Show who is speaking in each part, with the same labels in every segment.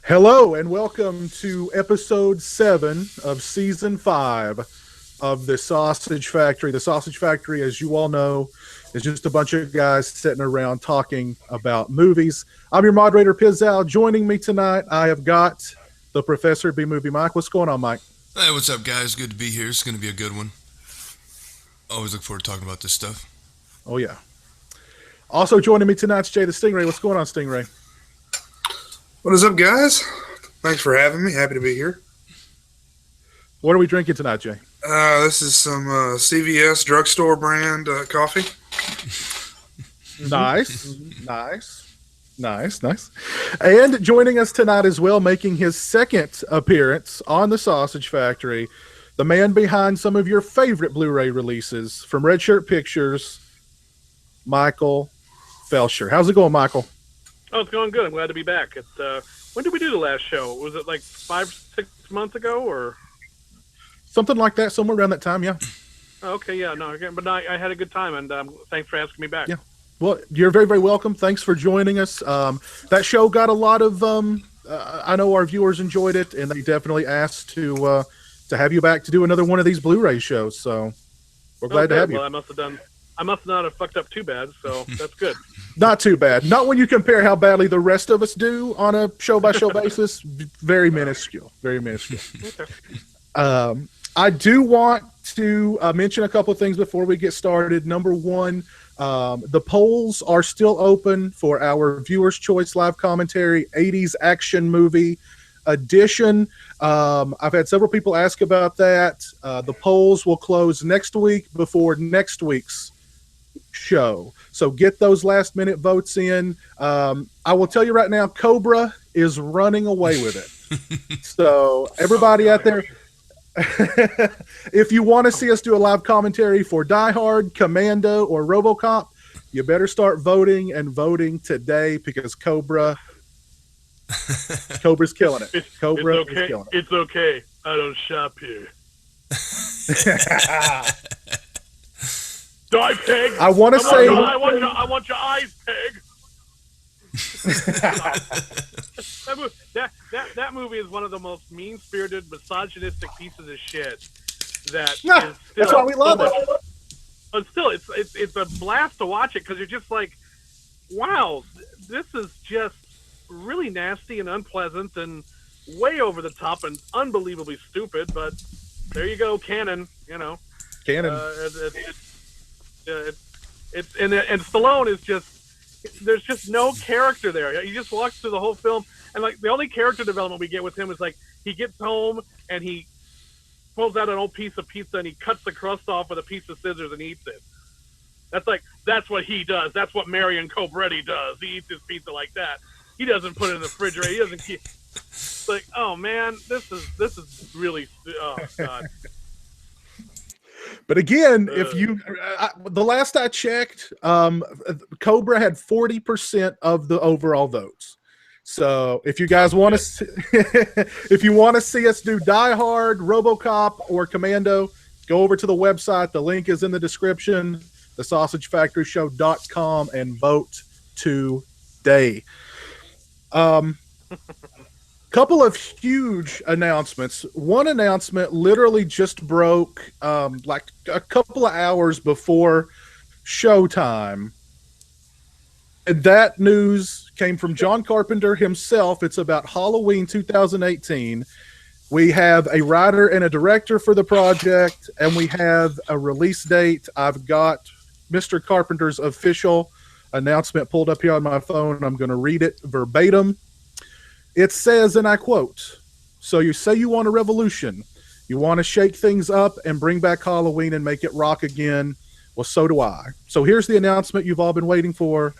Speaker 1: Hello and welcome to episode 7 of season 5 of the Sausage Factory. The Sausage Factory, as you all know, is just a bunch of guys sitting around talking about movies. I'm your moderator, Pizzal. Joining me tonight, I have got the Professor B-Movie Mike. What's going on, Mike?
Speaker 2: Hey, what's up, guys? Good to be here. It's going to be a good one. Always look forward to talking about this stuff.
Speaker 1: Oh, yeah. Also joining me tonight's Jay the Stingray. What's going on, Stingray?
Speaker 3: What is up, guys? Thanks for having me. Happy to be here.
Speaker 1: What are we drinking tonight, Jay?
Speaker 3: This is some CVS drugstore brand coffee.
Speaker 1: Nice. And joining us tonight as well, making his second appearance on the Sausage Factory, the man behind some of your favorite Blu-ray releases from Red Shirt Pictures, Michael Felsher. How's it going, Michael?
Speaker 4: Oh, it's going good. I'm glad to be back. When did we do the last show? Was it like 5-6 months ago, or
Speaker 1: something like that? Somewhere around that time, yeah.
Speaker 4: Oh, okay, yeah, no, but no, I had a good time, and thanks for asking me back.
Speaker 1: Yeah. Well, you're very, very welcome. Thanks for joining us. That show got a lot of. I know our viewers enjoyed it, and they definitely asked to have you back to do another one of these Blu-ray shows. So we're glad to have you.
Speaker 4: Well, I must not have fucked up too bad, so that's good.
Speaker 1: Not too bad. Not when you compare how badly the rest of us do on a show-by-show basis. Very minuscule. Very minuscule.
Speaker 4: Okay.
Speaker 1: I do want to mention a couple of things before we get started. Number one, the polls are still open for our Viewer's Choice live commentary 80s action movie edition. I've had several people ask about that. The polls will close next week before next week's show. So get those last minute votes in. I will tell you right now, Cobra is running away with it. So everybody out there, if you want to see us do a live commentary for Die Hard, Commando, or RoboCop, you better start voting and voting today because Cobra's killing it. Cobra is killing it.
Speaker 4: It's okay. I don't shop here. Die, Peg.
Speaker 1: I want to say.
Speaker 4: I want your eyes, Peg. That movie is one of the most mean-spirited, misogynistic pieces of shit. That's
Speaker 1: why we love it.
Speaker 4: But still, it's a blast to watch it because you're just like, wow, this is just really nasty and unpleasant and way over the top and unbelievably stupid. But there you go, canon. You know,
Speaker 1: canon.
Speaker 4: And Stallone is just. There's just no character there. He just walks through the whole film, and like the only character development we get with him is like he gets home and he pulls out an old piece of pizza and he cuts the crust off with a piece of scissors and eats it. That's what he does. That's what Marion Cobretti does. He eats his pizza like that. He doesn't put it in the refrigerator. He doesn't keep. It's like, oh man, this is really, oh god.
Speaker 1: But again, if you, the last I checked, Cobra had 40% of the overall votes. So if you guys want to, if you want to see us do Die Hard, RoboCop, or Commando, go over to the website. The link is in the description, thesausagefactoryshow.com, and vote today. Couple of huge announcements. One announcement literally just broke like a couple of hours before showtime. And that news came from John Carpenter himself. It's about Halloween 2018. We have a writer and a director for the project, and we have a release date. I've got Mr. Carpenter's official announcement pulled up here on my phone. I'm going to read it verbatim. It says, and I quote, "So you say you want a revolution. You want to shake things up and bring back Halloween and make it rock again. Well, so do I. So here's the announcement you've all been waiting for.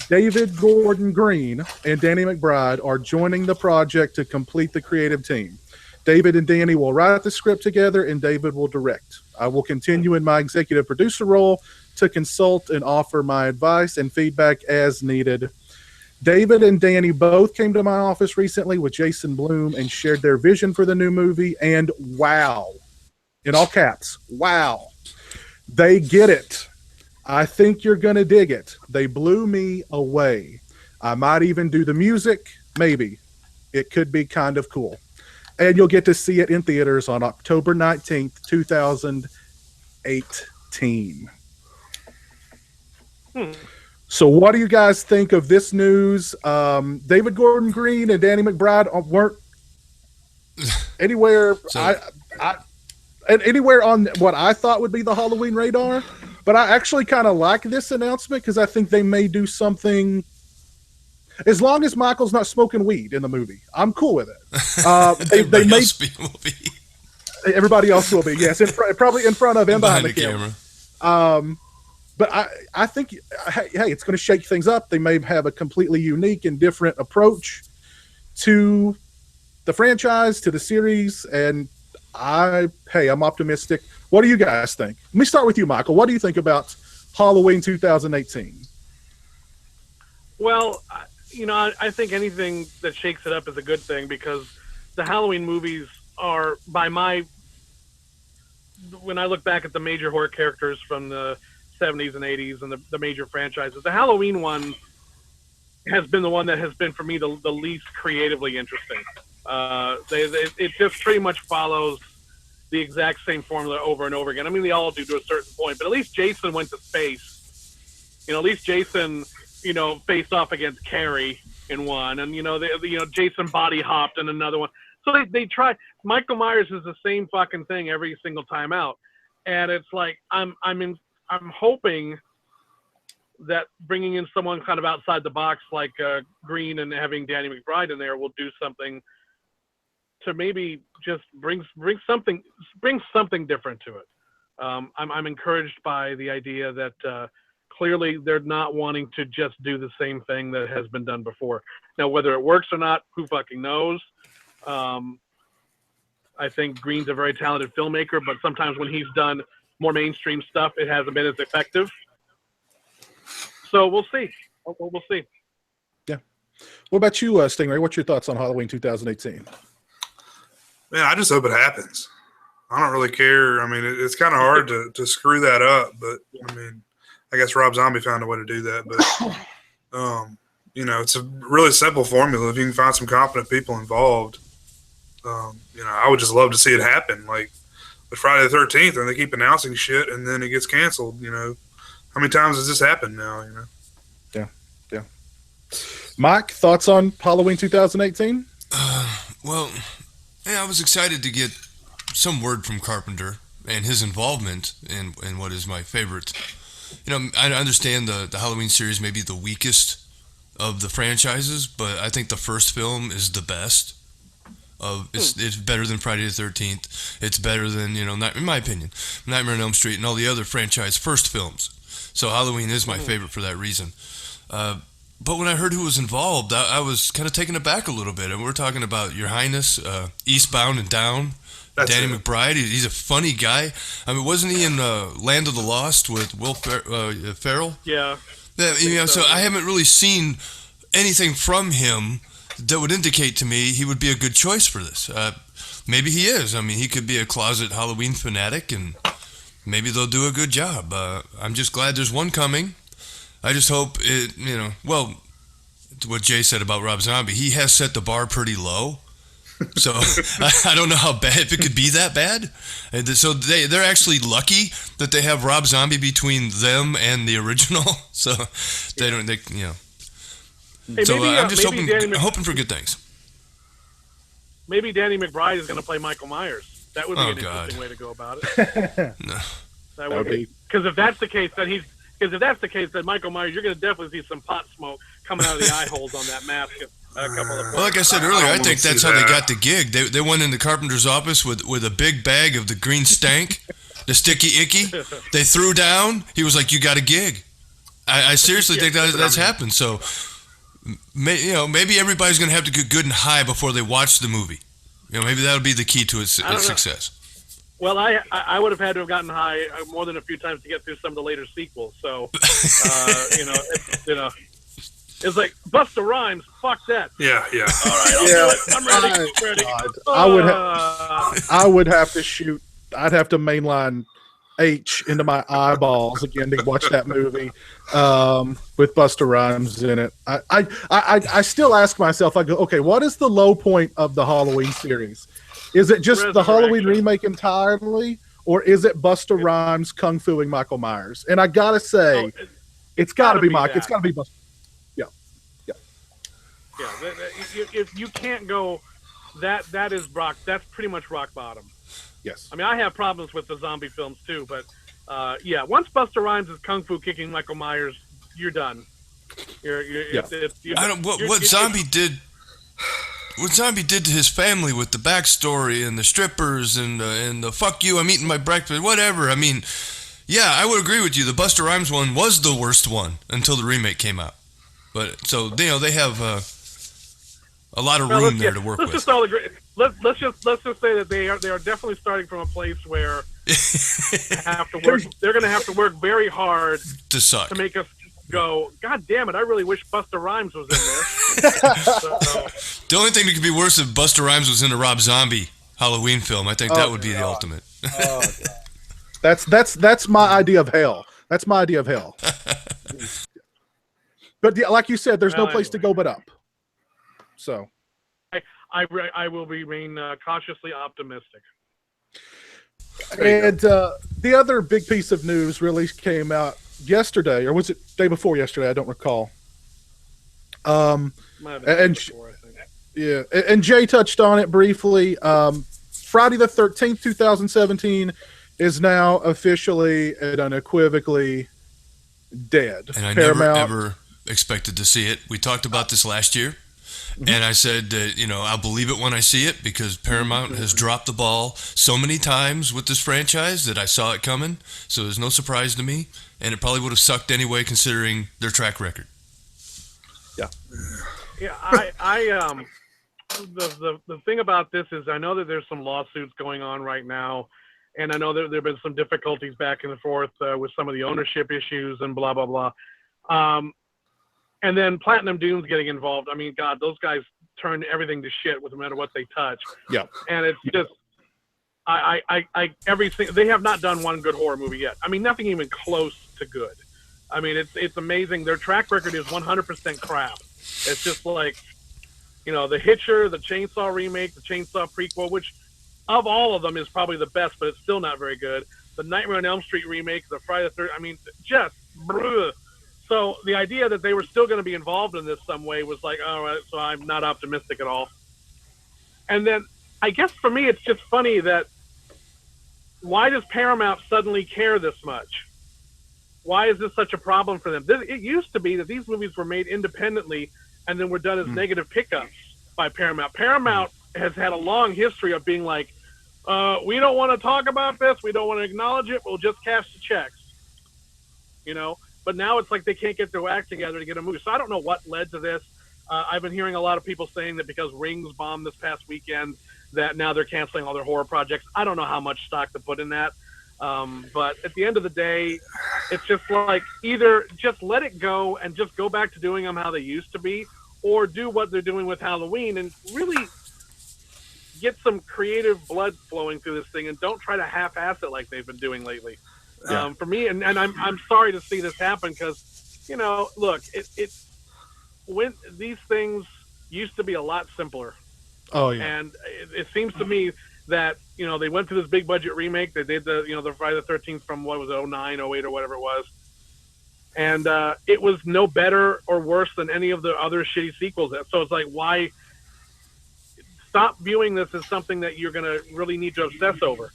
Speaker 1: David Gordon Green and Danny McBride are joining the project to complete the creative team. David and Danny will write the script together, and David will direct. I will continue in my executive producer role to consult and offer my advice and feedback as needed. David and Danny both came to my office recently with Jason Blum and shared their vision for the new movie, and wow, in all caps, wow, they get it. I think you're going to dig it. They blew me away. I might even do the music, maybe. It could be kind of cool. And you'll get to see it in theaters on October 19th, 2018. So what do you guys think of this news? David Gordon Green and Danny McBride weren't anywhere anywhere on what I thought would be the Halloween radar, but I actually kind of like this announcement because I think they may do something. As long as Michael's not smoking weed in the movie, I'm cool with it. They may everybody else will be, yes, probably in front of and behind the camera. But I think, hey, it's going to shake things up. They may have a completely unique and different approach to the franchise, to the series, and I'm optimistic. What do you guys think? Let me start with you, Michael. What do you think about Halloween 2018?
Speaker 4: Well, I think anything that shakes it up is a good thing because the Halloween movies are, when I look back at the major horror characters from the 70s and 80s and the major franchises, the Halloween one has been the one that has been, for me, the least creatively interesting. It just pretty much follows the exact same formula over and over again. I mean, they all do to a certain point, but at least Jason went to space. At least Jason, faced off against Carrie in one, and Jason body hopped in another one. So they try. Michael Myers is the same fucking thing every single time out, and it's like I'm hoping that bringing in someone kind of outside the box like Green and having Danny McBride in there will do something to maybe just bring something different to it. I'm encouraged by the idea that clearly they're not wanting to just do the same thing that has been done before. Now, whether it works or not, who fucking knows? I think Green's a very talented filmmaker, but sometimes when he's done more mainstream stuff, it hasn't been as effective. So we'll see. We'll see.
Speaker 1: Yeah. What about you, Stingray? What's your thoughts on Halloween 2018?
Speaker 3: Man, I just hope it happens. I don't really care. I mean, it's kind of hard to screw that up, but I mean, I guess Rob Zombie found a way to do that. But it's a really simple formula. If you can find some competent people involved, I would just love to see it happen. Like with Friday the 13th, and they keep announcing shit, and then it gets canceled. How many times has this happened now?
Speaker 1: Yeah. Mike, thoughts on Halloween 2018?
Speaker 2: Well, yeah, I was excited to get some word from Carpenter and his involvement in what is my favorite. I understand the Halloween series may be the weakest of the franchises, but I think the first film is the best. It's better than Friday the 13th. It's better than, in my opinion, Nightmare on Elm Street and all the other franchise first films. So Halloween is my favorite for that reason. But when I heard who was involved, I was kind of taken aback a little bit. And we're talking about Your Highness, Eastbound and Down, Danny McBride. He's a funny guy. I mean, wasn't he in Land of the Lost with Will Ferrell?
Speaker 4: Yeah.
Speaker 2: So I haven't really seen anything from him that would indicate to me he would be a good choice for this. Maybe he is. I mean, he could be a closet Halloween fanatic, and maybe they'll do a good job. I'm just glad there's one coming. I just hope it, what Jay said about Rob Zombie, he has set the bar pretty low. So I don't know how bad, if it could be that bad. And so they're actually lucky that they have Rob Zombie between them and the original. So they don't, Hey, so I'm just hoping for good things.
Speaker 4: Maybe Danny McBride is going to play Michael Myers. That would be an interesting way to go about it.
Speaker 2: No.
Speaker 4: That would be. Because if that's the case, then Michael Myers, you're going to definitely see some pot smoke coming out of the eye holes on that mask.
Speaker 2: Well, like I said earlier, I think that's how they got the gig. They went into Carpenter's office with a big bag of the green stank, the sticky icky. They threw down. He was like, "You got a gig." I seriously think that's happened. So, maybe everybody's going to have to get good and high before they watch the movie. Maybe that'll be the key to its success.
Speaker 4: Well, I would have had to have gotten high more than a few times to get through some of the later sequels. So, it's like Busta Rhymes. Fuck that.
Speaker 3: Yeah.
Speaker 4: All right, I'll do it. I'm ready.
Speaker 1: I would have to shoot. I'd have to mainline H into my eyeballs again to watch that movie with Busta Rhymes in it. I still ask myself, I go, okay, what is the low point of the Halloween series? Is it just the Halloween remake entirely, or is it Busta Rhymes kung fuing Michael Myers? And I gotta say, it's got to be Mike. It's got to be Busta. Yeah.
Speaker 4: If you can't go, that is rock. That's pretty much rock bottom.
Speaker 1: Yes.
Speaker 4: I mean, I have problems with the zombie films too, but once Busta Rhymes is kung fu kicking Michael Myers, you're done.
Speaker 2: What Zombie did to his family with the backstory and the strippers and the fuck you, I'm eating my breakfast, whatever. I mean, yeah, I would agree with you. The Busta Rhymes one was the worst one until the remake came out. But so they have a lot of room there to work with.
Speaker 4: Just all agree. Let's just say that they are definitely starting from a place where they're going to have to work very hard
Speaker 2: to suck
Speaker 4: to make us go, God damn it! I really wish Busta Rhymes was in this.
Speaker 2: The only thing that could be worse if Busta Rhymes was in a Rob Zombie Halloween film. I think that would be the ultimate.
Speaker 1: That's my idea of hell. That's my idea of hell. But like you said, there's no place to go but up. So.
Speaker 4: I will remain cautiously optimistic.
Speaker 1: And the other big piece of news really came out yesterday, or was it day before yesterday? I don't recall. And Jay touched on it briefly. Friday the 13th, 2017 is now officially and unequivocally dead.
Speaker 2: And I never ever expected to see it. We talked about this last year. And I said that, I'll believe it when I see it because Paramount has dropped the ball so many times with this franchise that I saw it coming. So there's no surprise to me. And it probably would have sucked anyway considering their track record.
Speaker 1: Yeah.
Speaker 4: Yeah, the thing about this is I know that there's some lawsuits going on right now. And I know that there have been some difficulties back and forth with some of the ownership issues and blah, blah, blah. And then Platinum Dune's getting involved. I mean, God, those guys turn everything to shit with no matter what they touch.
Speaker 1: Yeah.
Speaker 4: And it's just, everything. They have not done one good horror movie yet. I mean, nothing even close to good. I mean, it's amazing. Their track record is 100% crap. It's just like, The Hitcher, the Chainsaw remake, the Chainsaw prequel, which of all of them is probably the best, but it's still not very good. The Nightmare on Elm Street remake, the Friday the 13th. I mean, just. Bleh. So the idea that they were still going to be involved in this some way was like, all right, so I'm not optimistic at all. And then I guess for me, it's just funny that why does Paramount suddenly care this much? Why is this such a problem for them? It used to be that these movies were made independently and then were done as negative pickups by Paramount. Paramount has had a long history of being like, we don't want to talk about this. We don't want to acknowledge it. We'll just cash the checks. But now it's like they can't get their act together to get a movie. So I don't know what led to this. I've been hearing a lot of people saying that because Rings bombed this past weekend, that now they're canceling all their horror projects. I don't know how much stock to put in that. But at the end of the day, it's just like either just let it go and just go back to doing them how they used to be, or do what they're doing with Halloween and really get some creative blood flowing through this thing and don't try to half-ass it like they've been doing lately. Yeah. For me, and I'm sorry to see this happen because, look, it's when these things used to be a lot simpler.
Speaker 1: Oh yeah.
Speaker 4: And it seems to me that they went through this big budget remake. They did the Friday the 13th from what was it, 09, 08 or whatever it was, and it was no better or worse than any of the other shitty sequels. So it's like, why stop viewing this as something that you're gonna really need to obsess over?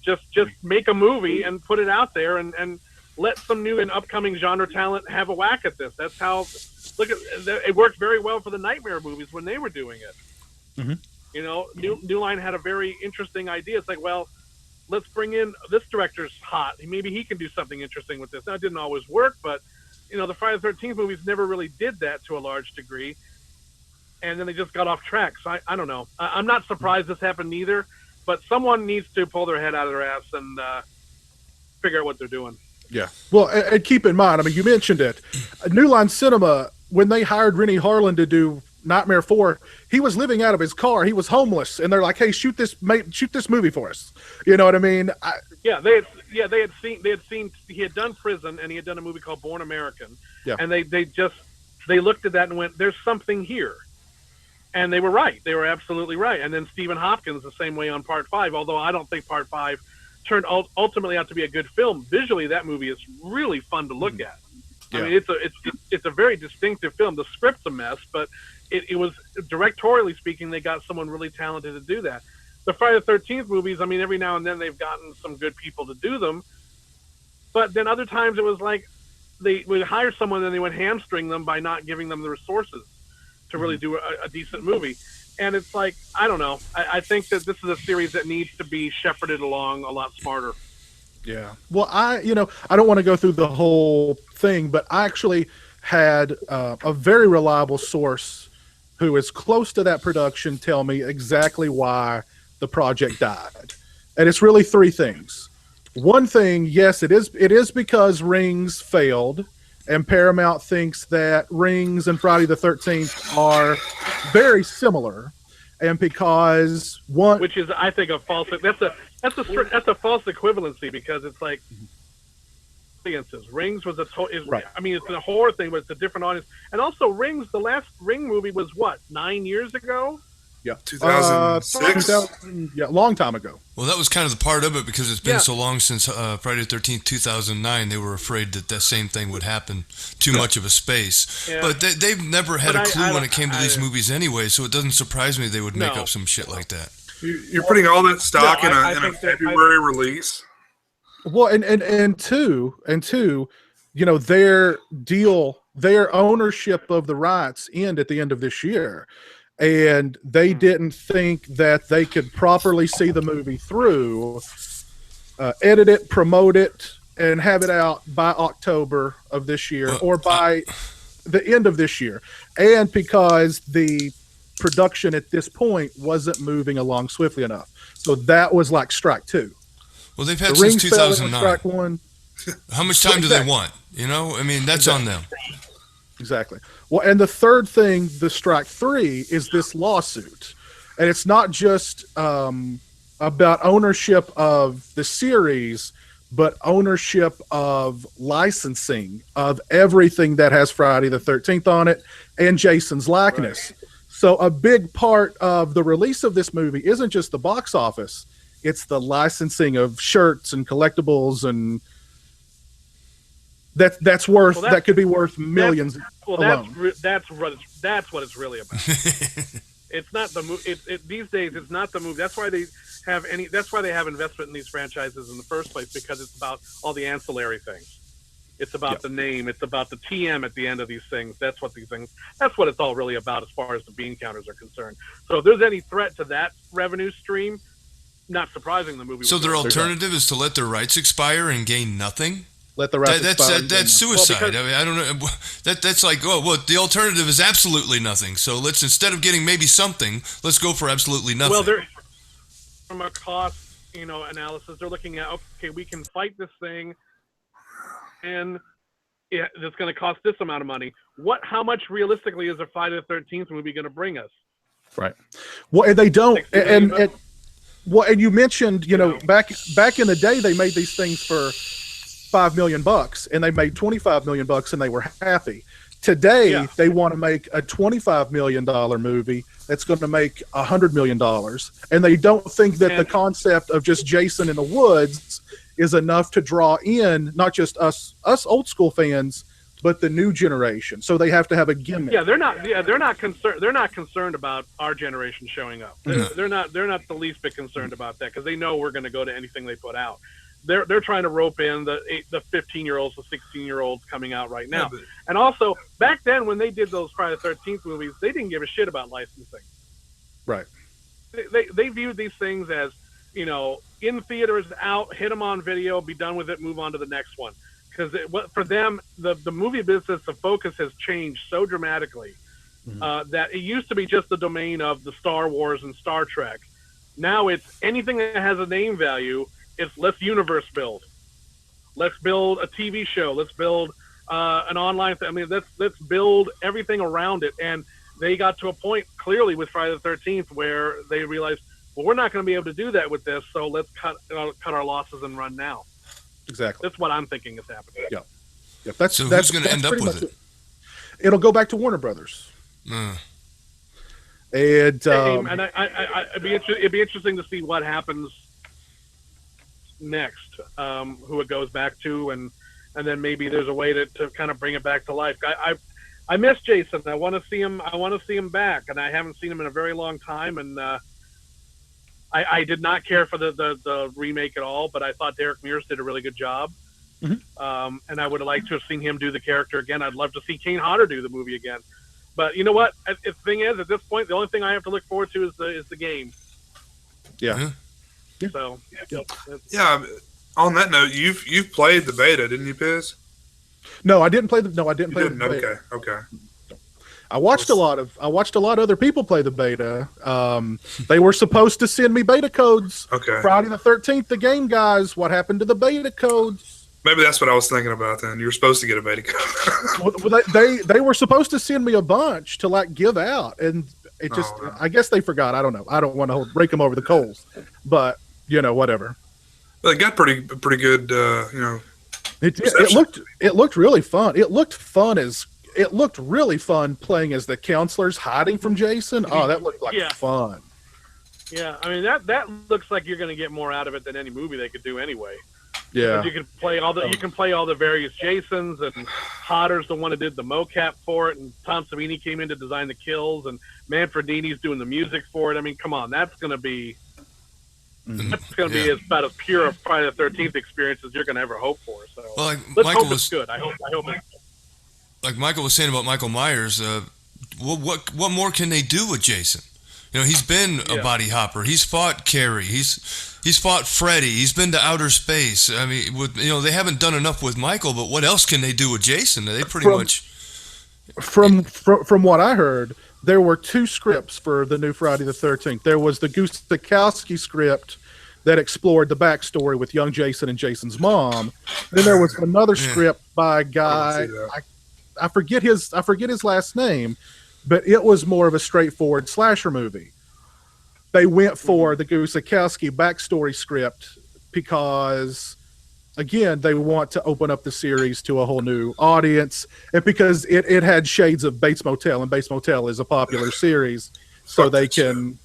Speaker 4: Just make a movie and put it out there and let some new and upcoming genre talent have a whack at this. That's how, it worked very well for the Nightmare movies when they were doing it.
Speaker 1: Mm-hmm.
Speaker 4: New Line had a very interesting idea. It's like, well, let's bring in, this director's hot. Maybe he can do something interesting with this. Now, it didn't always work, but, the Friday the 13th movies never really did that to a large degree. And then they just got off track. So I don't know. I'm not surprised this happened either. But someone needs to pull their head out of their ass and figure out what they're doing.
Speaker 1: Yeah. Well, and keep in mind, I mean, you mentioned it. New Line Cinema, when they hired Rennie Harlan to do Nightmare 4, he was living out of his car. He was homeless. And they're like, hey, shoot this movie for us. You know what I mean?
Speaker 4: Yeah, they had seen he had done Prison, and he had done a movie called Born American.
Speaker 1: Yeah.
Speaker 4: And they looked at that and went, "There's something here." And they were right. They were absolutely right. And then Stephen Hopkins the same way on Part 5, although I don't think Part 5 turned ultimately out to be a good film. Visually, that movie is really fun to look at.
Speaker 1: Yeah.
Speaker 4: I mean, it's a very distinctive film. The script's a mess, but it was, directorially speaking, they got someone really talented to do that. The Friday the 13th movies, I mean, every now and then they've gotten some good people to do them, but then other times it was like they would hire someone and they would hamstring them by not giving them the resources to really do a decent movie. And it's like, I don't know. I think that this is a series that needs to be shepherded along a lot smarter.
Speaker 1: Yeah. Well, I don't want to go through the whole thing, but I actually had a very reliable source who is close to that production tell me exactly why the project died. And it's really three things. One thing, yes, it is because Rings failed, and Paramount thinks that Rings and Friday the 13th are very similar, and because one,
Speaker 4: which is, I think, a false. That's a false equivalency, because it's like audiences. Rings was
Speaker 1: right.
Speaker 4: I mean, it's a horror thing, but it's a different audience. And also, Rings, the last Ring movie was what, 9 years ago?
Speaker 1: Yeah,
Speaker 3: 2006.
Speaker 1: Yeah, long time ago.
Speaker 2: Well, that was kind of the part of it, because it's been so long since Friday the 13th, 2009. They were afraid that the same thing would happen. Too much of a space. Yeah. But they've never had a clue when it came to these movies anyway, so it doesn't surprise me they would make up some shit like that.
Speaker 3: You're putting all that stock in a February release.
Speaker 1: Well, and two, their ownership of the rights end at the end of this year. And they didn't think that they could properly see the movie through, edit it, promote it, and have it out by October of this year or by the end of this year. And because the production at this point wasn't moving along swiftly enough. So that was like strike two.
Speaker 2: Well, they've had since 2009.
Speaker 1: Strike one.
Speaker 2: How much time do they want? I mean, that's on them.
Speaker 1: Exactly. Well, and the third thing, the strike three, is this lawsuit. And it's not just about ownership of the series, but ownership of licensing of everything that has Friday the 13th on it and Jason's likeness. Right. So a big part of the release of this movie isn't just the box office. It's the licensing of shirts and collectibles, and that's worth, that could be worth millions.
Speaker 4: That's what it's really about. It's not the movie. These days, it's not the movie. That's why they have investment in these franchises in the first place, because it's about all the ancillary things. It's about the name. It's about the TM at the end of these things. That's what it's all really about as far as the bean counters are concerned. So if there's any threat to that revenue stream, not surprising the movie.
Speaker 2: So their alternative is to let their rights expire and gain nothing?
Speaker 1: Let the rights expire.
Speaker 2: That's suicide. Well, I mean, I don't know. That's like, the alternative is absolutely nothing. So let's, instead of getting maybe something, let's go for absolutely nothing.
Speaker 4: Well, from a cost, analysis, they're looking at, okay, we can fight this thing, and it's going to cost this amount of money. How much realistically is a Friday the 13th movie going to bring us?
Speaker 1: Right. Well, and they don't. And you mentioned, back in the day, they made these things for $5 million, and they made $25 million, and they were happy. Today, they want to make a $25 million movie that's going to make $100 million, and they don't think that the concept of just Jason in the woods is enough to draw in not just us old school fans, but the new generation. So they have to have a gimmick.
Speaker 4: They're not concerned. They're not concerned about our generation showing up. They're not the least bit concerned about that, because they know we're going to go to anything they put out. They're trying to rope in the 15-year-olds, the 16-year-olds coming out right now. And also, back then when they did those Friday the 13th movies, they didn't give a shit about licensing.
Speaker 1: Right.
Speaker 4: They viewed these things as, in theaters, out, hit them on video, be done with it, move on to the next one. Because for them, the movie business, the focus has changed so dramatically that it used to be just the domain of the Star Wars and Star Trek. Now it's anything that has a name value. It's let's universe build. Let's build a TV show. Let's build an online thing. I mean, let's build everything around it. And they got to a point clearly with Friday the 13th where they realized well, we're not going to be able to do that with this, so let's cut our losses and run now.
Speaker 1: Exactly.
Speaker 4: That's what I'm thinking is happening.
Speaker 1: Yeah.
Speaker 2: So who's going to end up with it?
Speaker 1: It'll go back to Warner Brothers. And
Speaker 4: it'd be interesting to see what happens next, who it goes back to, and then maybe there's a way to kind of bring it back to life. I miss Jason. I want to see him. I want to see him back, and I haven't seen him in a very long time. And I did not care for the remake at all, but I thought Derek Mears did a really good job. Mm-hmm. And I would have liked to have seen him do the character again. I'd love to see Kane Hodder do the movie again. But you know what? The thing is, at this point, the only thing I have to look forward to is the game.
Speaker 1: Yeah.
Speaker 4: So
Speaker 3: yeah. On that note, you've played the beta, didn't you, Piz?
Speaker 1: No, I didn't play the. No, I didn't play the beta.
Speaker 3: Okay.
Speaker 1: I watched a lot of other people play the beta. They were supposed to send me beta codes.
Speaker 3: Okay.
Speaker 1: Friday the 13th, the game guys. What happened to the beta codes?
Speaker 3: Maybe that's what I was thinking about. Then you were supposed to get a beta code.
Speaker 1: Well, they were supposed to send me a bunch to like give out, and it just I guess they forgot. I don't know. I don't want to rake them over the coals, but whatever.
Speaker 3: Well, it got pretty good.
Speaker 1: It looked really fun. It looked really fun playing as the counselors hiding from Jason. Oh, that looked like fun.
Speaker 4: Yeah, I mean that looks like you're going to get more out of it than any movie they could do anyway.
Speaker 1: Yeah,
Speaker 4: you can play all the various Jasons, and Hodder's the one who did the mocap for it, and Tom Savini came in to design the kills, and Manfredini's doing the music for it. I mean, come on, that's going to be about as pure a Friday the 13th experience as you're going to ever hope for. So let's hope it's good. I hope it's
Speaker 2: like Michael was saying about Michael Myers. What more can they do with Jason? He's been a body hopper. He's fought Carrie. He's fought Freddy. He's been to outer space. I mean, they haven't done enough with Michael, but what else can they do with Jason? They pretty much.
Speaker 1: From what I heard, there were two scripts for the new Friday the 13th. There was the Gustakowski script that explored the backstory with young Jason and Jason's mom. Then there was another script by a guy. I forget his last name, but it was more of a straightforward slasher movie. They went for the Gustakowski backstory script because, again, they want to open up the series to a whole new audience, and because it had shades of Bates Motel, and Bates Motel is a popular series, so they can.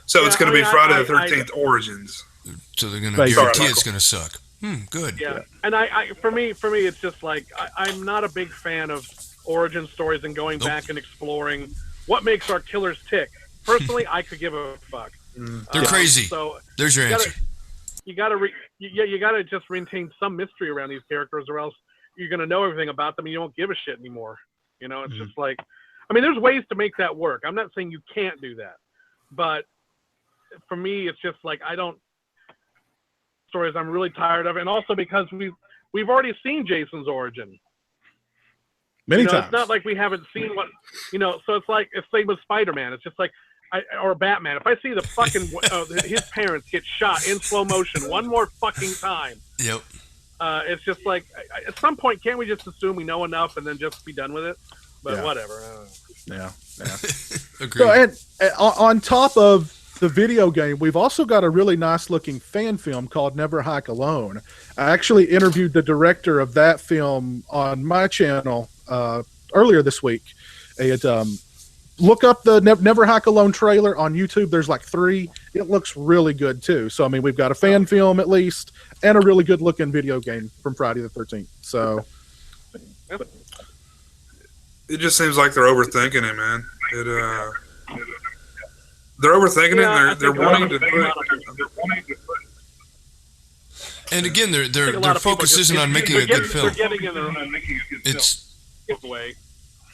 Speaker 3: So it's going to be Friday the 13th Origins.
Speaker 2: So they're going to guarantee it's going to suck. Good.
Speaker 4: Yeah, and for me, it's just like I'm not a big fan of origin stories and going back and exploring what makes our killers tick. Personally, I could give a fuck.
Speaker 2: They're crazy.
Speaker 4: So
Speaker 2: there's your answer.
Speaker 4: You gotta just maintain some mystery around these characters, or else you're gonna know everything about them and you don't give a shit anymore. It's just like, I mean, there's ways to make that work. I'm not saying you can't do that, but for me, it's just like stories I'm really tired of, and also because we've already seen Jason's origin
Speaker 1: many times.
Speaker 4: It's not like we haven't seen what So it's like it's same with Spider-Man. It's just like or Batman. If I see the fucking his parents get shot in slow motion one more fucking time,
Speaker 2: yep.
Speaker 4: It's just like at some point, can't we just assume we know enough and then just be done with it? But whatever.
Speaker 1: Yeah.
Speaker 2: Agreed.
Speaker 1: So, and on top of the video game, we've also got a really nice looking fan film called Never Hike Alone. I actually interviewed the director of that film on my channel earlier this week. And look up the Never Hike Alone trailer on YouTube. There's like 3. It looks really good too. So I mean, we've got a fan film at least, and a really good looking video game from Friday the 13th. So
Speaker 3: it just seems like they're overthinking it, man. They're overthinking it, and they're wanting to put.
Speaker 2: And again, their focus isn't on making a good film.
Speaker 4: They're getting in their own way.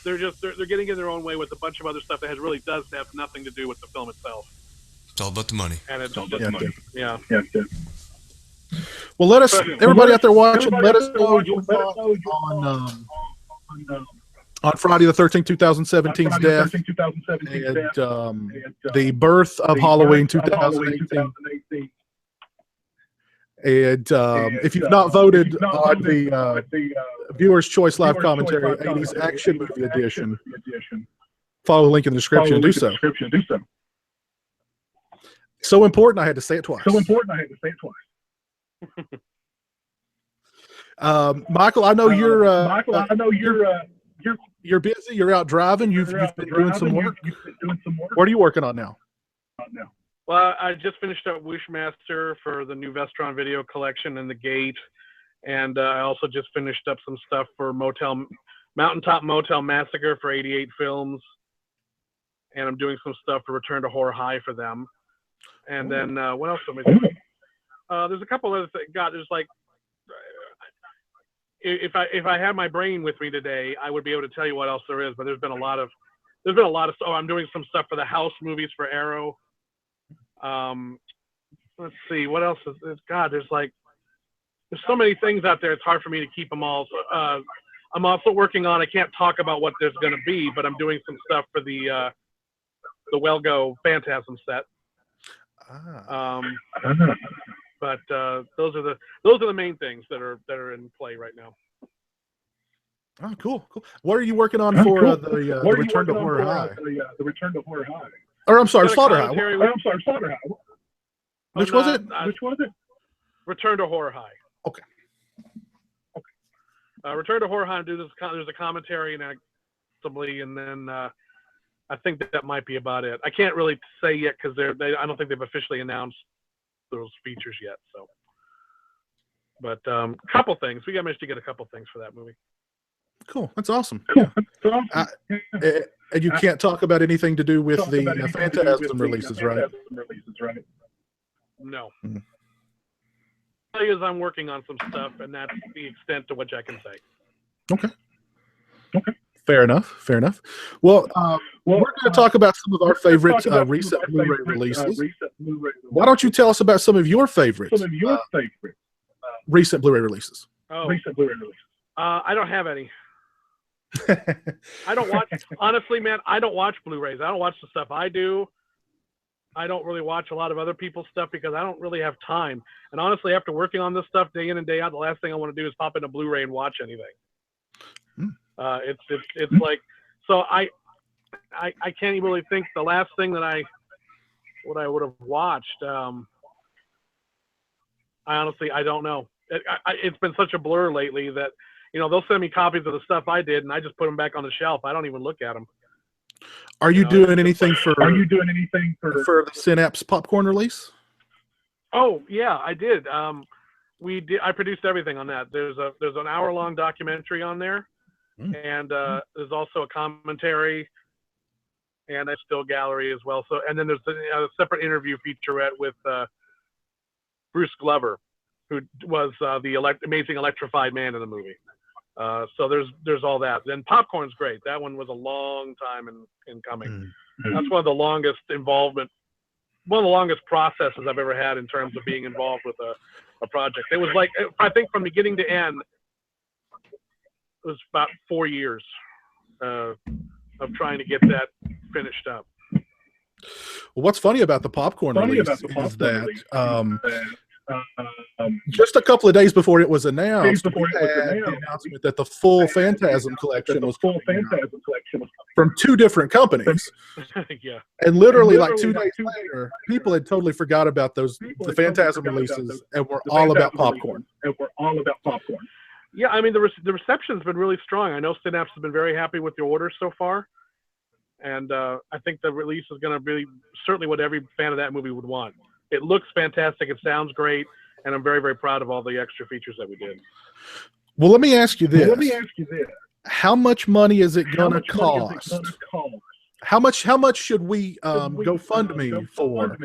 Speaker 4: They're getting in their own way with a bunch of other stuff that really does have nothing to do with the film itself.
Speaker 2: It's all about the money.
Speaker 4: And it's all about the money. Yeah.
Speaker 1: Well, let us, everybody out there watching, let us know your thoughts on Friday the 13th, 2017's death, and the birth of Halloween 2018. And if you've not voted on the Viewer's Choice Live Commentary 80s Action Movie Edition, follow the link in the description and do so. So important, I had to say it twice. Michael, I know you're busy. You're out driving. You've been doing some work. What are you working on now?
Speaker 4: Well, I just finished up Wishmaster for the new Vestron video collection and the Gate, and I also just finished up some stuff for Mountaintop Motel Massacre for 88 Films, and I'm doing some stuff for Return to Horror High for them. And then what else am I doing? There's a couple other things. God, there's like, if I had my brain with me today, I would be able to tell you what else there is. But there's been a lot of stuff. Oh, I'm doing some stuff for the House movies for Arrow. Let's see, what else is God? There's so many things out there. It's hard for me to keep them all. So, I'm also working on. I can't talk about what there's going to be, but I'm doing some stuff for the Well-Go Phantasm set. But those are the main things that are in play right now.
Speaker 1: Oh, cool. What are you working on for the Return to Horror High?
Speaker 3: The Return to Horror High.
Speaker 1: Or I'm sorry, Slaughter High.
Speaker 3: Slaughter High.
Speaker 1: Which was it?
Speaker 4: Return to Horror High.
Speaker 1: Okay.
Speaker 4: Return to Horror High. There's a commentary and then I think that might be about it. I can't really say yet because I don't think they've officially announced those features yet. So, but couple things. We managed to get a couple things for that movie.
Speaker 1: Cool. That's awesome. And you can't talk about anything to do with the Phantasm releases, right?
Speaker 4: No. Mm-hmm. All I tell you is I'm working on some stuff, and that's the extent to which I can say.
Speaker 1: Okay. Fair enough. Well, we're going to talk about some of our favorite recent Blu-ray releases. Why don't you tell us about some of your favorite recent Blu-ray releases?
Speaker 4: I don't have any. I don't watch. Honestly, man, I don't watch Blu-rays. I don't watch the stuff I do. I don't really watch a lot of other people's stuff because I don't really have time. And honestly, after working on this stuff day in and day out, the last thing I want to do is pop in a Blu-ray and watch anything. It's like, so I can't even really think the last thing that I would have watched. I honestly, I don't know. It's been such a blur lately that, they'll send me copies of the stuff I did and I just put them back on the shelf. I don't even look at them.
Speaker 1: Are you doing anything for the Synapse Popcorn release?
Speaker 4: Oh yeah, I did. I produced everything on that. There's an hour-long documentary on there. And there's also a commentary and a still gallery as well. So, and then there's a separate interview featurette with Bruce Glover, who was the amazing electrified man in the movie. So there's all that. Then Popcorn's great. That one was a long time in coming. That's one of the longest processes I've ever had in terms of being involved with a project. It was like, I think from beginning to end, it was about 4 years of trying to get that finished up.
Speaker 1: Well, what's funny about the Popcorn release is that just a couple of days before it was announced, the announcement that the full Phantasm collection was from 2 different companies.
Speaker 4: Yeah.
Speaker 1: And literally like 2 days later, people had totally forgot about the Phantasm releases and were all about Popcorn.
Speaker 4: Yeah, I mean, the reception's been really strong. I know Synapse has been very happy with the orders so far. And I think the release is going to be certainly what every fan of that movie would want. It looks fantastic. It sounds great. And I'm very, very proud of all the extra features that we did.
Speaker 1: Well, let me ask you this. How much money is it going to cost? How much should we GoFundMe for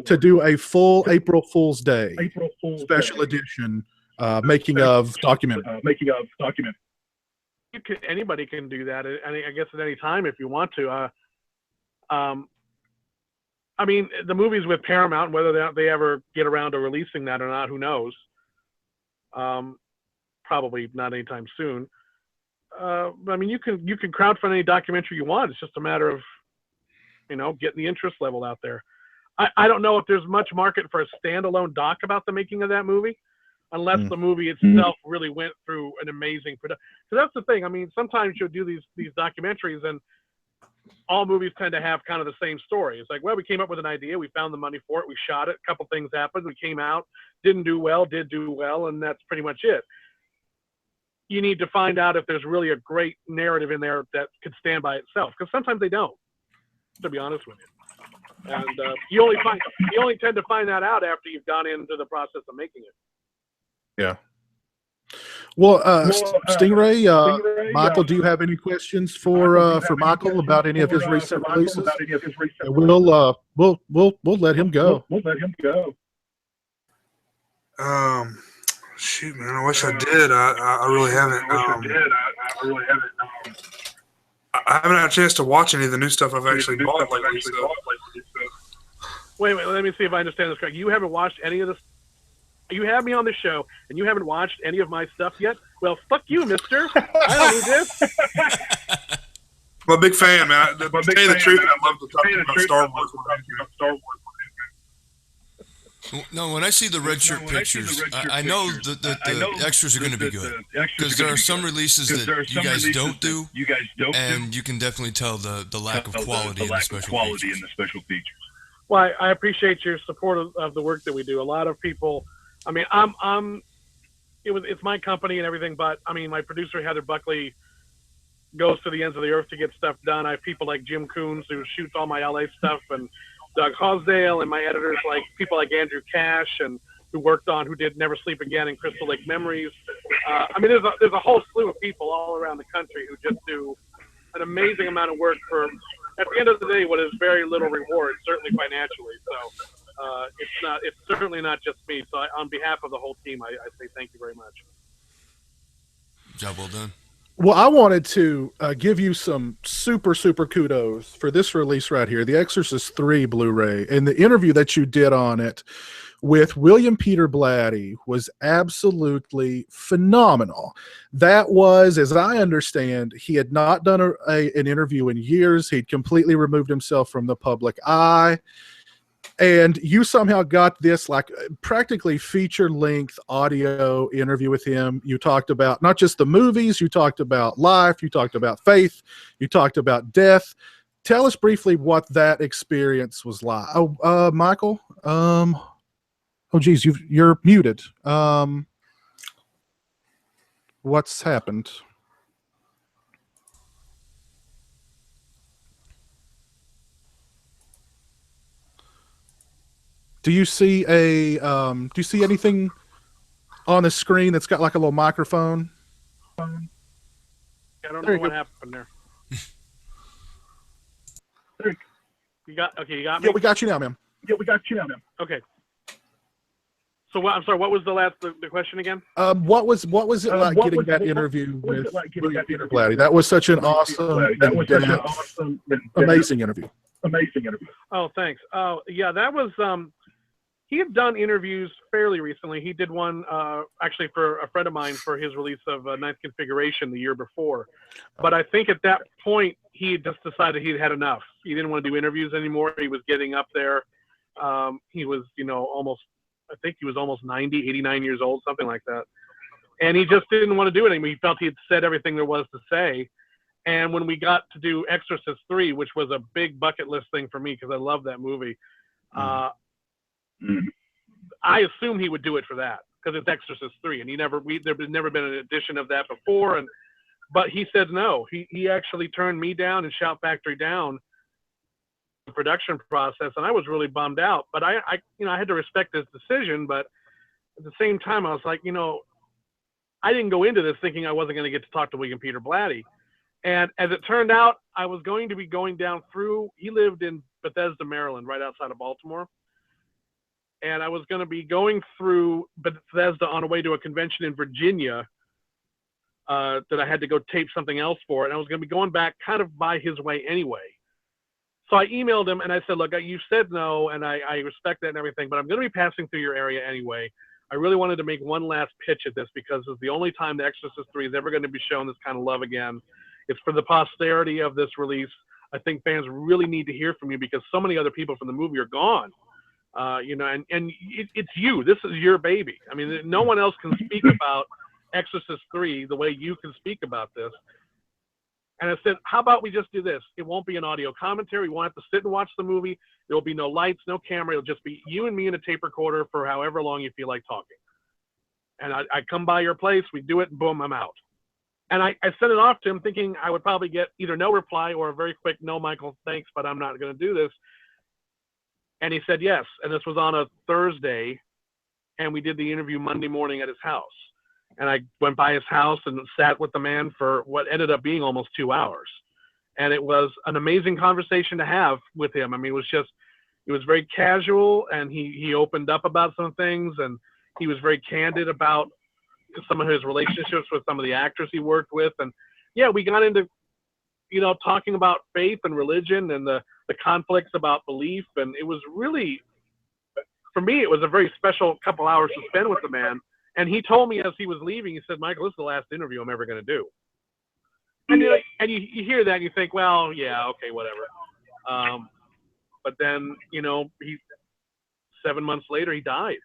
Speaker 1: to do a full April Fool's Day special edition making of documentary?
Speaker 4: Anybody can do that. I guess at any time if you want to. I mean, the movie's with Paramount. Whether they ever get around to releasing that or not, who knows? Probably not anytime soon. I mean, you can crowdfund any documentary you want. It's just a matter of, getting the interest level out there. I don't know if there's much market for a standalone doc about the making of that movie, unless the movie itself really went through an amazing production. So that's the thing. I mean, sometimes you'll do these documentaries and all movies tend to have kind of the same story. It's like, well, we came up with an idea, we found the money for it, we shot it, a couple things happened, we came out, did do well, and that's pretty much it. You need to find out if there's really a great narrative in there that could stand by itself, because sometimes they don't, to be honest with you. And you only tend to find that out after you've gone into the process of making it.
Speaker 1: Yeah. Well, Stingray, Michael, do you have any questions for Michael about any of his recent releases? We'll let him go.
Speaker 3: Shoot, man, I wish I did. I really haven't. I haven't had a chance to watch any of the new stuff I've actually bought lately. So.
Speaker 4: Wait, let me see if I understand this correct. You haven't watched any of this. You have me on the show, and you haven't watched any of my stuff yet? Well, fuck you, mister. I don't need this.
Speaker 3: I'm a big fan, man. To tell you the truth, I love to talk about Star Wars.
Speaker 2: No, when I see the red shirt pictures, I know that the extras are going to be good. Because there are some releases that you guys don't do, and you can definitely tell the lack of quality in the special features.
Speaker 4: Well, I appreciate your support of the work that we do. A lot of people, I mean, it's my company and everything, but I mean, my producer Heather Buckley goes to the ends of the earth to get stuff done. I have people like Jim Coons who shoots all my LA stuff, and Doug Hosdale, and my editors like people like Andrew Cash, and who did Never Sleep Again and Crystal Lake Memories. I mean, there's a whole slew of people all around the country who just do an amazing amount of work for, at the end of the day, what is very little reward, certainly financially. So it's certainly not just me. So on behalf of the whole team, I say thank you very much.
Speaker 2: Job well done.
Speaker 1: Well, I wanted to give you some super kudos for this release right here, The Exorcist 3 Blu-ray, and the interview that you did on it with William Peter Blatty was absolutely phenomenal. That was, as I understand, he had not done an interview in years. He'd completely removed himself from the public eye. And you somehow got this like practically feature-length audio interview with him. You talked about not just the movies, you talked about life, you talked about faith, you talked about death. Tell us briefly what that experience was like. Oh, Michael. Oh, geez, you're muted. What's happened? Do you see anything on the screen that's got like a little microphone?
Speaker 4: I don't know what happened there. You got me?
Speaker 1: Yeah, we got you now, ma'am.
Speaker 4: Okay. So I'm sorry, what was the question again?
Speaker 1: What was it like getting that interview with William Peter Blatty? That was such an awesome, amazing interview.
Speaker 4: Oh, thanks. Oh, yeah, that was he had done interviews fairly recently. He did one actually for a friend of mine for his release of Ninth Configuration the year before. But I think at that point he had just decided he'd had enough. He didn't want to do interviews anymore. He was getting up there. He was, almost 90, 89 years old, something like that. And he just didn't want to do it anymore. He felt he had said everything there was to say. And when we got to do Exorcist 3, which was a big bucket list thing for me because I love that movie, I assumed he would do it for that because it's Exorcist 3, and there's never been an edition of that before. But he said no. He actually turned me down and Shout Factory down the production process, and I was really bummed out. But I had to respect his decision. But at the same time, I was like, I didn't go into this thinking I wasn't going to get to talk to William Peter Blatty. And as it turned out, I was going to be going down through. He lived in Bethesda, Maryland, right outside of Baltimore. And I was going to be going through Bethesda on a way to a convention in Virginia that I had to go tape something else for. And I was going to be going back kind of by his way anyway. So I emailed him and I said, look, you said no, and I respect that and everything, but I'm going to be passing through your area anyway. I really wanted to make one last pitch at this because it's the only time The Exorcist 3 is ever going to be shown this kind of love again. It's for the posterity of this release. I think fans really need to hear from you because so many other people from the movie are gone. And it's you. This is your baby. I mean, no one else can speak about Exorcist 3 the way you can speak about this. And I said, how about we just do this? It won't be an audio commentary. We won't have to sit and watch the movie. There will be no lights, no camera. It'll just be you and me in a tape recorder for however long you feel like talking. And I come by your place, we do it, and boom, I'm out. And I sent it off to him thinking I would probably get either no reply or a very quick, no, Michael, thanks, but I'm not going to do this. And he said yes. And this was on a Thursday, and we did the interview Monday morning at his house. And I went by his house and sat with the man for what ended up being almost 2 hours. And it was an amazing conversation to have with him. I mean, it was very casual, and he opened up about some things, and he was very candid about some of his relationships with some of the actors he worked with. And yeah, we got into, talking about faith and religion and the conflicts about belief. And it was really, for me, it was a very special couple hours to spend with the man. And he told me as he was leaving, he said, Michael, this is the last interview I'm ever going to do. And you hear that and you think, well, yeah, okay, whatever. But then, 7 months later, he died.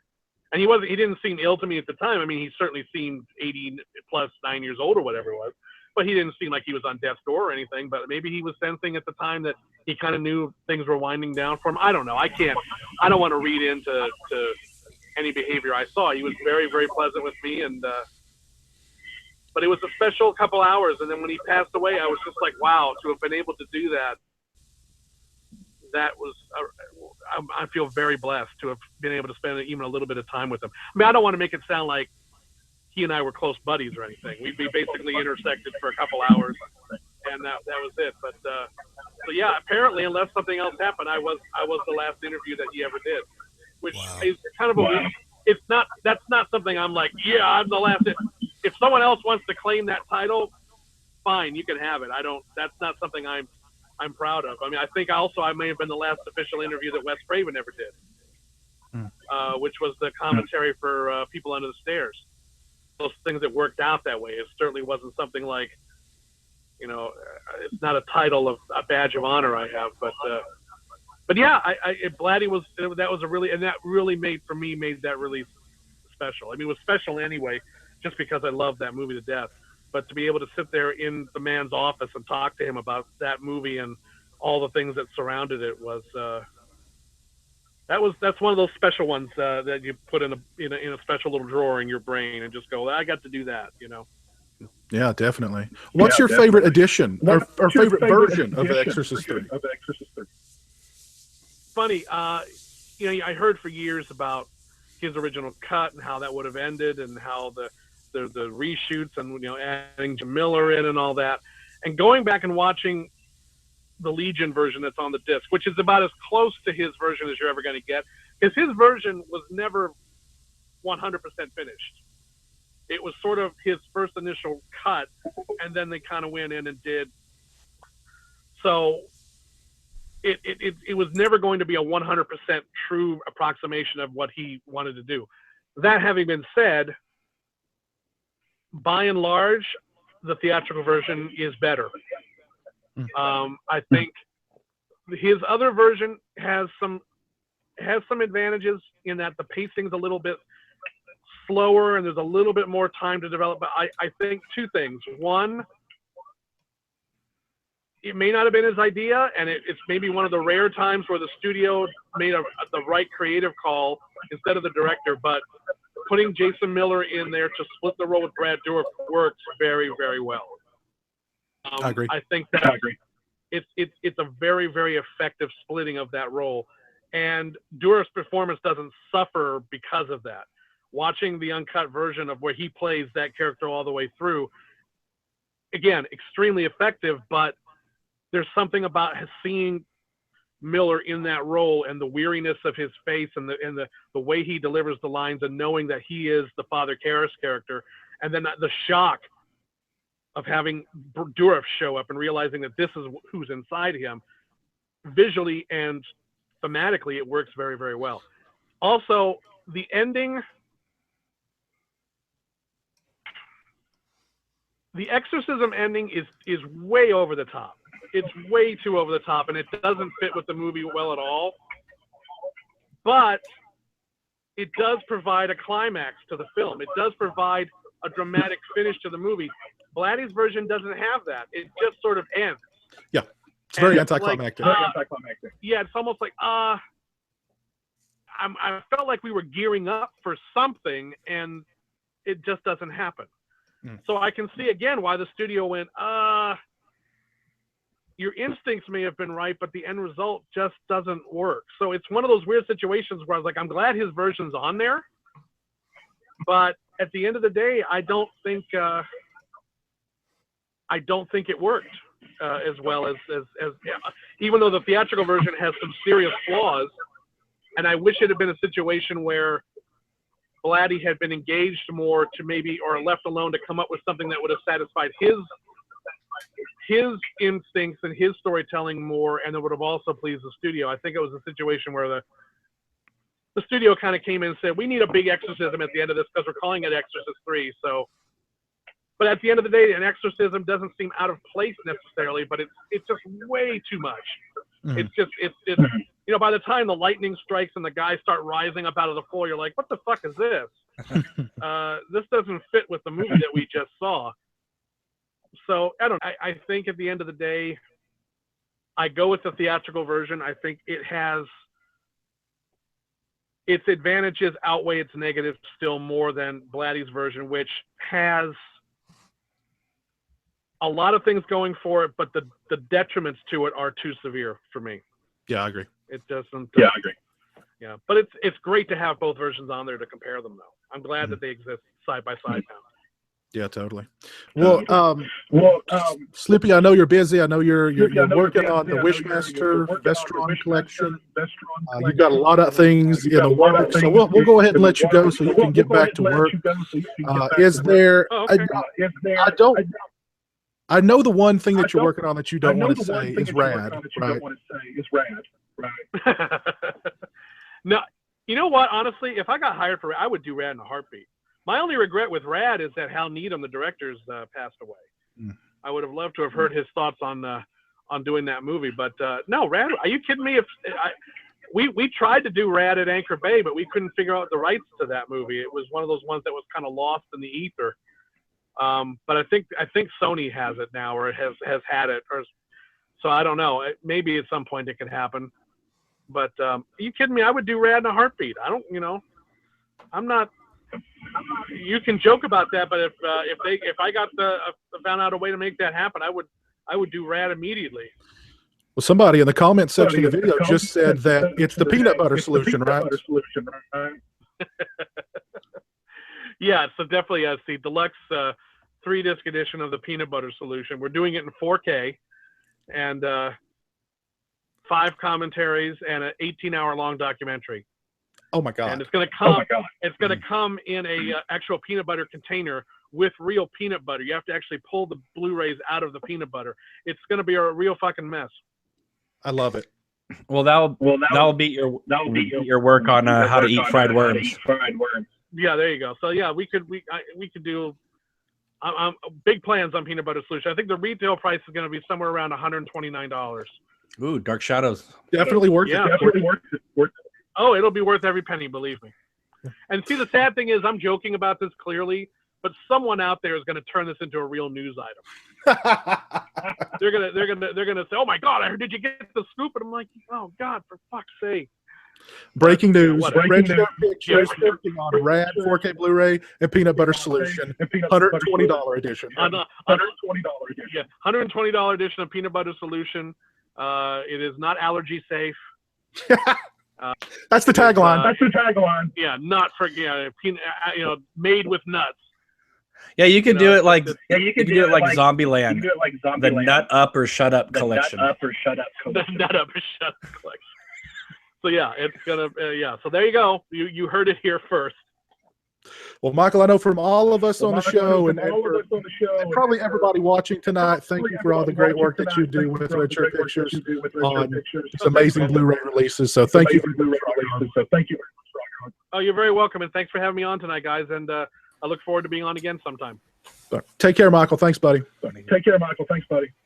Speaker 4: And he didn't seem ill to me at the time. I mean, he certainly seemed 80 plus 9 years old or whatever it was, but he didn't seem like he was on death's door or anything. But maybe he was sensing at the time that he kind of knew things were winding down for him. I don't know. I don't want to read into any behavior I saw. He was very, very pleasant with me. But it was a special couple hours. And then when he passed away, I was just like, wow, to have been able to do that. That was, I feel very blessed to have been able to spend even a little bit of time with him. I mean, I don't want to make it sound like he and I were close buddies or anything. We basically intersected for a couple hours, and that was it. But so yeah, apparently, unless something else happened, I was the last interview that he ever did, which is kind of that's not something I'm like, yeah, I'm the last. If someone else wants to claim that title, fine, you can have it. That's not something I'm proud of. I mean, I think also I may have been the last official interview that Wes Craven ever did, which was the commentary for People Under the Stairs. Those things that worked out that way. It certainly wasn't something like, it's not a title of a badge of honor I have, but yeah, Blatty that really made that really special. I mean, it was special anyway, just because I loved that movie to death. But to be able to sit there in the man's office and talk to him about that movie and all the things that surrounded it was that's one of those special ones that you put in a special little drawer in your brain and just go, I got to do that,
Speaker 1: Yeah, definitely. What's your favorite edition or favorite version of Exorcist 3?
Speaker 4: Funny, I heard for years about his original cut and how that would have ended and how the reshoots and adding Jim Miller in and all that, and going back and watching the Legion version that's on the disc, which is about as close to his version as you're ever going to get, because his version was never 100% finished. It was sort of his first initial cut, and then they kind of went in and did. So it was never going to be a 100% true approximation of what he wanted to do. That having been said, by and large, the theatrical version is better. I think his other version has some advantages in that the pacing's a little bit slower and there's a little bit more time to develop. But I think two things. One, it may not have been his idea, and it's maybe one of the rare times where the studio made the right creative call instead of the director, but putting Jason Miller in there to split the role with Brad Dourif works very, very well.
Speaker 1: I agree.
Speaker 4: I think that it's a very, very effective splitting of that role, and Dourif's performance doesn't suffer because of that. Watching the uncut version of where he plays that character all the way through, again, extremely effective, but there's something about seeing Miller in that role and the weariness of his face and the way he delivers the lines and knowing that he is the Father Karras character, and then the shock of having Dourif show up and realizing that this is who's inside him, visually and thematically, it works very, very well. Also, the ending, the exorcism ending is way over the top. It's way too over the top, and it doesn't fit with the movie well at all. But it does provide a climax to the film. It does provide a dramatic finish to the movie. Blatty's version doesn't have that. It just sort of ends.
Speaker 1: Yeah, it's very
Speaker 4: And
Speaker 1: anticlimactic.
Speaker 4: Yeah, it's almost like I felt like we were gearing up for something, and it just doesn't happen. So I can see again why the studio went, your instincts may have been right, but the end result just doesn't work. So it's one of those weird situations where I was like, I'm glad his version's on there, but at the end of the day, I don't think it worked as well as even though the theatrical version has some serious flaws, and I wish it had been a situation where Blatty had been engaged more to maybe, or left alone to come up with something that would have satisfied his instincts and his storytelling more, and it would have also pleased the studio. I think it was a situation where the studio kind of came in and said, we need a big exorcism at the end of this because we're calling it Exorcist 3. So, but at the end of the day, an exorcism doesn't seem out of place necessarily, but it's just way too much. It's you know, by the time the lightning strikes and the guys start rising up out of the floor, you're like, what the fuck is this? This doesn't fit with the movie that we just saw. So I don't know. I think at the end of the day, I go with the theatrical version. I think it has its advantages outweigh its negatives still more than Blatty's version, which has a lot of things going for it, but the detriments to it are too severe for me.
Speaker 1: Yeah, I agree.
Speaker 4: It doesn't. Yeah, I agree. Yeah, but it's great to have both versions on there to compare them, though. I'm glad that they exist side by side now.
Speaker 1: Yeah, totally. Well, Slippy, I know you're busy. I know you're working on the Wishmaster Vestron collection. You've got a lot of things in the works, so we'll go ahead and let you go so you can get back to work. Is there? I know the one thing that you're working on that you don't want to say is rad, right?
Speaker 4: No, you know what? Honestly, if I got hired for Rad, I would do Rad in a heartbeat. My only regret with Rad is that Hal Needham, the director's, passed away. I would have loved to have heard his thoughts on doing that movie, but no, Rad. Are you kidding me? We tried to do Rad at Anchor Bay, but we couldn't figure out the rights to that movie. It was one of those ones that was kind of lost in the ether. But I think Sony has it now, or it has had it, or so I don't know. Maybe at some point it could happen. But are you kidding me? I would do Rad in a heartbeat. I don't, I'm not. You can joke about that, but if I found out a way to make that happen, I would do Rad immediately.
Speaker 1: Well, somebody in the comment section of the video just said that it's the peanut butter solution, right?
Speaker 4: Yeah, so definitely it's the deluxe 3-disc edition of the peanut butter solution. We're doing it in 4K and 5 commentaries and an 18-hour long documentary.
Speaker 1: Oh my God!
Speaker 4: And it's going to come. It's going to come in a actual peanut butter container with real peanut butter. You have to actually pull the Blu-rays out of the peanut butter. It's going to be a real fucking mess.
Speaker 1: I love it.
Speaker 5: Well, that'll beat your work on how to eat fried worms.
Speaker 4: Yeah, there you go. So yeah, we could do. Big plans on peanut butter solution. I think the retail price is going to be somewhere around $129.
Speaker 5: Ooh, Dark Shadows.
Speaker 1: Definitely worth it.
Speaker 4: Definitely worth it. Oh, it'll be worth every penny, believe me. And see, the sad thing is, I'm joking about this clearly, but someone out there is going to turn this into a real news item. They're gonna say, "Oh my God, I heard! Did you get the scoop?" And I'm like, "Oh God, for fuck's sake!"
Speaker 1: Breaking news: Red Shirt Pictures working on Rad 4K Blu-ray and Peanut Butter Solution, $120 edition.
Speaker 4: $120 edition. Yeah, $120 edition of Peanut Butter Solution. It is not allergy safe.
Speaker 1: That's the tagline.
Speaker 4: Yeah, not for made with nuts.
Speaker 5: Yeah, you could do it like Zombieland. The Nut Up or Shut Up collection.
Speaker 4: The Nut Up or Shut Up collection. So yeah, it's gonna So there you go. You heard it here first.
Speaker 1: Well, Michael, I know from all of us on the show and probably everybody watching tonight, thank you for all the great work that you do with Red Shirt Pictures on these amazing Blu-ray releases. So thank you.
Speaker 4: Oh, you're very welcome, and thanks for having me on tonight, guys. And I look forward to being on again sometime.
Speaker 1: Take care, Michael. Thanks, buddy.
Speaker 4: All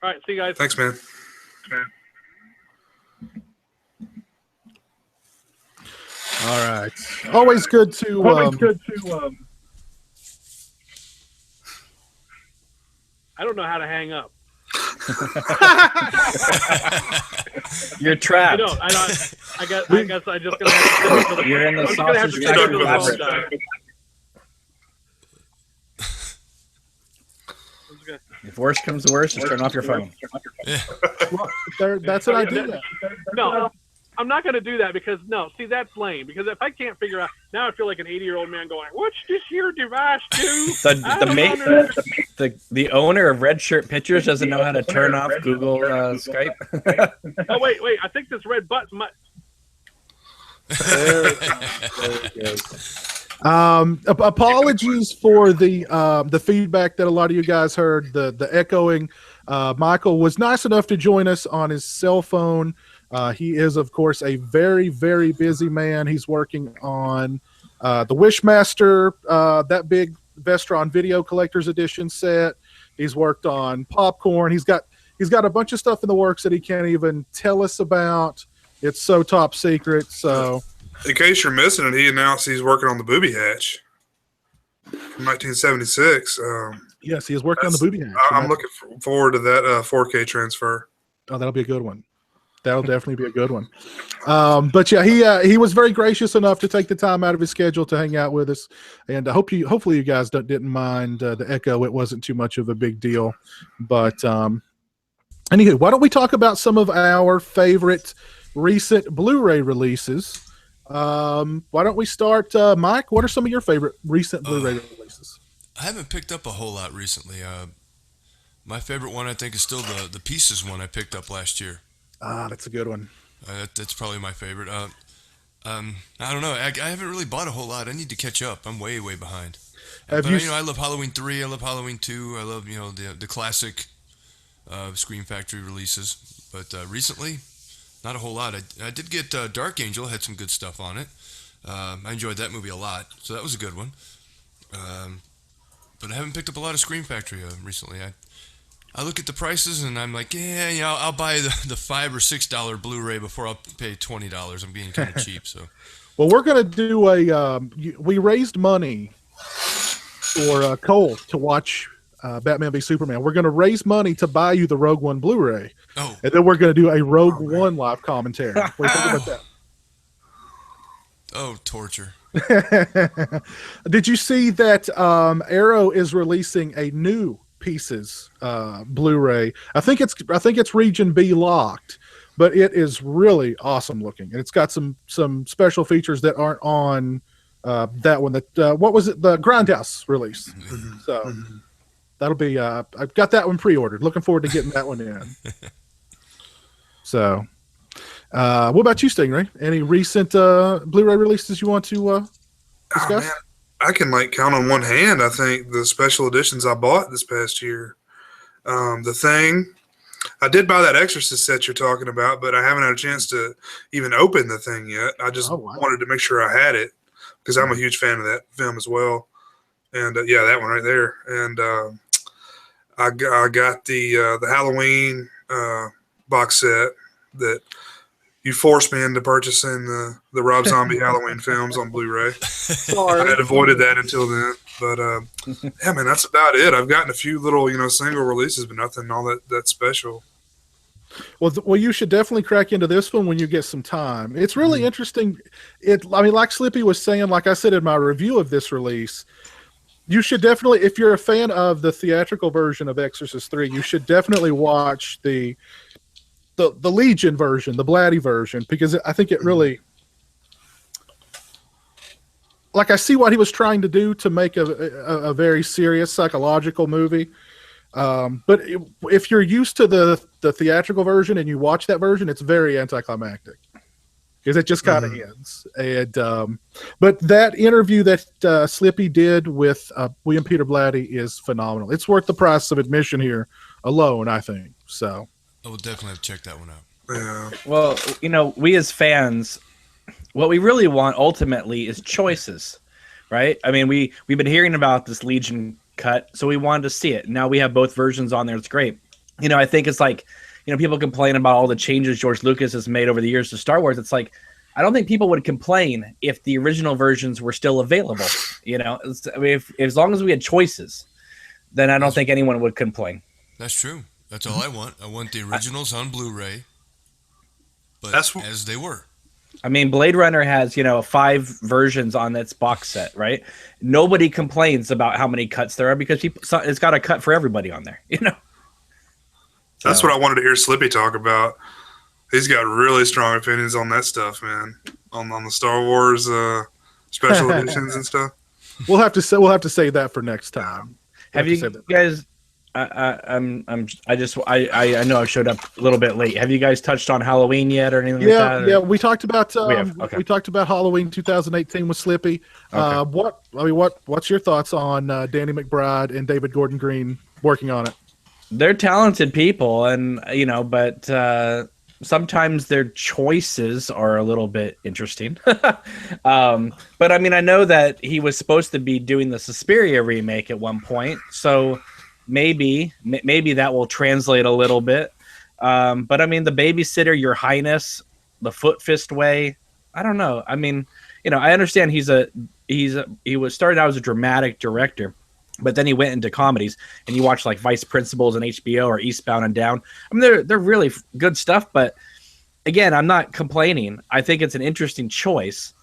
Speaker 4: right, see you guys.
Speaker 3: Thanks, man.
Speaker 1: All right. Always good to
Speaker 4: I don't know how to hang up.
Speaker 5: You're trapped.
Speaker 4: I guess I just gonna have to.
Speaker 5: You're in the sausage factory. If worse comes to worse, just turn off your phone.
Speaker 1: Well, that's an idea.
Speaker 4: No, I'm not going to do that because that's lame. Because if I can't figure out, now I feel like an 80-year-old man going, "What's this here device do?"
Speaker 5: The owner of Red Shirt Pictures doesn't know how to turn off Google Skype.
Speaker 4: Oh wait, I think this red button might.
Speaker 1: There it goes. Apologies for the feedback that a lot of you guys heard, the echoing. Michael was nice enough to join us on his cell phone. He is, of course, a very, very busy man. He's working on the Wishmaster, that big Vestron Video Collector's Edition set. He's worked on Popcorn. He's got a bunch of stuff in the works that he can't even tell us about. It's so top secret. So,
Speaker 3: in case you're missing it, he announced he's working on the Booby Hatch from 1976.
Speaker 1: Yes, he is working on the Booby Hatch.
Speaker 3: I'm looking forward to that 4K transfer.
Speaker 1: Oh, that'll be a good one. That'll definitely be a good one. But yeah, he was very gracious enough to take the time out of his schedule to hang out with us, and hopefully you guys didn't mind the echo. It wasn't too much of a big deal. But anywho, why don't we talk about some of our favorite recent Blu-ray releases? Why don't we start, Mike? What are some of your favorite recent Blu-ray releases?
Speaker 2: I haven't picked up a whole lot recently. My favorite one, I think, is still the Pieces one I picked up last year.
Speaker 1: That's a good one.
Speaker 2: That's probably my favorite. I don't know. I haven't really bought a whole lot. I need to catch up. I'm way behind. I love Halloween 3. I love Halloween 2. I love the classic Scream Factory releases. But recently, not a whole lot. I did get Dark Angel. Had some good stuff on it. I enjoyed that movie a lot, so that was a good one. But I haven't picked up a lot of Scream Factory recently. I look at the prices and I'm like, I'll buy the $5 or $6 Blu-ray before I'll pay $20. I'm being kind of cheap. So,
Speaker 1: well, we're gonna do we raised money for Cole to watch Batman v Superman. We're gonna raise money to buy you the Rogue One Blu-ray.
Speaker 2: Oh,
Speaker 1: and then we're gonna do a Rogue One live commentary. What do you think about that?
Speaker 2: Oh, torture.
Speaker 1: Did you see that Arrow is releasing a new Pieces Blu-ray? I think it's region B locked, but it is really awesome looking, and it's got some special features that aren't on that one. That what was it? The Grindhouse release. So that'll be. I've got that one pre-ordered. Looking forward to getting that one in. So, what about you, Stingray? Any recent Blu-ray releases you want to discuss?
Speaker 3: Oh, man. I can count on one hand, I think, the special editions I bought this past year. The Thing. I did buy that Exorcist set you're talking about, but I haven't had a chance to even open The Thing yet. I just wanted to make sure I had it because I'm a huge fan of that film as well. And that one right there. And I got the Halloween box set that you forced me into purchasing the Rob Zombie Halloween films on Blu-ray.
Speaker 1: Sorry.
Speaker 3: I had avoided that until then. But, yeah, man, that's about it. I've gotten a few little, single releases, but nothing all that special.
Speaker 1: Well, you should definitely crack into this one when you get some time. It's really interesting. Like Slippy was saying, like I said in my review of this release, you should definitely, if you're a fan of the theatrical version of Exorcist 3, you should definitely watch the Legion version, the Blatty version, because I think it really, I see what he was trying to do to make a very serious psychological movie. But if you're used to the theatrical version and you watch that version, it's very anticlimactic because it just kind of ends. And but that interview that Slippy did with William Peter Blatty is phenomenal. It's worth the price of admission here alone, I think. So.
Speaker 2: I will definitely have to check that one out.
Speaker 3: Yeah.
Speaker 5: Well, we as fans, what we really want ultimately is choices, right? I mean, we've been hearing about this Legion cut, so we wanted to see it. Now we have both versions on there. It's great. I think it's people complain about all the changes George Lucas has made over the years to Star Wars. It's I don't think people would complain if the original versions were still available. As long as we had choices, then I don't think anyone would complain.
Speaker 2: That's true. That's all I want. I want the originals on Blu-ray, but as they were.
Speaker 5: I mean, Blade Runner has, 5 versions on its box set, right? Nobody complains about how many cuts there are because it's got a cut for everybody on there,
Speaker 3: That's what I wanted to hear Slippy talk about. He's got really strong opinions on that stuff, man. On the Star Wars special editions and stuff.
Speaker 1: We'll have to save that for next time.
Speaker 5: Have you guys? I know I showed up a little bit late. Have you guys touched on Halloween yet or anything like that?
Speaker 1: Yeah, we talked about
Speaker 5: Okay.
Speaker 1: we talked about Halloween 2018 with Slippy.
Speaker 5: Okay.
Speaker 1: What's your thoughts on Danny McBride and David Gordon Green working on it?
Speaker 5: They're talented people, and but sometimes their choices are a little bit interesting. But I mean, I know that he was supposed to be doing the Suspiria remake at one point, so maybe that will translate a little bit. But I mean, The Babysitter, Your Highness, The Foot Fist Way, I don't know. I mean, I understand he was started out as a dramatic director, but then he went into comedies, and you watch like Vice Principals and HBO or Eastbound and Down. I mean, they're really good stuff, but again, I'm not complaining. I think it's an interesting choice,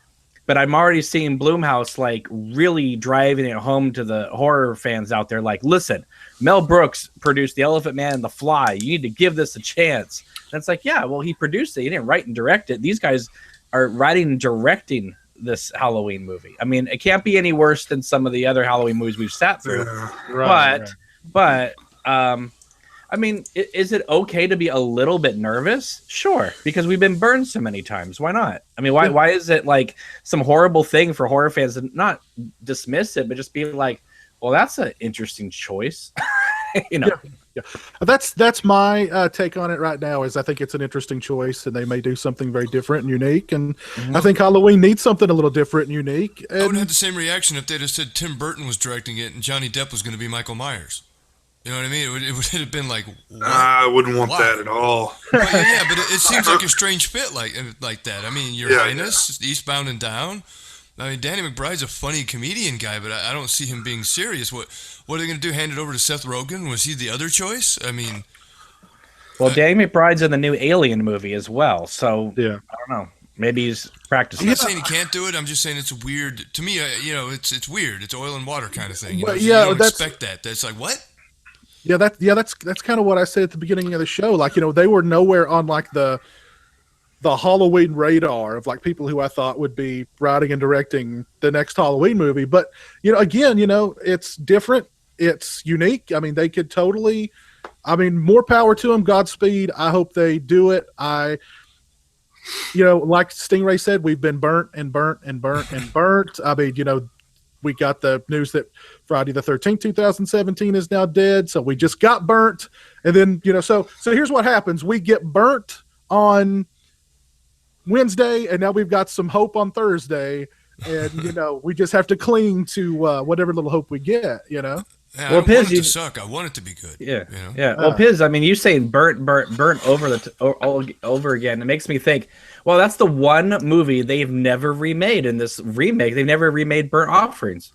Speaker 5: but I'm already seeing Blumhouse like really driving it home to the horror fans out there. Like, listen, Mel Brooks produced The Elephant Man and The Fly. You need to give this a chance. And it's like, yeah, well, he produced it. He didn't write and direct it. These guys are writing and directing this Halloween movie. I mean, it can't be any worse than some of the other Halloween movies we've sat through.
Speaker 1: Yeah,
Speaker 5: but I mean, is it okay to be a little bit nervous? Sure, because we've been burned so many times. Why not? I mean, why is it like some horrible thing for horror fans to not dismiss it, but just be like, well, that's an interesting choice.
Speaker 1: Yeah. That's my take on it right now. Is I think it's an interesting choice, and they may do something very different and unique. And I think Halloween needs something a little different and unique. And
Speaker 2: I would have the same reaction if they'd have said Tim Burton was directing it and Johnny Depp was going to be Michael Myers. You know what I mean? It would have been like, what?
Speaker 3: I wouldn't want that at all.
Speaker 2: But but it seems like a strange fit like that. I mean, Your Highness, Eastbound and Down. I mean, Danny McBride's a funny comedian guy, but I don't see him being serious. What are they going to do? Hand it over to Seth Rogen? Was he the other choice? I mean,
Speaker 5: well, Danny McBride's in the new Alien movie as well, so I don't know. Maybe he's practicing.
Speaker 2: I'm not saying he can't do it. I'm just saying it's weird to me. It's weird. It's oil and water kind of thing. You don't expect that. That's like what?
Speaker 1: Yeah, that's kind of what I said at the beginning of the show. Like, they were nowhere on like the Halloween radar of like people who I thought would be writing and directing the next Halloween movie. But, again, it's different. It's unique. I mean, they could totally, more power to them. Godspeed. I hope they do it. Like Stingray said, we've been burnt and burnt and burnt and burnt. I mean, we got the news that Friday the 13th, 2017 is now dead. So we just got burnt. And then, so here's what happens. We get burnt on Wednesday, and now we've got some hope on Thursday, and we just have to cling to whatever little hope we get.
Speaker 2: Yeah, I don't want it to suck. I want it to be good.
Speaker 5: Yeah. Well, Piz, I mean, you saying burnt over over again. It makes me think. Well, that's the one movie they've never remade in this remake. They've never remade Burnt Offerings,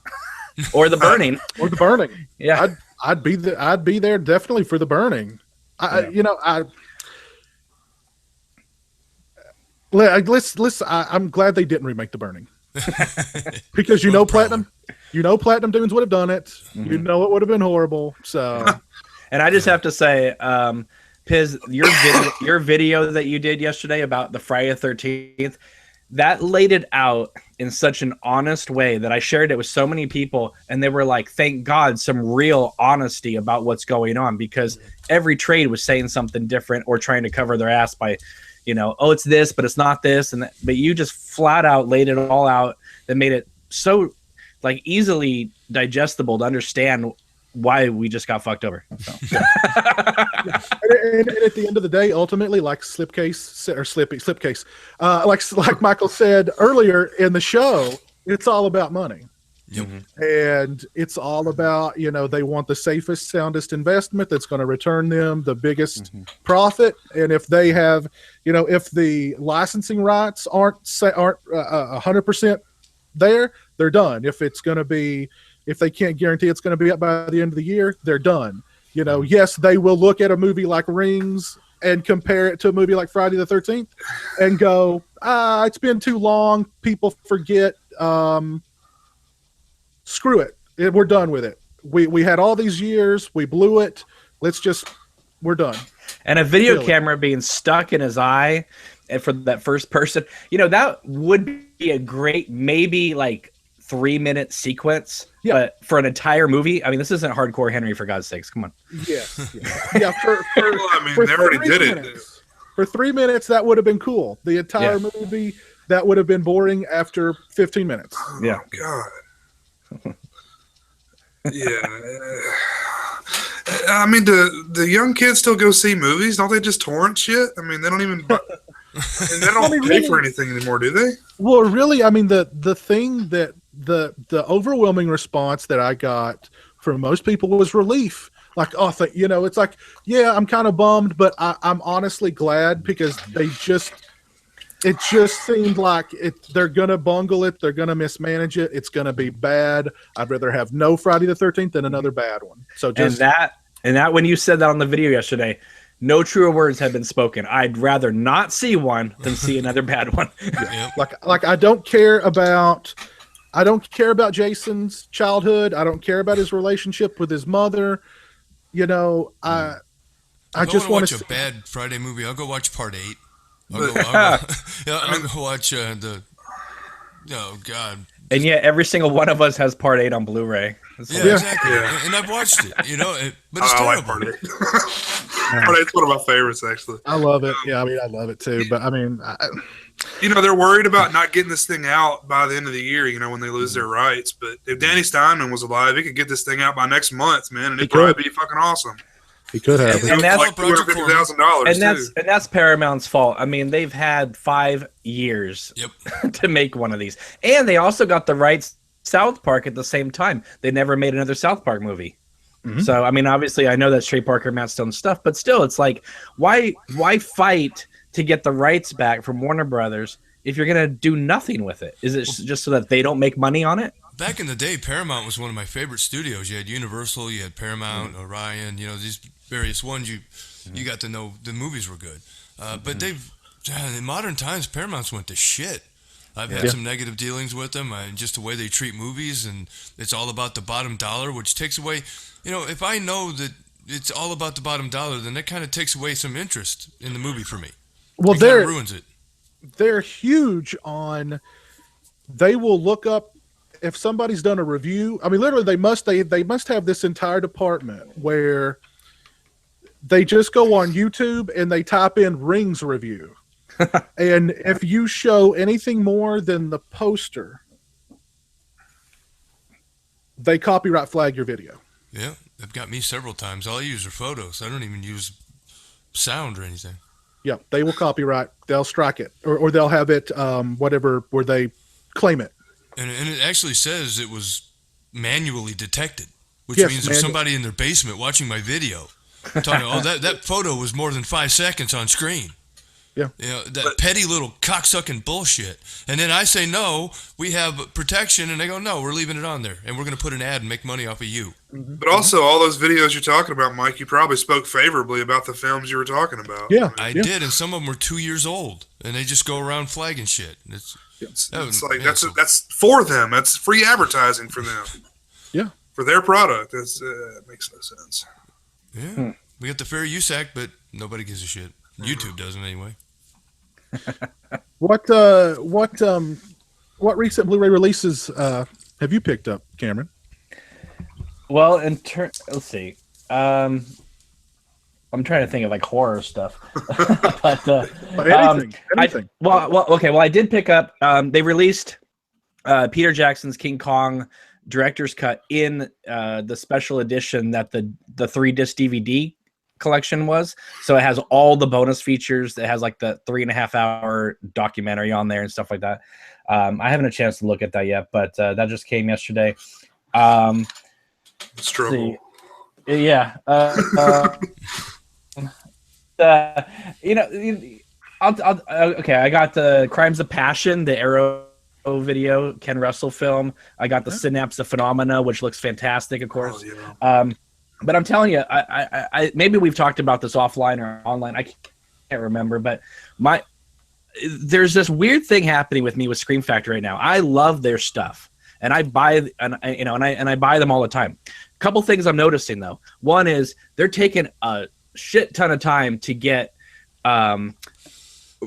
Speaker 5: or The Burning,
Speaker 1: or The Burning.
Speaker 5: Yeah,
Speaker 1: I'd be there definitely for The Burning. I'm glad they didn't remake The Burning because Platinum Dunes would have done it. Mm-hmm. It would have been horrible. So,
Speaker 5: and I just have to say, Piz, your video that you did yesterday about the Friday the 13th, that laid it out in such an honest way that I shared it with so many people, and they were like, "Thank God, some real honesty about what's going on," because every trade was saying something different or trying to cover their ass by. Oh, it's this, but it's not this, and that, but you just flat out laid it all out that made it so like easily digestible to understand why we just got fucked over. So.
Speaker 1: And at the end of the day, ultimately, like Slipcase, like Michael said earlier in the show, it's all about money.
Speaker 2: Yep.
Speaker 1: And it's all about, they want the safest, soundest investment that's going to return them the biggest profit. And if they have, if the licensing rights aren't 100% there, they're done. If they can't guarantee it's going to be up by the end of the year, they're done. You know, yes, they will look at a movie like Rings and compare it to a movie like Friday the 13th and go, it's been too long. People forget. Screw it. We're done with it. We had all these years. We blew it. We're done.
Speaker 5: And a video camera being stuck in his eye, and for that first person, you know, that would be a great, maybe like 3-minute sequence.
Speaker 1: Yeah.
Speaker 5: But for an entire movie, I mean, this isn't Hardcore Henry, for God's sakes. Come on.
Speaker 1: Yeah. Yeah.
Speaker 3: They already did it.
Speaker 1: For 3 minutes, that would have been cool. The entire movie, that would have been boring after 15 minutes.
Speaker 5: Yeah.
Speaker 3: Oh, God. Yeah. I mean, the young kids still go see movies? Don't they just torrent shit? I mean, they don't even... and they don't pay for anything anymore, do they? Well,
Speaker 1: really, I mean, the thing that the overwhelming response that I got from most people was relief. Like, you know, it's like, yeah, I'm kind of bummed, but I'm honestly glad, because it just seemed like they're gonna bungle it, they're gonna mismanage it, it's gonna be bad. I'd rather have no Friday the 13th than another bad one. So just
Speaker 5: and that when you said that on the video yesterday, no truer words have been spoken. I'd rather not see one than see another bad one.
Speaker 1: Yeah. Like I don't care about Jason's childhood. I don't care about his relationship with his mother. You know, I just want
Speaker 2: to watch a bad Friday movie. I'll go watch Part 8. I'll go watch oh God.
Speaker 5: And yet, every single one of us has Part 8 on Blu-ray.
Speaker 2: Yeah, exactly. Yeah. And I've watched it, you know, but it's terrible.
Speaker 3: Like Part 8. Part 8's one of my favorites, actually.
Speaker 1: I love it. Yeah, I mean, I love it too. But I mean,
Speaker 3: you know, they're worried about not getting this thing out by the end of the year, you know, when they lose their rights. But if Danny Steinman was alive, he could get this thing out by next month, man, and it'd probably be fucking awesome.
Speaker 1: He could have.
Speaker 3: And that's like $250,000.
Speaker 5: And that's Paramount's fault. I mean, they've had 5 years to make one of these, and they also got the rights South Park at the same time. They never made another South Park movie. Mm-hmm. So, I mean, obviously, I know that's Trey Parker, Matt Stone stuff, but still, it's like, why fight to get the rights back from Warner Brothers if you're gonna do nothing with it? Is it just so that they don't make money on it?
Speaker 2: Back in the day, Paramount was one of my favorite studios. You had Universal, you had Paramount, Orion, you know, these various ones. You got to know the movies were good. But in modern times, Paramount's went to shit. I've had some negative dealings with them, and just the way they treat movies, and it's all about the bottom dollar, which takes away, you know, if I know that it's all about the bottom dollar, then that kind of takes away some interest in the movie for me.
Speaker 1: Well,
Speaker 2: it kind of ruins it.
Speaker 1: They're huge on, they will look up, if somebody's done a review, I mean, literally, they must have this entire department where they just go on YouTube and they type in Rings review. And if you show anything more than the poster, they copyright flag your video.
Speaker 2: Yeah, they've got me several times. All I use are photos. I don't even use sound or anything.
Speaker 1: Yeah, they will copyright. They'll strike it, or they'll have it whatever, where they claim it.
Speaker 2: And it actually says it was manually detected, which means there's somebody in their basement watching my video, telling me, that photo was more than 5 seconds on screen.
Speaker 1: Yeah.
Speaker 2: You know, that petty little cocksucking bullshit. And then I say, no, we have protection. And they go, no, we're leaving it on there. And we're going to put an ad and make money off of you.
Speaker 3: Mm-hmm. But also, all those videos you're talking about, Mike, you probably spoke favorably about the films you were talking about.
Speaker 1: Yeah.
Speaker 2: I did. And some of them were 2 years old. And they just go around flagging shit.
Speaker 3: It's like, that's for them. That's free advertising for them.
Speaker 1: Yeah.
Speaker 3: For their product. It makes no sense.
Speaker 2: Yeah. We got the Fair Use Act, but nobody gives a shit. YouTube doesn't anyway.
Speaker 1: What recent Blu-ray releases have you picked up, Cameron?
Speaker 5: Well, let's see. I'm trying to think of like horror stuff, but
Speaker 1: anything.
Speaker 5: I did pick up. They released Peter Jackson's King Kong director's cut in the special edition that the 3-disc DVD collection was. So it has all the bonus features. It has like the 3.5-hour documentary on there and stuff like that. I haven't a chance to look at that yet, but that just came yesterday.
Speaker 3: Struggle.
Speaker 5: Yeah. Okay. I got the Crimes of Passion, the Arrow video, Ken Russell film. I got the Synapse of Phenomena, which looks fantastic, of course.
Speaker 3: Oh, yeah.
Speaker 5: But I'm telling you, I maybe we've talked about this offline or online. I can't remember, but there's this weird thing happening with me with Scream Factory right now. I love their stuff, and I buy and I buy them all the time. A couple things I'm noticing though. One is they're taking a shit ton of time to get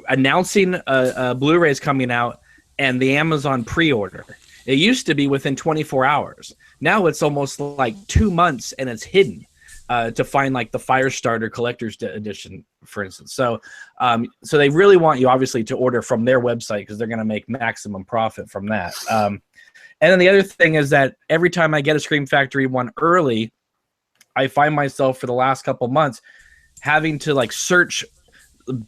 Speaker 5: announcing Blu-rays coming out and the Amazon pre-order. It used to be within 24 hours. Now it's almost like 2 months and it's hidden to find like the Firestarter collector's edition, for instance. So they really want you obviously to order from their website because they're going to make maximum profit from that. And then the other thing is that every time I get a Scream Factory one early, I find myself for the last couple months having to like search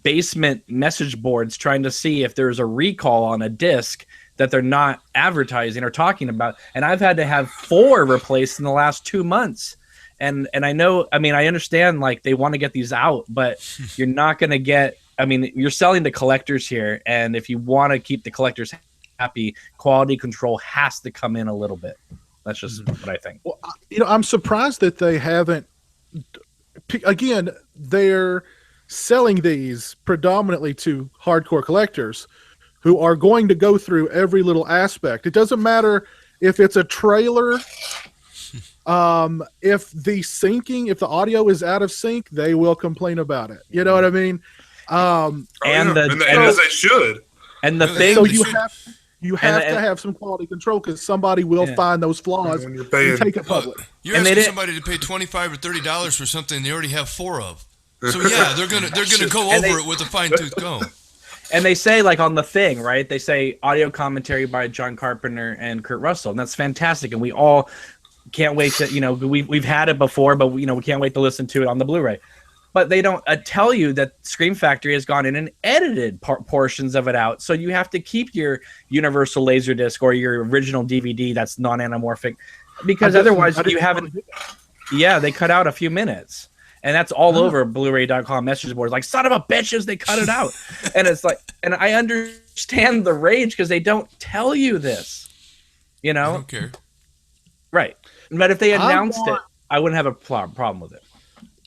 Speaker 5: basement message boards trying to see if there's a recall on a disc that they're not advertising or talking about. And I've had to have 4 replaced in the last 2 months. And I know, I mean, I understand like they want to get these out, but you're not going to get, I mean, you're selling to collectors here. And if you want to keep the collectors happy, quality control has to come in a little bit. That's just what I think.
Speaker 1: Well, I'm surprised that they haven't, again, they're selling these predominantly to hardcore collectors who are going to go through every little aspect. It doesn't matter if it's a trailer, if the audio is out of sync, they will complain about it. You know what I mean?
Speaker 3: And as they should.
Speaker 5: And the thing,
Speaker 1: so you have to have some quality control because somebody will find those flaws and take it public.
Speaker 2: You're asking somebody to pay $25 or $30 for something they already have 4 of. So yeah, they're gonna go over it with a fine-tooth comb.
Speaker 5: And they say, like on the thing, right? They say audio commentary by John Carpenter and Kurt Russell, and that's fantastic. And we all can't wait to, we've had it before, but we can't wait to listen to it on the Blu-ray. But they don't tell you that Scream Factory has gone in and edited portions of it out, so you have to keep your Universal Laserdisc or your original DVD that's non-anamorphic, because otherwise you haven't. Yeah, they cut out a few minutes. And that's all over Blu-ray.com message boards. Like, son of a bitches, they cut it out. And it's like, and I understand the rage because they don't tell you this. I
Speaker 2: don't care.
Speaker 5: Right. But if they announced it, I wouldn't have a problem with it.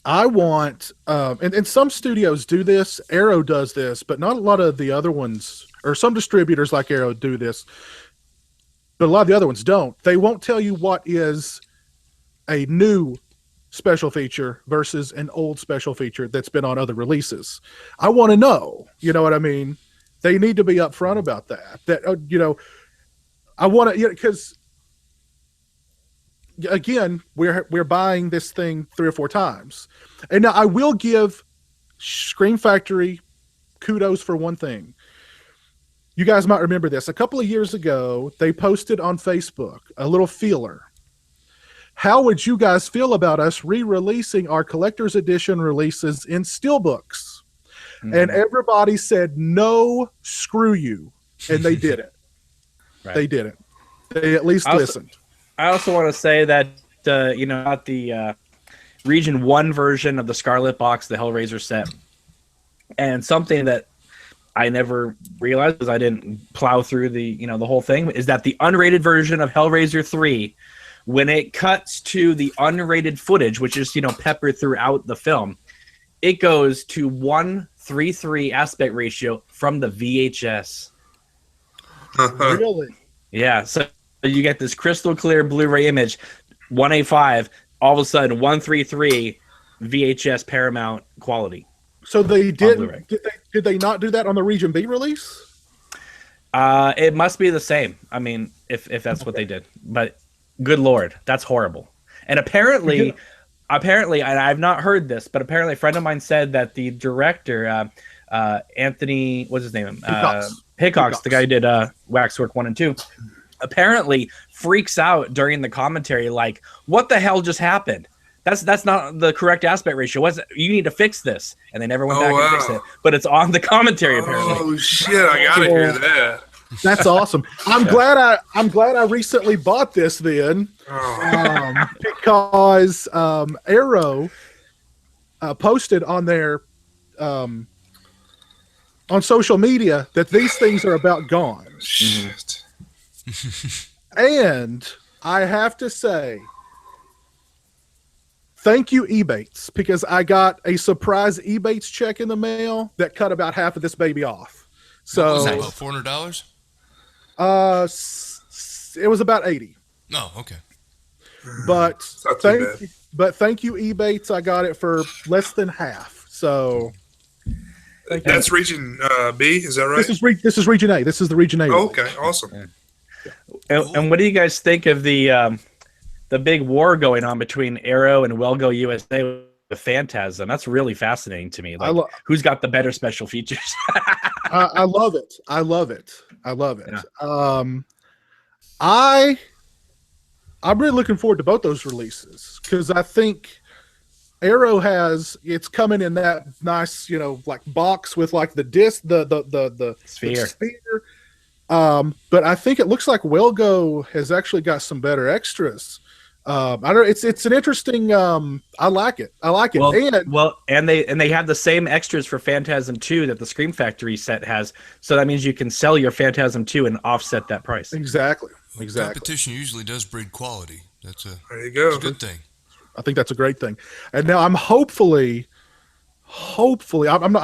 Speaker 1: I want, and some studios do this. Arrow does this, but not a lot of the other ones, or some distributors like Arrow do this. But a lot of the other ones don't. They won't tell you what is a new special feature versus an old special feature that's been on other releases. I want to know, you know what I mean? They need to be upfront about that. I want to, because again, we're buying this thing 3 or 4 times. And now I will give Scream Factory kudos for one thing. You guys might remember this. A couple of years ago, they posted on Facebook a little feeler. How would you guys feel about us re-releasing our collector's edition releases in steelbooks? Mm-hmm. And everybody said, no, screw you. And they did it. Right. They did it. They at least listened.
Speaker 5: I also want to say that, not the Region 1 version of the Scarlet Box, the Hellraiser set, and something that I never realized because I didn't plow through the whole thing, is that the unrated version of Hellraiser 3, when it cuts to the unrated footage, which is, peppered throughout the film, it goes to 1:3:3 aspect ratio from the VHS.
Speaker 1: Really?
Speaker 5: Yeah. So you get this crystal clear Blu-ray image, 1:8:5, all of a sudden 1:3:3 VHS Paramount quality.
Speaker 1: So they did they not do that on the Region B release?
Speaker 5: It must be the same. I mean, if that's what they did, but good Lord, that's horrible. And apparently, and I've not heard this, but apparently a friend of mine said that the director, Anthony, what's his name? Hickox, the guy who did Waxwork 1 and 2, apparently freaks out during the commentary, like, what the hell just happened? That's not the correct aspect ratio. You need to fix this. And they never went back and fixed it. But it's on the commentary, apparently.
Speaker 3: Oh, shit, I gotta hear that.
Speaker 1: That's awesome. I'm glad I recently bought this then, because Arrow posted on their on social media that these things are about gone.
Speaker 3: Shit.
Speaker 1: And I have to say, thank you, Ebates, because I got a surprise Ebates check in the mail that cut about half of this baby off. So
Speaker 2: what was that, about $400?
Speaker 1: It was about 80.
Speaker 2: No, okay.
Speaker 1: But
Speaker 3: Not too bad.
Speaker 1: thank you, Ebates. I got it for less than half. So
Speaker 3: That's region B, is that right?
Speaker 1: this is region A. This is the region A.
Speaker 3: Oh, okay, awesome.
Speaker 5: And what do you guys think of the big war going on between Arrow and Welgo USA with Phantasm? That's really fascinating to me. Like, who's got the better special features?
Speaker 1: I love it. I love it.
Speaker 5: Yeah.
Speaker 1: I'm really looking forward to both those releases because I think Arrow it's coming in that nice, like box with like the disc, the
Speaker 5: Sphere.
Speaker 1: But I think it looks like Welgo has actually got some better extras. I don't. It's an interesting. I like it.
Speaker 5: And they have the same extras for Phantasm 2 that the Scream Factory set has. So that means you can sell your Phantasm 2 and offset that price.
Speaker 1: Exactly.
Speaker 2: Competition usually does breed quality.
Speaker 3: There you go.
Speaker 2: That's a good thing.
Speaker 1: I think that's a great thing. And now I'm hopefully, I'm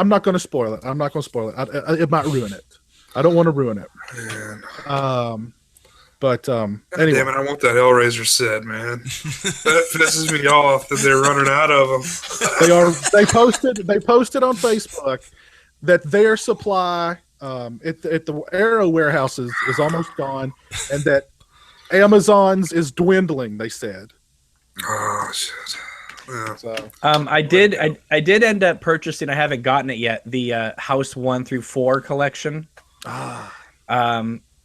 Speaker 1: not going to spoil it. I'm not going to spoil it. It might ruin it. I don't want to ruin it.
Speaker 3: Man.
Speaker 1: Anyway.
Speaker 3: Damn it, I want that Hellraiser set, man. That pisses me off that they're running out of them.
Speaker 1: They posted on Facebook that their supply at the Arrow warehouse is almost gone, and that Amazon's is dwindling. They said.
Speaker 3: Oh shit. Yeah.
Speaker 1: So,
Speaker 5: I did end up purchasing. I haven't gotten it yet. The House 1 through 4 collection.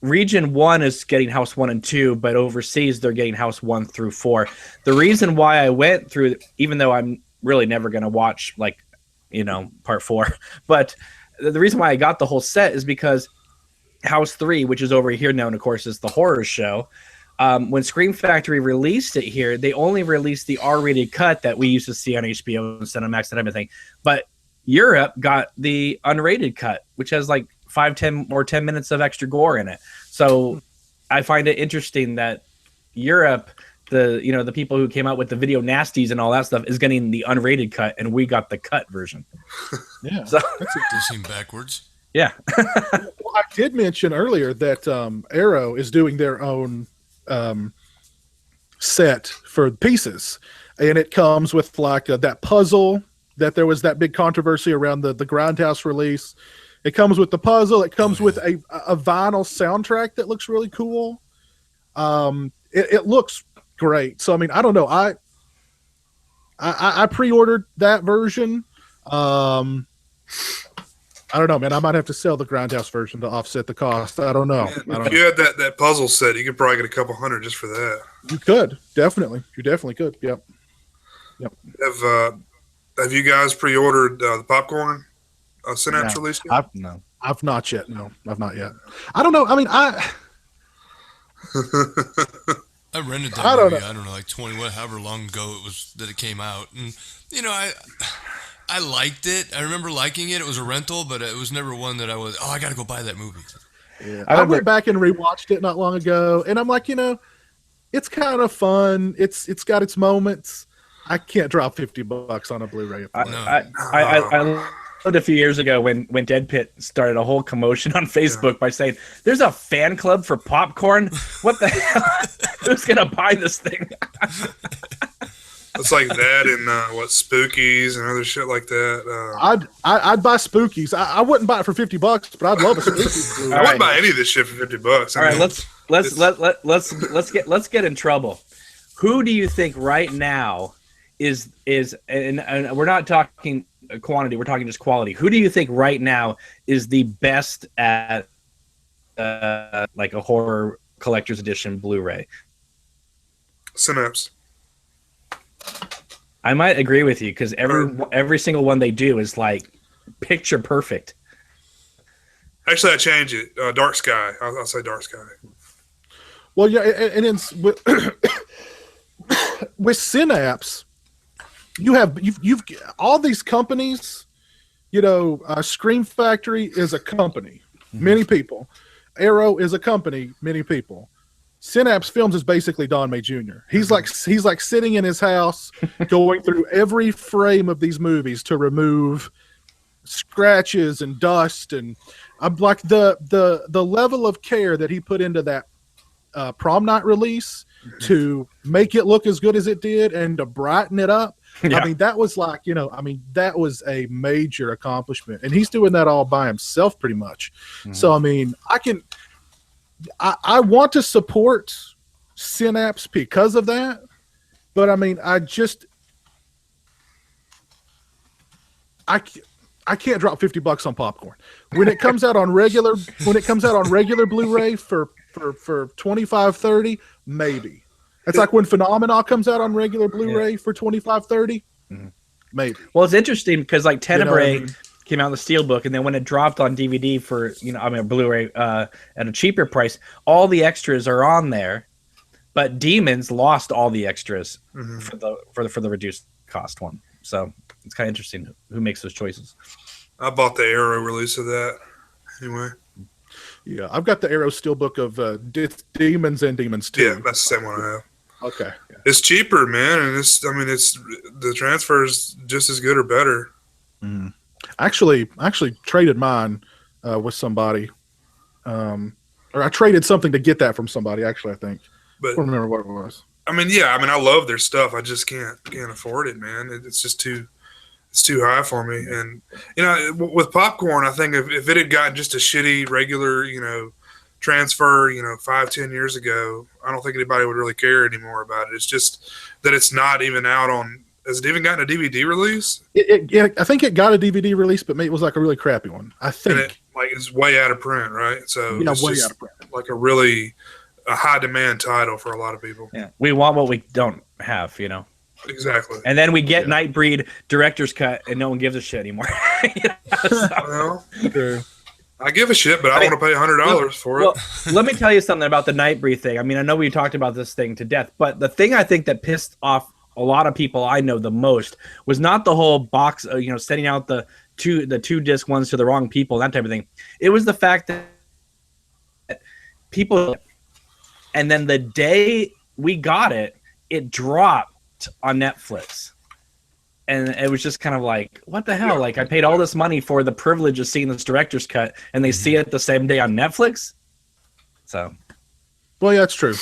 Speaker 5: Region 1 is getting House 1 and 2, but overseas they're getting House 1 through 4. The reason why I went through, even though I'm really never going to watch part 4, but the reason why I got the whole set is because House 3, which is over here known, of course, as the horror show, when Scream Factory released it here, they only released the R-rated cut that we used to see on HBO and Cinemax and everything. But Europe got the unrated cut, which has like 10 minutes of extra gore in it. So I find it interesting that Europe, the people who came out with the video nasties and all that stuff, is getting the unrated cut, and we got the cut version.
Speaker 1: Yeah,
Speaker 5: so
Speaker 2: Does seem backwards.
Speaker 5: Yeah.
Speaker 1: Well, I did mention earlier that Arrow is doing their own set for pieces, and it comes with like that puzzle that there was that big controversy around the Grindhouse release. It comes with the puzzle. It comes with a vinyl soundtrack that looks really cool. It looks great. So I mean, I don't know. I pre-ordered that version. I don't know, man. I might have to sell the Grindhouse version to offset the cost. I don't know.
Speaker 3: Man, if you had that puzzle set, you could probably get a couple hundred just for that.
Speaker 1: You could definitely. You definitely could. Yep.
Speaker 3: Have you guys pre-ordered the popcorn Synapse release yet?
Speaker 1: I've not yet. No, I've not yet. I don't know. I mean,
Speaker 2: I rented that movie. I don't know, like 20, however long ago it was that it came out, and I liked it. I remember liking it. It was a rental, but it was never one that I got to go buy that movie.
Speaker 1: Yeah. I went back and rewatched it not long ago, and I'm like, it's kind of fun. It's got its moments. I can't drop $50 on a Blu-ray.
Speaker 5: I learned a few years ago when Dead Pit started a whole commotion on Facebook by saying, "There's a fan club for popcorn. What the hell? Who's gonna buy this thing?"
Speaker 3: It's like that and Spookies and other shit like that.
Speaker 1: I'd buy Spookies. I wouldn't buy it for $50, but I'd love a Spookies.
Speaker 3: I wouldn't buy any of this shit for $50.
Speaker 5: All right, let's get in trouble. Who do you think right now is and we're not talking quantity, we're talking just quality. Who do you think right now is the best at like a horror collector's edition Blu-ray?
Speaker 3: Synapse.
Speaker 5: I might agree with you because every single one they do is like picture perfect.
Speaker 3: Actually, I change it. Dark Sky. I'll say Dark Sky.
Speaker 1: Well, yeah, and it's with Synapse, you've all these companies. Scream Factory is a company, many people. Arrow is a company, many people. Synapse Films is basically Don May Jr. He's like sitting in his house, going through every frame of these movies to remove scratches and dust, and I'm like the level of care that he put into that prom night release to make it look as good as it did and to brighten it up.
Speaker 5: Yeah.
Speaker 1: I mean, that was like, that was a major accomplishment, and he's doing that all by himself pretty much. So I mean, I want to support Synapse because of that, but I mean, I can't drop $50 on popcorn when it comes out on regular Blu-ray for 25, 30, maybe. It's like when Phenomena comes out on regular Blu-ray for 25, 30, maybe.
Speaker 5: Well, it's interesting because like Tenebrae
Speaker 1: You know what I mean?
Speaker 5: came out in the Steelbook, and then when it dropped on DVD for Blu-ray at a cheaper price, all the extras are on there, but Demons lost all the extras for the reduced cost one. So it's kind of interesting who makes those choices.
Speaker 3: I bought the Arrow release of that anyway.
Speaker 1: Yeah, I've got the Arrow Steelbook of Demons and Demons 2.
Speaker 3: Yeah, that's the same one I have.
Speaker 1: Okay. Yeah.
Speaker 3: It's cheaper, man, and it's the transfer is just as good or better.
Speaker 1: I actually traded mine with somebody, or I traded something to get that from somebody. Actually, I think.
Speaker 3: But
Speaker 1: I don't remember what it was.
Speaker 3: I mean, I love their stuff. I just can't afford it, man. It's just too high for me. And with popcorn, I think if it had gotten just a shitty regular, transfer, 5-10 years ago, I don't think anybody would really care anymore about it. It's just that it's not even out on. Has it even gotten a DVD release?
Speaker 1: I think it got a DVD release, but maybe it was like a really crappy one. I think
Speaker 3: it's way out of print, right? So it's
Speaker 1: way
Speaker 3: just
Speaker 1: out of print.
Speaker 3: like a high demand title for a lot So,
Speaker 5: Yeah, we want what we don't have,
Speaker 3: exactly.
Speaker 5: And then we get Nightbreed director's cut, and no one gives a shit anymore.
Speaker 3: Well, I give a shit, but I don't want to pay $100 for it.
Speaker 5: Well, let me tell you something about the Nightbreed thing. I mean, I know we talked about this thing to death, but the thing I think that pissed off a lot of people I know the most was not the whole box, sending out the two disc ones to the wrong people, that type of thing. It was the fact that people, and then the day we got it, it dropped on Netflix. And it was just kind of like, what the hell? Like, I paid all this money for the privilege of seeing this director's cut, and they see it the same day on Netflix? So.
Speaker 1: Well, yeah, that's true.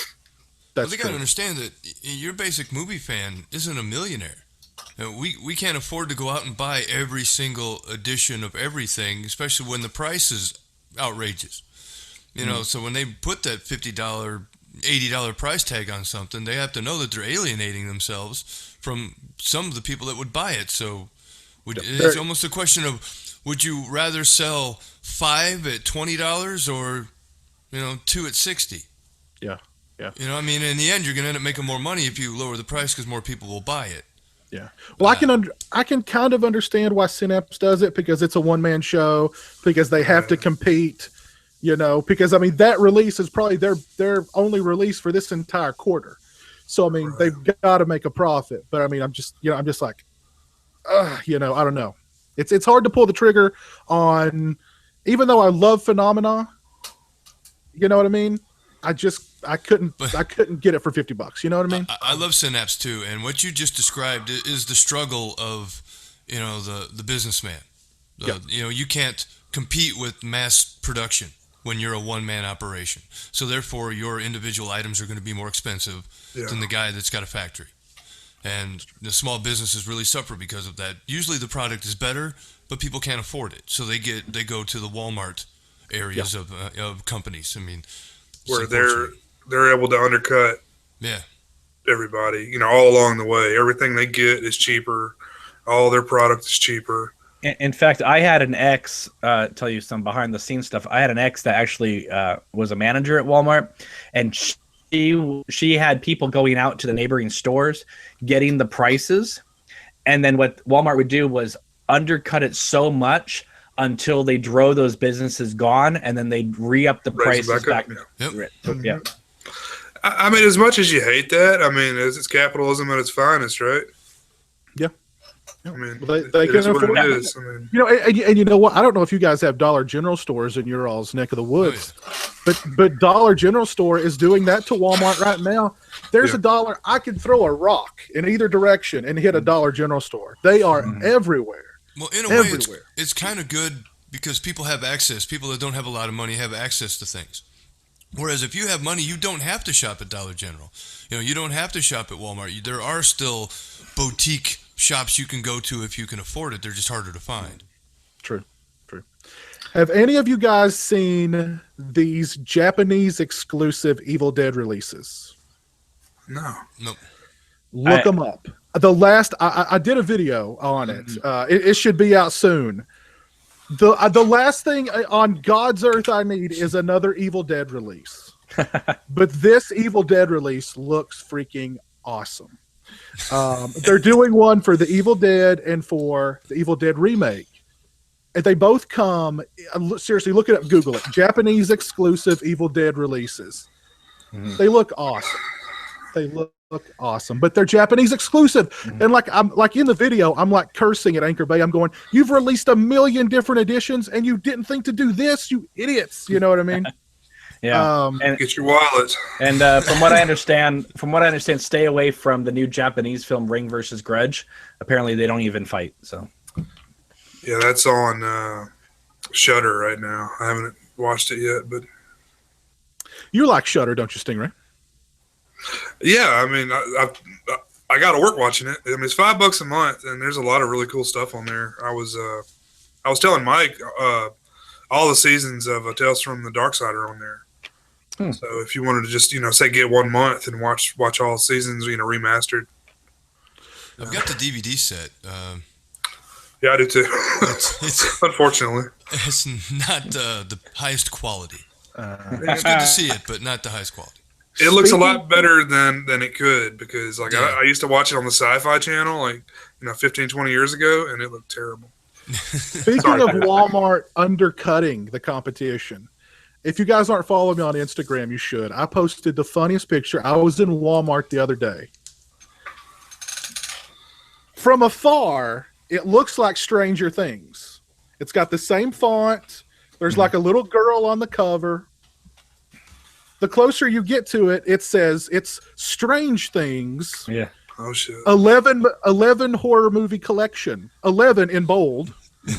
Speaker 2: They got to understand that your basic movie fan isn't a millionaire. We can't afford to go out and buy every single edition of everything, especially when the price is outrageous. So when they put that $50, $80 price tag on something, they have to know that they're alienating themselves from some of the people that would buy it. So it's almost a question of, would you rather sell 5 at $20 or, 2 at $60?
Speaker 1: Yeah. Yeah.
Speaker 2: In the end, you're going to end up making more money if you lower the price because more people will buy it.
Speaker 1: Yeah. Well, I can kind of understand why Synapse does it, because it's a one-man show, because they have to compete, because that release is probably their only release for this entire quarter. So they've got to make a profit. But I'm just like, I don't know. It's hard to pull the trigger on, even though I love Phenomena. You know what I mean? I couldn't get it for $50. You know what I mean?
Speaker 2: I love Synapse too, and what you just described is the struggle of, the businessman. You can't compete with mass production when you're a one-man operation. So therefore, your individual items are going to be more expensive than the guy that's got a factory. And the small businesses really suffer because of that. Usually the product is better, but people can't afford it. So they go to the Walmart areas of companies.
Speaker 3: Where they're able to undercut everybody, all along the way. Everything they get is cheaper. All their product is cheaper.
Speaker 5: In fact, I had an ex, tell you some behind the scenes stuff. I had an ex that actually was a manager at Walmart, and she had people going out to the neighboring stores, getting the prices. And then what Walmart would do was undercut it so much until they drove those businesses gone, and then they'd re-up the prices back.
Speaker 2: Yep.
Speaker 3: As much as you hate that, it's capitalism at its finest, right?
Speaker 1: Yeah.
Speaker 3: I mean,
Speaker 1: They
Speaker 3: it
Speaker 1: can
Speaker 3: is what
Speaker 1: afford
Speaker 3: it
Speaker 1: it.
Speaker 3: is. I mean,
Speaker 1: You know, and you know what? I don't know if you guys have Dollar General stores in your all's neck of the woods, but Dollar General store is doing that to Walmart right now. There's a dollar. I could throw a rock in either direction and hit a Dollar General store. They are everywhere.
Speaker 2: Well, in a way, it's kind of good because people have access. People that don't have a lot of money have access to things. Whereas if you have money, you don't have to shop at Dollar General. You know, you don't have to shop at Walmart. There are still boutique shops you can go to if you can afford it. They're just harder to find.
Speaker 1: True. Have any of you guys seen these Japanese exclusive Evil Dead releases?
Speaker 3: no.
Speaker 2: Nope.
Speaker 1: Look them up. The last I did a video on it. It should be out soon. The last thing on God's earth I need is another Evil Dead release. But this Evil Dead release looks freaking awesome. They're doing one for the Evil Dead and for the Evil Dead remake. And they both come, seriously, look it up, Google it. Japanese exclusive Evil Dead releases. They look awesome. They look awesome, but they're Japanese exclusive. And I'm like in the video, I'm like cursing at Anchor Bay. I'm going, you've released 1 million different editions and you didn't think to do this, you idiots. You know what I mean?
Speaker 5: Yeah.
Speaker 3: And get your wallet.
Speaker 5: And from what I understand, stay away from the new Japanese film Ring versus Grudge. Apparently, they don't even fight. So.
Speaker 3: Yeah, that's on Shudder right now. I haven't watched it yet, but
Speaker 1: you like Shudder, don't you, Stingray?
Speaker 3: yeah, I mean, I got to work watching it. I mean, it's $5 a month, and there's a lot of really cool stuff on there. I was telling Mike, all the seasons of Tales from the Dark Side are on there. So if you wanted to just say get 1 month and watch all the seasons, remastered.
Speaker 2: I've got the DVD set.
Speaker 3: Yeah, I do too.
Speaker 2: It's
Speaker 3: Unfortunately,
Speaker 2: it's not the highest quality. It's good to see it, but not the highest quality.
Speaker 3: it looks a lot better than it could because I used to watch it on the Sci-Fi Channel 15, 20 years ago, and it looked terrible.
Speaker 1: Speaking of Walmart undercutting the competition, if you guys aren't following me on Instagram, you should. I posted the funniest picture. I was in Walmart the other day. From afar, it looks like Stranger Things. It's got the same font. There's like a little girl on the cover. The closer you get to it, it says it's Strange Things.
Speaker 5: Yeah.
Speaker 3: Oh shit.
Speaker 1: 11 horror movie collection. 11 in bold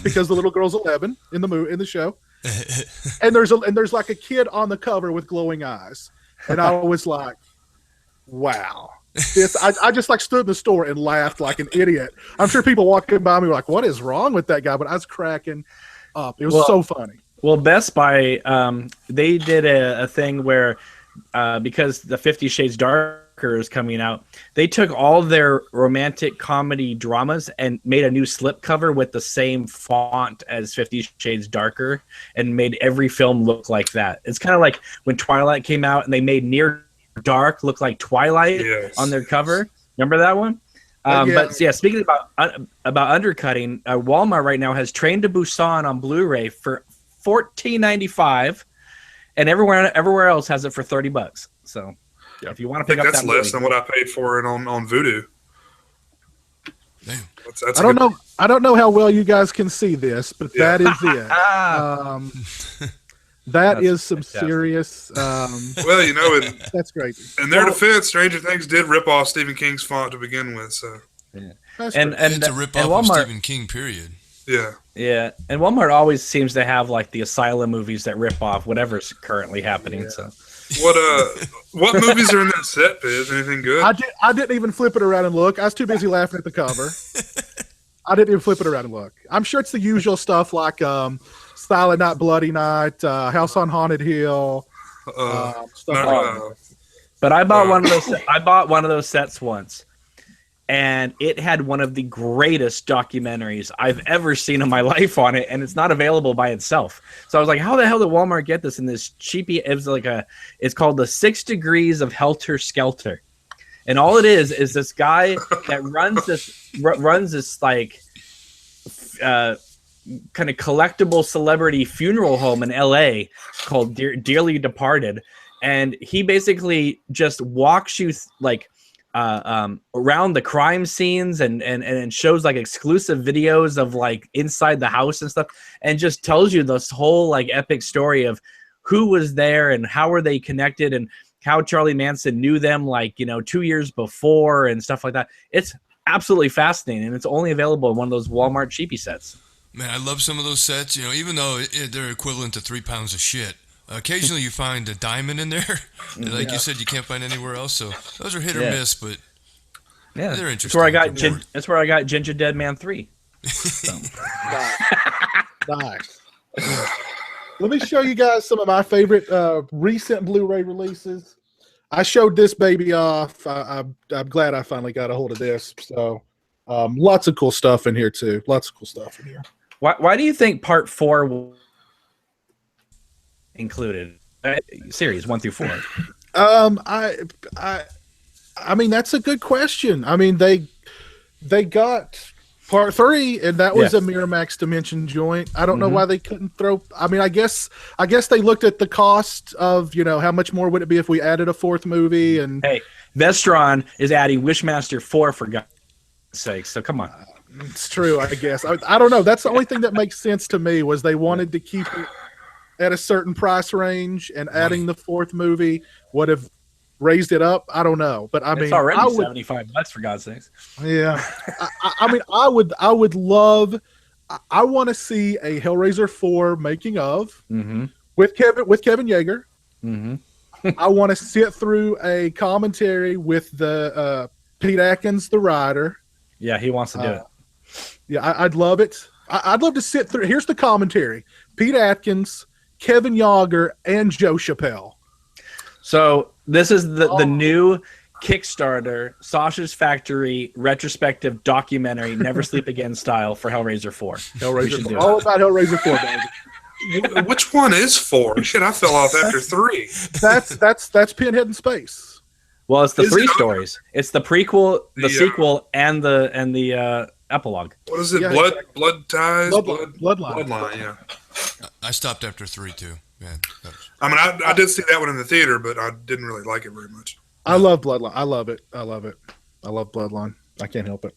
Speaker 1: because the little girl's 11 in the show. And there's like a kid on the cover with glowing eyes. And I was like, wow. I just stood in the store and laughed like an idiot. I'm sure people walking by me were like, what is wrong with that guy? But I was cracking up. It was so funny.
Speaker 5: Well, Best Buy, they did a thing where because the 50 Shades Darker is coming out, they took all their romantic comedy dramas and made a new slipcover with the same font as 50 Shades Darker and made every film look like that. It's kind of like when Twilight came out and they made Near Dark look like Twilight on their cover. Remember that one? But yeah, speaking about undercutting, Walmart right now has Train to Busan on Blu-ray for $14.95, and everywhere else has it for $30. So if you want to pick up
Speaker 3: that's
Speaker 5: that
Speaker 3: less than what I paid for it on Vudu.
Speaker 2: Damn.
Speaker 3: That's
Speaker 1: I don't know how well you guys can see this, but that is it. That is some serious.
Speaker 3: Well,
Speaker 1: that's great.
Speaker 3: In their defense, Stranger Things did rip off Stephen King's font to begin with. So,
Speaker 5: and
Speaker 2: it's a rip off of Stephen King. Period.
Speaker 3: yeah.
Speaker 5: Yeah, and Walmart always seems to have like the Asylum movies that rip off whatever's currently happening. Yeah. So,
Speaker 3: what movies are in that set, Biz? Anything good?
Speaker 1: I didn't even flip it around and look. I was too busy laughing at the cover. I didn't even flip it around and look. I'm sure it's the usual stuff like Silent Night, Bloody Night, House on Haunted Hill, stuff like that.
Speaker 5: But I bought one of those. I bought one of those sets once, and it had one of the greatest documentaries I've ever seen in my life on it, and it's not available by itself. So I was like, how the hell did Walmart get this in this cheapy? It was it's called The 6 Degrees of Helter Skelter. And all it is this guy that runs this like kind of collectible celebrity funeral home in LA called Dearly Departed. And he basically just walks you around the crime scenes and shows like exclusive videos of like inside the house and stuff, and just tells you this whole like epic story of who was there and how were they connected and how Charlie Manson knew them, like, 2 years before and stuff like that. It's absolutely fascinating, and it's only available in one of those Walmart cheapie sets.
Speaker 2: Man, I love some of those sets, even though they're equivalent to 3 pounds of shit. Occasionally you find a diamond in there. Like you said, you can't find anywhere else. So those are hit or miss, but they're interesting.
Speaker 5: That's where I got Ginger Dead Man 3. So.
Speaker 1: Nice. Let me show you guys some of my favorite recent Blu-ray releases. I showed this baby off. I'm glad I finally got a hold of this. So lots of cool stuff in here too. Lots of cool stuff in here.
Speaker 5: Why do you think Part 4 included series 1 through 4?
Speaker 1: I mean, that's a good question. I mean, they got Part 3, and that was a Miramax Dimension joint. I don't know why they couldn't throw. I mean, I guess they looked at the cost of, how much more would it be if we added a 4th movie? And
Speaker 5: hey, Vestron is adding Wishmaster 4 for God's sake. So come on.
Speaker 1: It's true, I guess. I don't know. That's the only thing that makes sense to me was they wanted to keep it at a certain price range, and adding the 4th movie would have raised it up. I don't know, but I mean,
Speaker 5: it's already $75 for God's sakes.
Speaker 1: Yeah, I mean, I would love. I want to see a Hellraiser 4 making of with Kevin Yeager. I want to sit through a commentary with the Pete Atkins, the writer.
Speaker 5: Yeah, he wants to do it.
Speaker 1: Yeah, I'd love it. I'd love to sit through. Here's the commentary: Pete Atkins, Kevin Yeager, and Joe Chappelle.
Speaker 5: So this is the new Kickstarter Sausage Factory retrospective documentary, Never Sleep Again style for Hellraiser 4.
Speaker 1: Hellraiser 4. All about Hellraiser 4, baby.
Speaker 3: Which one is 4? Shit, I fell off after 3.
Speaker 1: That's Pinhead in Space.
Speaker 5: Well, it's the 3 stories. It's the prequel, the sequel, and the epilogue.
Speaker 3: What is it?
Speaker 1: Yeah,
Speaker 3: Blood ties?
Speaker 1: Bloodline.
Speaker 3: Yeah.
Speaker 2: I stopped after 3 too. Man,
Speaker 3: I mean, I did see that one in the theater, but I didn't really like it very much.
Speaker 1: I love Bloodline. I love it. I love Bloodline. I can't help it.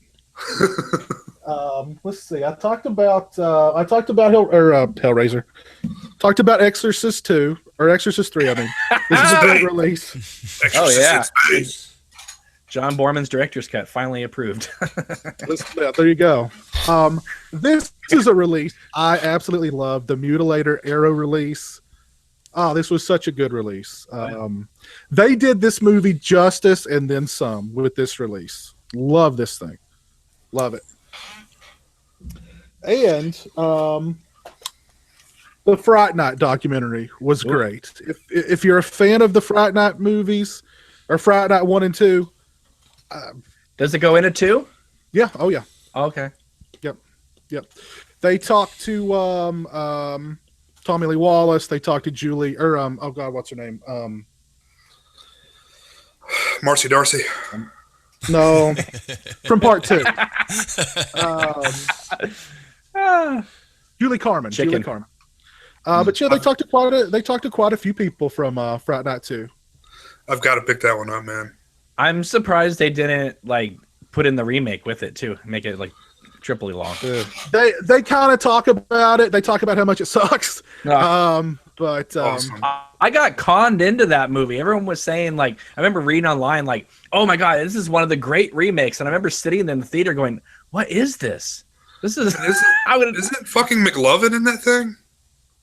Speaker 1: Let's see. I talked about Hellraiser. Talked about Exorcist 2 or Exorcist 3. I mean, this is a great release.
Speaker 5: John Borman's director's cut finally approved.
Speaker 1: There you go. This is a release I absolutely love. The Mutilator Arrow release. Oh, this was such a good release. They did this movie justice and then some with this release. Love this thing. Love it. And the Fright Night documentary was great. If you're a fan of the Fright Night movies or Fright Night 1 and 2,
Speaker 5: does it go into 2?
Speaker 1: Yeah. Oh, yeah.
Speaker 5: Okay.
Speaker 1: Yep. They talked to Tommy Lee Wallace. They talked to Julie, or oh god, what's her name?
Speaker 3: Marcy Darcy.
Speaker 1: No, from Part 2. Julie Carmen. Julie Carmen. But yeah, they talked to quite a few people from Fright Night 2.
Speaker 3: I've got to pick that one up, man.
Speaker 5: I'm surprised they didn't like put in the remake with it too, make it like triply long.
Speaker 1: They kind of talk about it. They talk about how much it sucks. But
Speaker 3: awesome.
Speaker 5: I got conned into that movie. Everyone was saying, like, I remember reading online, like, oh my god, this is one of the great remakes. And I remember sitting in the theater going, what is this? This is
Speaker 3: isn't fucking McLovin in that thing?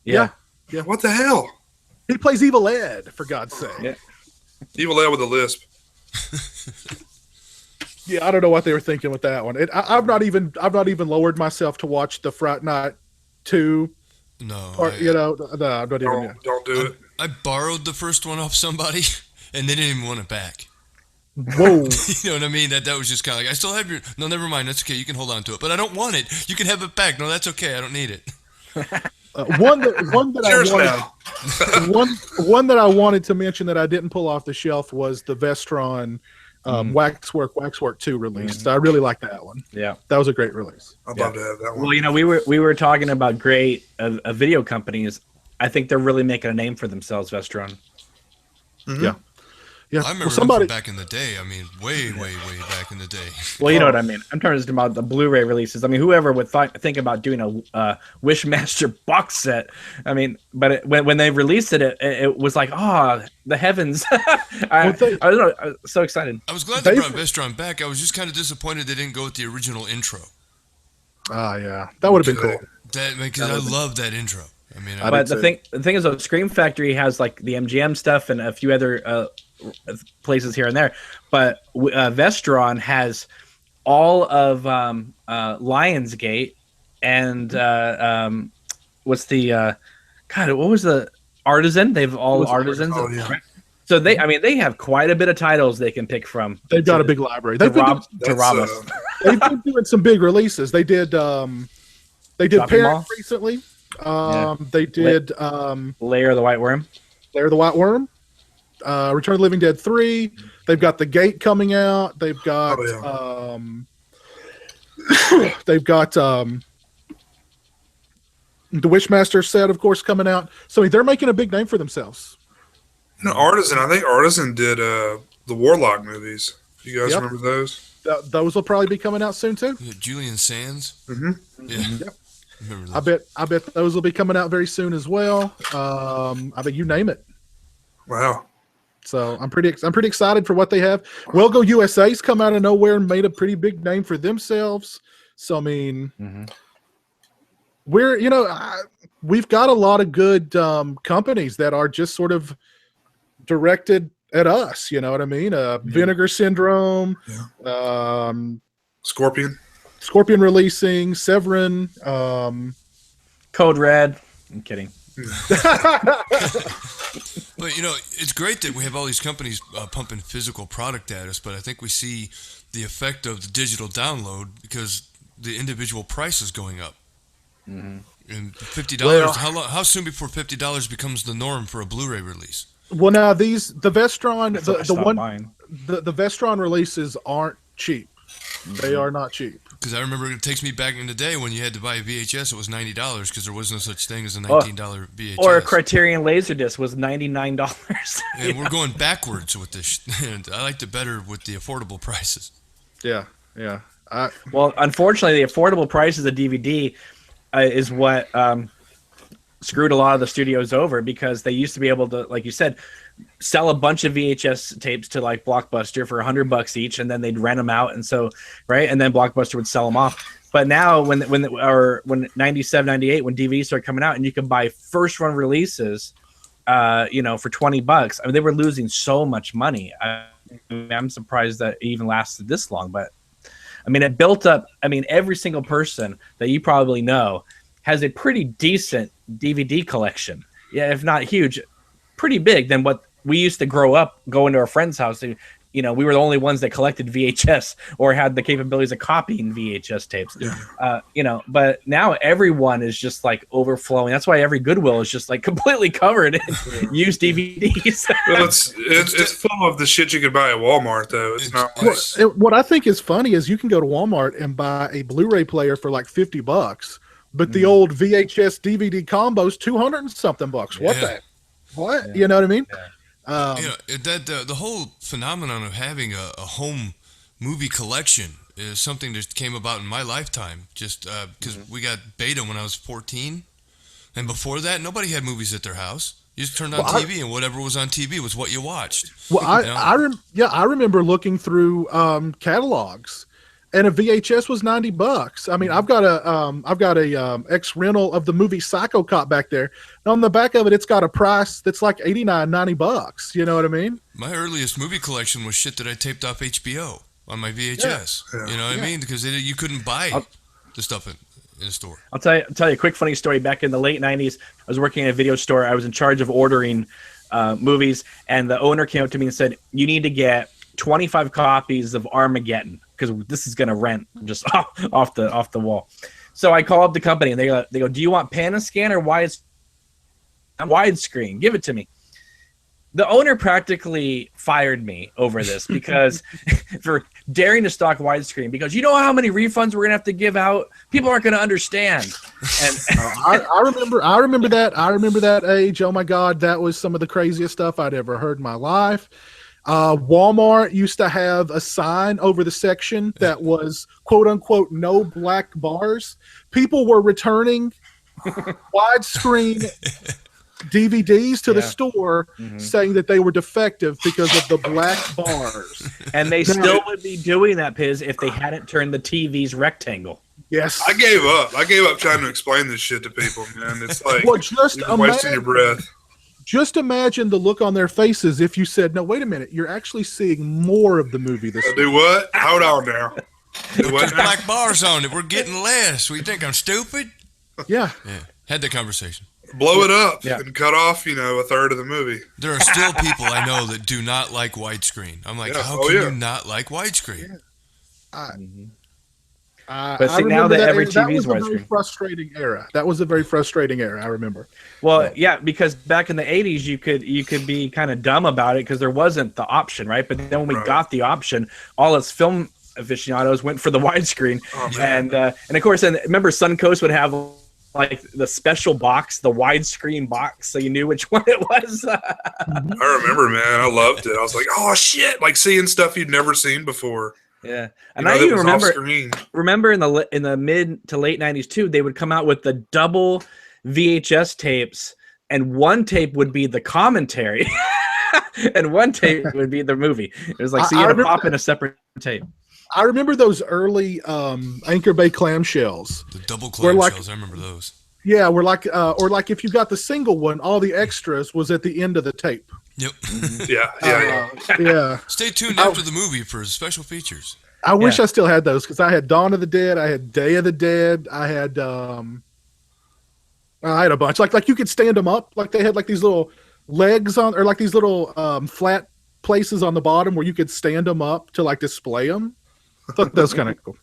Speaker 5: Yeah.
Speaker 3: What the hell?
Speaker 1: He plays Evil Ed, for God's sake.
Speaker 5: Yeah.
Speaker 3: Evil Ed with a lisp.
Speaker 1: Yeah, I don't know what they were thinking with that one. I've not even lowered myself to watch the Fright Night 2.
Speaker 2: No,
Speaker 1: I'm not even.
Speaker 3: Don't do it.
Speaker 2: I borrowed the first one off somebody, and they didn't even want it back.
Speaker 1: Whoa.
Speaker 2: You know what I mean? That was just kind of like, I still have your. No, never mind. That's okay. You can hold on to it, but I don't want it. You can have it back. No, that's okay. I don't need it.
Speaker 1: One that I wanted to mention that I didn't pull off the shelf was the Vestron Waxwork 2 release. I really like that one.
Speaker 5: Yeah,
Speaker 1: that was a great release.
Speaker 3: I'd love to have that one.
Speaker 5: Well, we were talking about great video companies. I think they're really making a name for themselves, Vestron.
Speaker 1: Mm-hmm. Yeah,
Speaker 2: I remember
Speaker 1: well, somebody.
Speaker 2: them from back in the day. I mean, way back in the day.
Speaker 5: Well, you know what I mean. I'm talking about the Blu-ray releases. I mean, whoever would think about doing a Wishmaster box set. I mean, but when they released it was like, oh, the heavens! I don't know. I was so excited.
Speaker 2: I was glad they brought Vestron back. I was just kind of disappointed they didn't go with the original intro.
Speaker 1: Ah, yeah, that would have been cool.
Speaker 2: Because I love that intro. I mean,
Speaker 5: but the thing is, though, Scream Factory has like the MGM stuff and a few other places here and there, but Vestron has all of Lionsgate and what's the God? What was the Artisan? They've all Artisans.
Speaker 3: Oh, yeah.
Speaker 5: Right? So they have quite a bit of titles they can pick from.
Speaker 1: They've got a big library. They've
Speaker 5: to rob us.
Speaker 1: They've been doing some big releases. They did Parent recently. They did
Speaker 5: Lair of the White Worm.
Speaker 1: Lair of the White Worm. Return of the Living Dead 3. They've got The Gate coming out. They've got they've got the Wishmaster set, of course, coming out. So they're making a big name for themselves.
Speaker 3: Artisan. I think Artisan did the Warlock movies. You guys remember those?
Speaker 1: Those will probably be coming out soon too.
Speaker 2: Julian Sands.
Speaker 3: Mm-hmm.
Speaker 2: Yeah.
Speaker 1: Yep. I bet those will be coming out very soon as well. I bet you name it.
Speaker 3: Wow.
Speaker 1: So I'm pretty excited for what they have. Well Go USA's come out of nowhere and made a pretty big name for themselves. So I mean, we've got a lot of good companies that are just sort of directed at us. You know what I mean? Vinegar Syndrome, Scorpion Releasing, Severin,
Speaker 5: Code Red. I'm kidding.
Speaker 2: But it's great that we have all these companies pumping physical product at us, but I think we see the effect of the digital download because the individual price is going up. And $50. How soon before $50 becomes the norm for a Blu-ray release?
Speaker 1: Well, now the Vestron, the Vestron releases aren't cheap. They are not cheap.
Speaker 2: Because I remember it takes me back in the day when you had to buy a VHS, it was $90 because there was no such thing as a $19 VHS.
Speaker 5: Or a Criterion Laserdisc was $99.
Speaker 2: And we're going backwards with this. I liked it better with the affordable prices.
Speaker 1: Yeah.
Speaker 5: Well, unfortunately, the affordable prices of DVD is what screwed a lot of the studios over because they used to be able to, like you said, sell a bunch of VHS tapes to like Blockbuster for $100 each, and then they'd rent them out, and then Blockbuster would sell them off. But now, when 97, 98, when DVDs started coming out, and you could buy first run releases, for $20, I mean, they were losing so much money. I'm surprised that it even lasted this long, but I mean, it built up. I mean, every single person that you probably know has a pretty decent DVD collection. Yeah, if not huge, pretty big than what we used to grow up going to our friend's house. And, we were the only ones that collected VHS or had the capabilities of copying VHS tapes. Yeah. But now everyone is just like overflowing. That's why every Goodwill is just like completely covered in used DVDs.
Speaker 3: Well, it's full of the shit you could buy at Walmart, though. It's not like...
Speaker 1: What I think is funny is you can go to Walmart and buy a Blu-ray player for like $50, but the old VHS DVD combo's $200 and something bucks. What the? What? Yeah. You know what I mean?
Speaker 5: Yeah.
Speaker 2: The whole phenomenon of having a home movie collection is something that came about in my lifetime. Just because we got Beta when I was 14, and before that, nobody had movies at their house. You just turned on TV, and whatever was on TV was what you watched. Well,
Speaker 1: I remember looking through catalogs. And a VHS was $90. I mean, I've got a ex rental of the movie Psycho Cop back there. And on the back of it, it's got a price that's like $89-$90. You know what I mean?
Speaker 2: My earliest movie collection was shit that I taped off HBO on my VHS. Yeah. You know what I mean? Because you couldn't buy the stuff in a store.
Speaker 5: I'll tell you a quick funny story. Back in the late '90s, I was working at a video store. I was in charge of ordering movies, and the owner came up to me and said, "You need to get 25 copies of Armageddon because this is going to rent just off the wall." So I call up the company and they go, "Do you want Panascan or widescreen? Give it to me." The owner practically fired me over this because for daring to stock widescreen, because you know how many refunds we're going to have to give out? People aren't going to understand. And
Speaker 1: I remember that age. Oh my God, that was some of the craziest stuff I'd ever heard in my life. Walmart used to have a sign over the section that was quote unquote no black bars. People were returning widescreen DVDs to the store saying that they were defective because of the black bars.
Speaker 5: And they still would be doing that, Piz, if they hadn't turned the TV's rectangle.
Speaker 1: Yes.
Speaker 3: I gave up. I gave up trying to explain this shit to people, man. It's like
Speaker 1: well, just
Speaker 3: you're wasting your breath.
Speaker 1: Just imagine the look on their faces if you said, no, wait a minute, you're actually seeing more of the movie this
Speaker 3: Do what? Hold on now. Do what
Speaker 2: There's
Speaker 3: now?
Speaker 2: black bars on it. We're getting less. We think I'm stupid?
Speaker 1: Yeah.
Speaker 2: Yeah. Had that conversation.
Speaker 3: Blow it up and cut off, a third of the movie.
Speaker 2: There are still people I know that do not like widescreen. I'm like, how can you not like widescreen?
Speaker 5: But see, now that every TV is widescreen.
Speaker 1: That was a very frustrating era. That was a very frustrating era, I remember.
Speaker 5: Well, yeah, because back in the 80s, you could be kind of dumb about it because there wasn't the option, right? But then when we got the option, all us film aficionados went for the widescreen. And of course, and remember Suncoast would have like the special box, the widescreen box, so you knew which one it was.
Speaker 3: I remember, man. I loved it. I was like, oh, shit. Like seeing stuff you'd never seen before.
Speaker 5: Yeah, and I even remember in the mid to late 90s too, they would come out with the double VHS tapes, and one tape would be the commentary, and one tape would be the movie. It was like so you had to pop in a separate tape.
Speaker 1: I remember those early Anchor Bay clamshells.
Speaker 2: The double clamshells, I remember those.
Speaker 1: Yeah, we're like, or like if you got the single one, all the extras was at the end of the tape.
Speaker 2: Yep.
Speaker 1: Yeah.
Speaker 2: Stay tuned after the movie for special features.
Speaker 1: I wish I still had those because I had Dawn of the Dead, I had Day of the Dead, I had a bunch. Like you could stand them up, like they had like these little legs on, or like these little flat places on the bottom where you could stand them up to like display them. I thought that was kind of cool.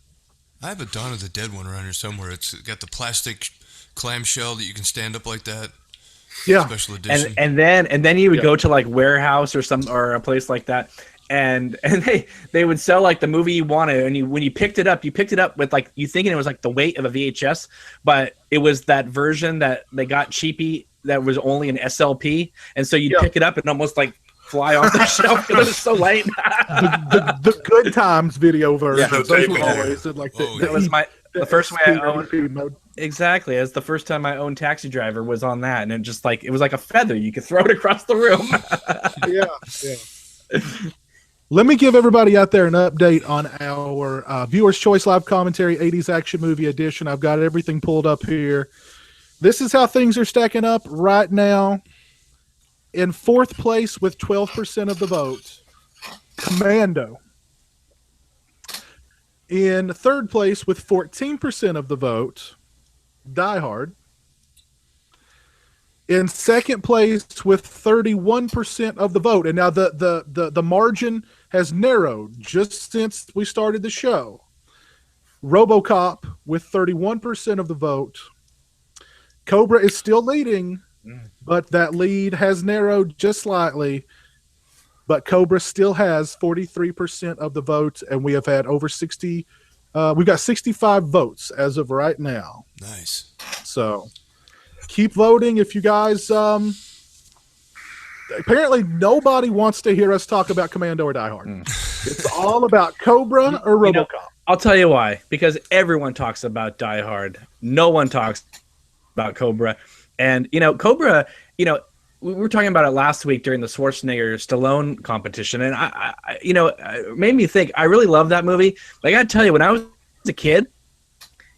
Speaker 2: I have a Dawn of the Dead one around here somewhere. It's got the plastic clamshell that you can stand up like that.
Speaker 1: Yeah,
Speaker 2: special edition.
Speaker 5: And then you would go to like Warehouse or a place like that, and they would sell like the movie you wanted, and when you picked it up with like you thinking it was like the weight of a VHS, but it was that version that they got cheapy that was only an SLP, and so you'd pick it up and almost like fly off the shelf because it was so light.
Speaker 1: the Good Times video version.
Speaker 3: Yeah,
Speaker 1: those were always like
Speaker 5: that was the first way I owned. Exactly, as the first time I owned Taxi Driver was on that, and it was like a feather. You could throw it across the room.
Speaker 1: Yeah. Let me give everybody out there an update on our Viewers' Choice Live Commentary 80s Action Movie Edition. I've got everything pulled up here. This is how things are stacking up right now. In fourth place with 12% of the vote, Commando. In third place with 14% of the vote, Die Hard. In second place with 31% of the vote, and now the margin has narrowed just since we started the show. RoboCop with 31% of the vote. Cobra is still leading, but that lead has narrowed just slightly. But Cobra still has 43% of the vote, and we have had over 60. We've got 65 votes as of right now.
Speaker 2: Nice.
Speaker 1: So keep voting if you guys. Apparently, nobody wants to hear us talk about Commando or Die Hard. It's all about Cobra or RoboCop.
Speaker 5: I'll tell you why. Because everyone talks about Die Hard. No one talks about Cobra. And, Cobra, we were talking about it last week during the Schwarzenegger-Stallone competition. And, it made me think, I really love that movie. But I got to tell you, when I was a kid,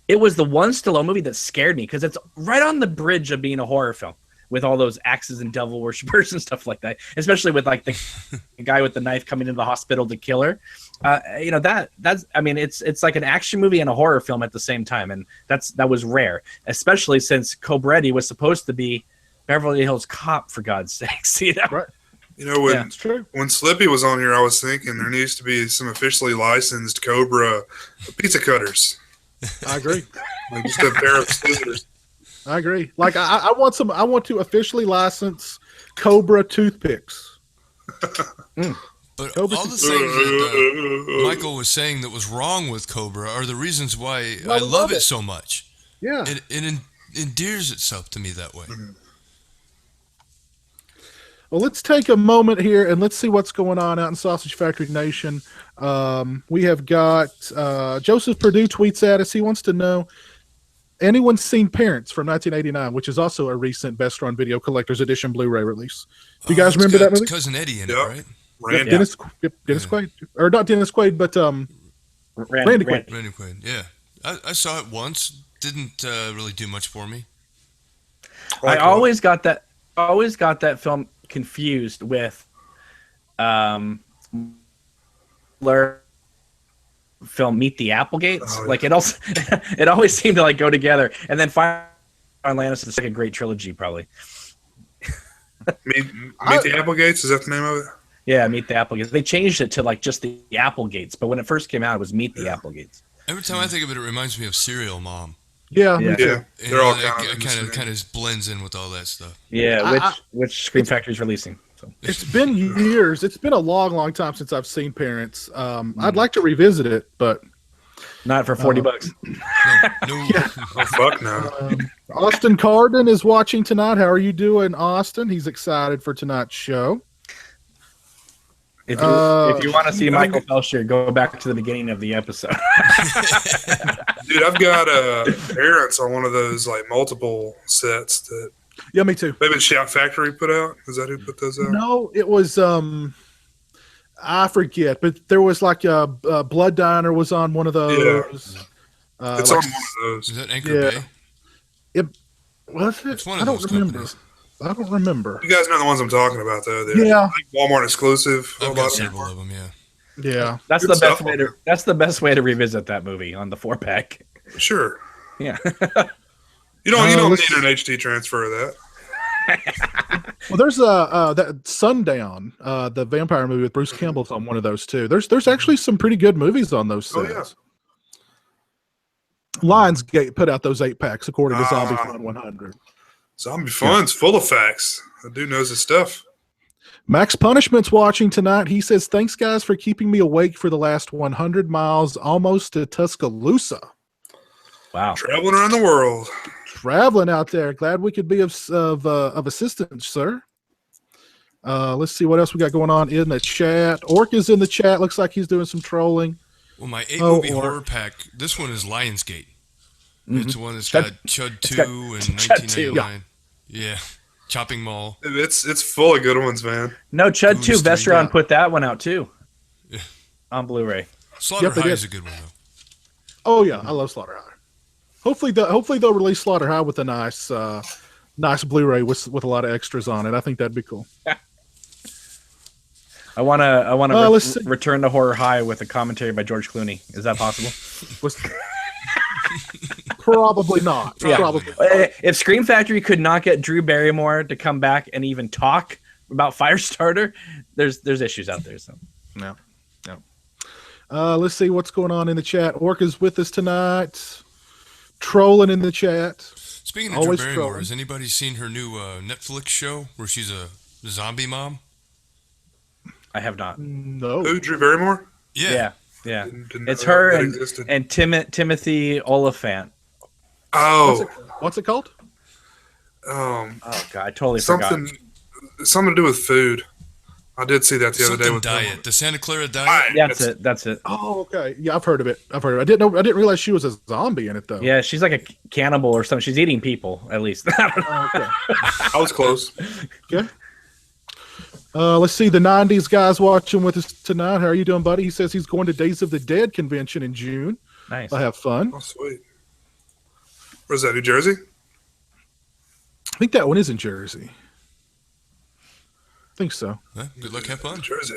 Speaker 5: it was the one Stallone movie that scared me because it's right on the bridge of being a horror film with all those axes and devil worshippers and stuff like that, especially with like the guy with the knife coming into the hospital to kill her. It's like an action movie and a horror film at the same time. And that was rare, especially since Cobretti was supposed to be Beverly Hills Cop, for God's sakes.
Speaker 1: Right.
Speaker 3: When Slippy was on here, I was thinking there needs to be some officially licensed Cobra pizza cutters.
Speaker 1: I agree.
Speaker 3: Like just a pair of scissors.
Speaker 1: I agree. Like I want to officially license Cobra toothpicks.
Speaker 2: But all the things that Michael was saying that was wrong with Cobra are the reasons why I love it so much.
Speaker 1: Yeah.
Speaker 2: It endears itself to me that way.
Speaker 1: Well, let's take a moment here and let's see what's going on out in Sausage Factory Nation. We have got Joseph Purdue tweets at us. He wants to know, anyone seen Parents from 1989, which is also a recent Best Run Video Collector's Edition Blu-ray release? Do you guys
Speaker 2: It's
Speaker 1: remember
Speaker 2: got
Speaker 1: that movie?
Speaker 2: Cousin Eddie in it,
Speaker 3: Yep.
Speaker 2: right?
Speaker 3: Randy.
Speaker 1: Dennis Quaid. Or not Dennis Quaid, but Randy Quaid.
Speaker 2: Randy Quaid. Yeah, I saw it once. Didn't really do much for me.
Speaker 5: I always got that film confused with film Meet the Applegates.
Speaker 3: Oh, yeah.
Speaker 5: Like it also it always seemed to like go together. And then finally Atlantis is like a great trilogy probably.
Speaker 3: Meet the Applegates, is that the name of it?
Speaker 5: Yeah, Meet the Applegates. They changed it to like just the Applegates, but when it first came out it was Meet the Applegates.
Speaker 2: Every time I think of it, it reminds me of Serial Mom.
Speaker 1: Yeah,
Speaker 5: Yeah.
Speaker 1: me too.
Speaker 3: Yeah,
Speaker 2: You
Speaker 3: they're
Speaker 2: know,
Speaker 3: all
Speaker 2: it
Speaker 3: kind of
Speaker 2: kind of blends in with all that stuff.
Speaker 5: Yeah, which Scream Factory is releasing. So.
Speaker 1: It's been years. It's been a long, long time since I've seen Parents. I'd like to revisit it, but
Speaker 5: Not for $40.
Speaker 2: No.
Speaker 3: Oh fuck no!
Speaker 1: Austin Carden is watching tonight. How are you doing, Austin? He's excited for tonight's show.
Speaker 5: If you want to see Michael Felsher, go back to the beginning of the episode.
Speaker 3: Dude, I've got Parents on one of those like multiple sets that
Speaker 1: Yeah, me too.
Speaker 3: maybe Shout Factory put out. Is that who put those out?
Speaker 1: No, it was I forget, but there was like a Blood Diner was on one of those.
Speaker 3: It's
Speaker 1: Like,
Speaker 3: on one of those.
Speaker 2: Is that Anchor
Speaker 1: Yeah.
Speaker 2: Bay?
Speaker 1: was it?
Speaker 2: It's one
Speaker 1: I
Speaker 2: of
Speaker 1: don't
Speaker 2: those
Speaker 1: remember.
Speaker 2: companies.
Speaker 1: I don't remember.
Speaker 3: You guys know the ones I'm talking about, though. They're
Speaker 1: Yeah.
Speaker 3: like Walmart exclusive.
Speaker 2: I've
Speaker 3: A
Speaker 2: got
Speaker 3: lot
Speaker 2: several
Speaker 3: of
Speaker 2: of them. Yeah.
Speaker 1: Yeah.
Speaker 5: That's
Speaker 3: Good
Speaker 5: the
Speaker 3: stuff
Speaker 5: best way
Speaker 3: on
Speaker 5: to.
Speaker 3: there.
Speaker 5: That's the best way to revisit that movie on the 4-pack.
Speaker 3: Sure.
Speaker 5: Yeah.
Speaker 3: You don't
Speaker 1: let's-
Speaker 3: need an HD transfer of that.
Speaker 1: Well, there's that Sundown, the vampire movie with Bruce Campbell's on one of those too. There's actually some pretty good movies on those
Speaker 3: Oh,
Speaker 1: sets. Lionsgate put out those 8-packs according to Zombie Fun 100.
Speaker 3: Zombie Fun's full of facts. The dude knows his stuff.
Speaker 1: Max Punishment's watching tonight. He says, "Thanks guys for keeping me awake for the last 100 miles, almost to Tuscaloosa.
Speaker 5: Wow.
Speaker 3: Traveling around the world.
Speaker 1: Traveling out there. Glad we could be of assistance, sir." Let's see what else we got going on in the chat. Orc is in the chat. Looks like he's doing some trolling.
Speaker 2: Well, my 8
Speaker 1: Oh,
Speaker 2: movie
Speaker 1: or-
Speaker 2: horror pack. This one is Lionsgate.
Speaker 5: Mhm.
Speaker 2: It's the one that's
Speaker 5: Chud-
Speaker 2: got Chud 2
Speaker 5: got
Speaker 2: and
Speaker 5: Chud 2.
Speaker 2: 1999. Yeah. Chopping Mall.
Speaker 3: It's full of good ones, man.
Speaker 5: No, Chud
Speaker 2: Goose
Speaker 5: 2. Vestron
Speaker 1: yeah.
Speaker 5: put that one out too.
Speaker 2: Yeah.
Speaker 5: On Blu-ray.
Speaker 2: Slaughter
Speaker 1: Yep, they
Speaker 2: High
Speaker 1: did.
Speaker 2: is a good one though.
Speaker 1: Oh yeah, I love Slaughter High. Hopefully they'll release Slaughter High with a nice Blu-ray with a lot of extras on it. I think that'd be cool.
Speaker 5: I wanna
Speaker 1: let's see.
Speaker 5: return to Horror High with a commentary by George Clooney. Is that possible?
Speaker 1: Probably not.
Speaker 2: Yeah.
Speaker 1: Probably.
Speaker 5: If Scream Factory could not get Drew Barrymore to come back and even talk about Firestarter, there's issues out there. So no.
Speaker 1: Let's see what's going on in the chat. Orca's with us tonight. Trolling in the chat.
Speaker 2: Speaking of
Speaker 1: Always
Speaker 2: Drew Barrymore,
Speaker 1: trolling.
Speaker 2: has anybody seen her new Netflix show where she's a zombie mom?
Speaker 5: I have not.
Speaker 1: No.
Speaker 3: Who, Drew Barrymore?
Speaker 5: Yeah.
Speaker 3: Didn't
Speaker 5: It's
Speaker 3: know
Speaker 5: her
Speaker 3: that
Speaker 5: and
Speaker 3: existed.
Speaker 5: Timothy Oliphant.
Speaker 3: Oh,
Speaker 1: What's it called?
Speaker 5: Oh god, I totally forgot.
Speaker 3: something to do with food. I did see that the other day
Speaker 2: Something
Speaker 3: with
Speaker 2: diet. The Santa Clara diet.
Speaker 5: That's it.
Speaker 1: Oh, okay. Yeah, I've heard of it. I didn't realize she was a zombie in it though.
Speaker 5: Yeah, she's like a cannibal or something. She's eating people, at least. I don't know.
Speaker 1: Okay.
Speaker 3: I was close.
Speaker 1: Okay. Let's see the 90s guys watching with us tonight. How are you doing, buddy? He says he's going to Days of the Dead convention in June.
Speaker 5: Nice.
Speaker 1: I'll have fun.
Speaker 3: Oh, sweet. Where's that? New Jersey?
Speaker 1: I think that one is in Jersey. I think so.
Speaker 2: Huh? Good luck, have fun.
Speaker 3: New Jersey.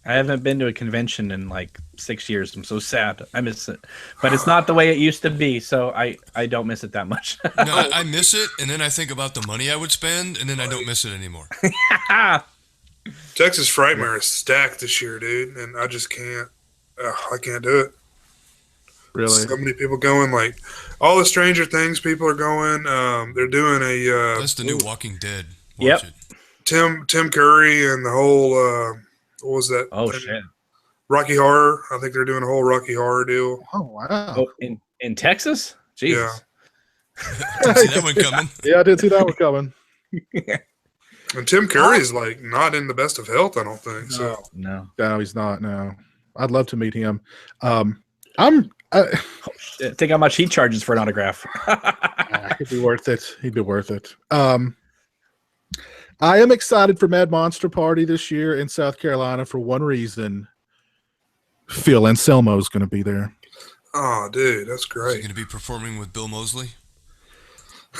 Speaker 5: I haven't been to a convention in like 6 years. I'm so sad. I miss it. But it's not the way it used to be, so I don't miss it that much.
Speaker 2: No, I miss it, and then I think about the money I would spend, and then I don't miss it anymore.
Speaker 3: Texas Frightmare is stacked this year, dude, and I just can't. I can't do it.
Speaker 1: Really?
Speaker 3: So many people going. Like all the Stranger Things people are going. They're doing a
Speaker 2: That's the new Walking Dead. Watch
Speaker 5: Yep.
Speaker 2: it.
Speaker 3: Tim Curry and the whole what was that?
Speaker 5: Oh
Speaker 3: thing?
Speaker 5: shit.
Speaker 3: Rocky Horror. I think they're doing a whole Rocky Horror deal.
Speaker 1: Oh wow.
Speaker 5: Oh, in Texas? Jesus.
Speaker 3: Yeah.
Speaker 2: Didn't see that one coming.
Speaker 1: Yeah, I did see that one coming.
Speaker 3: And Tim Curry's like not in the best of health, I don't think. So
Speaker 5: No.
Speaker 1: No, he's not. No, I'd love to meet him. I'm.
Speaker 5: Think how much he charges for an autograph.
Speaker 1: He'd be worth it. He'd be worth it. I am excited for Mad Monster Party this year in South Carolina for one reason. Phil Anselmo is going to be there.
Speaker 3: oh, dude, that's
Speaker 2: Is he
Speaker 3: great.
Speaker 2: going to be performing with Bill Moseley?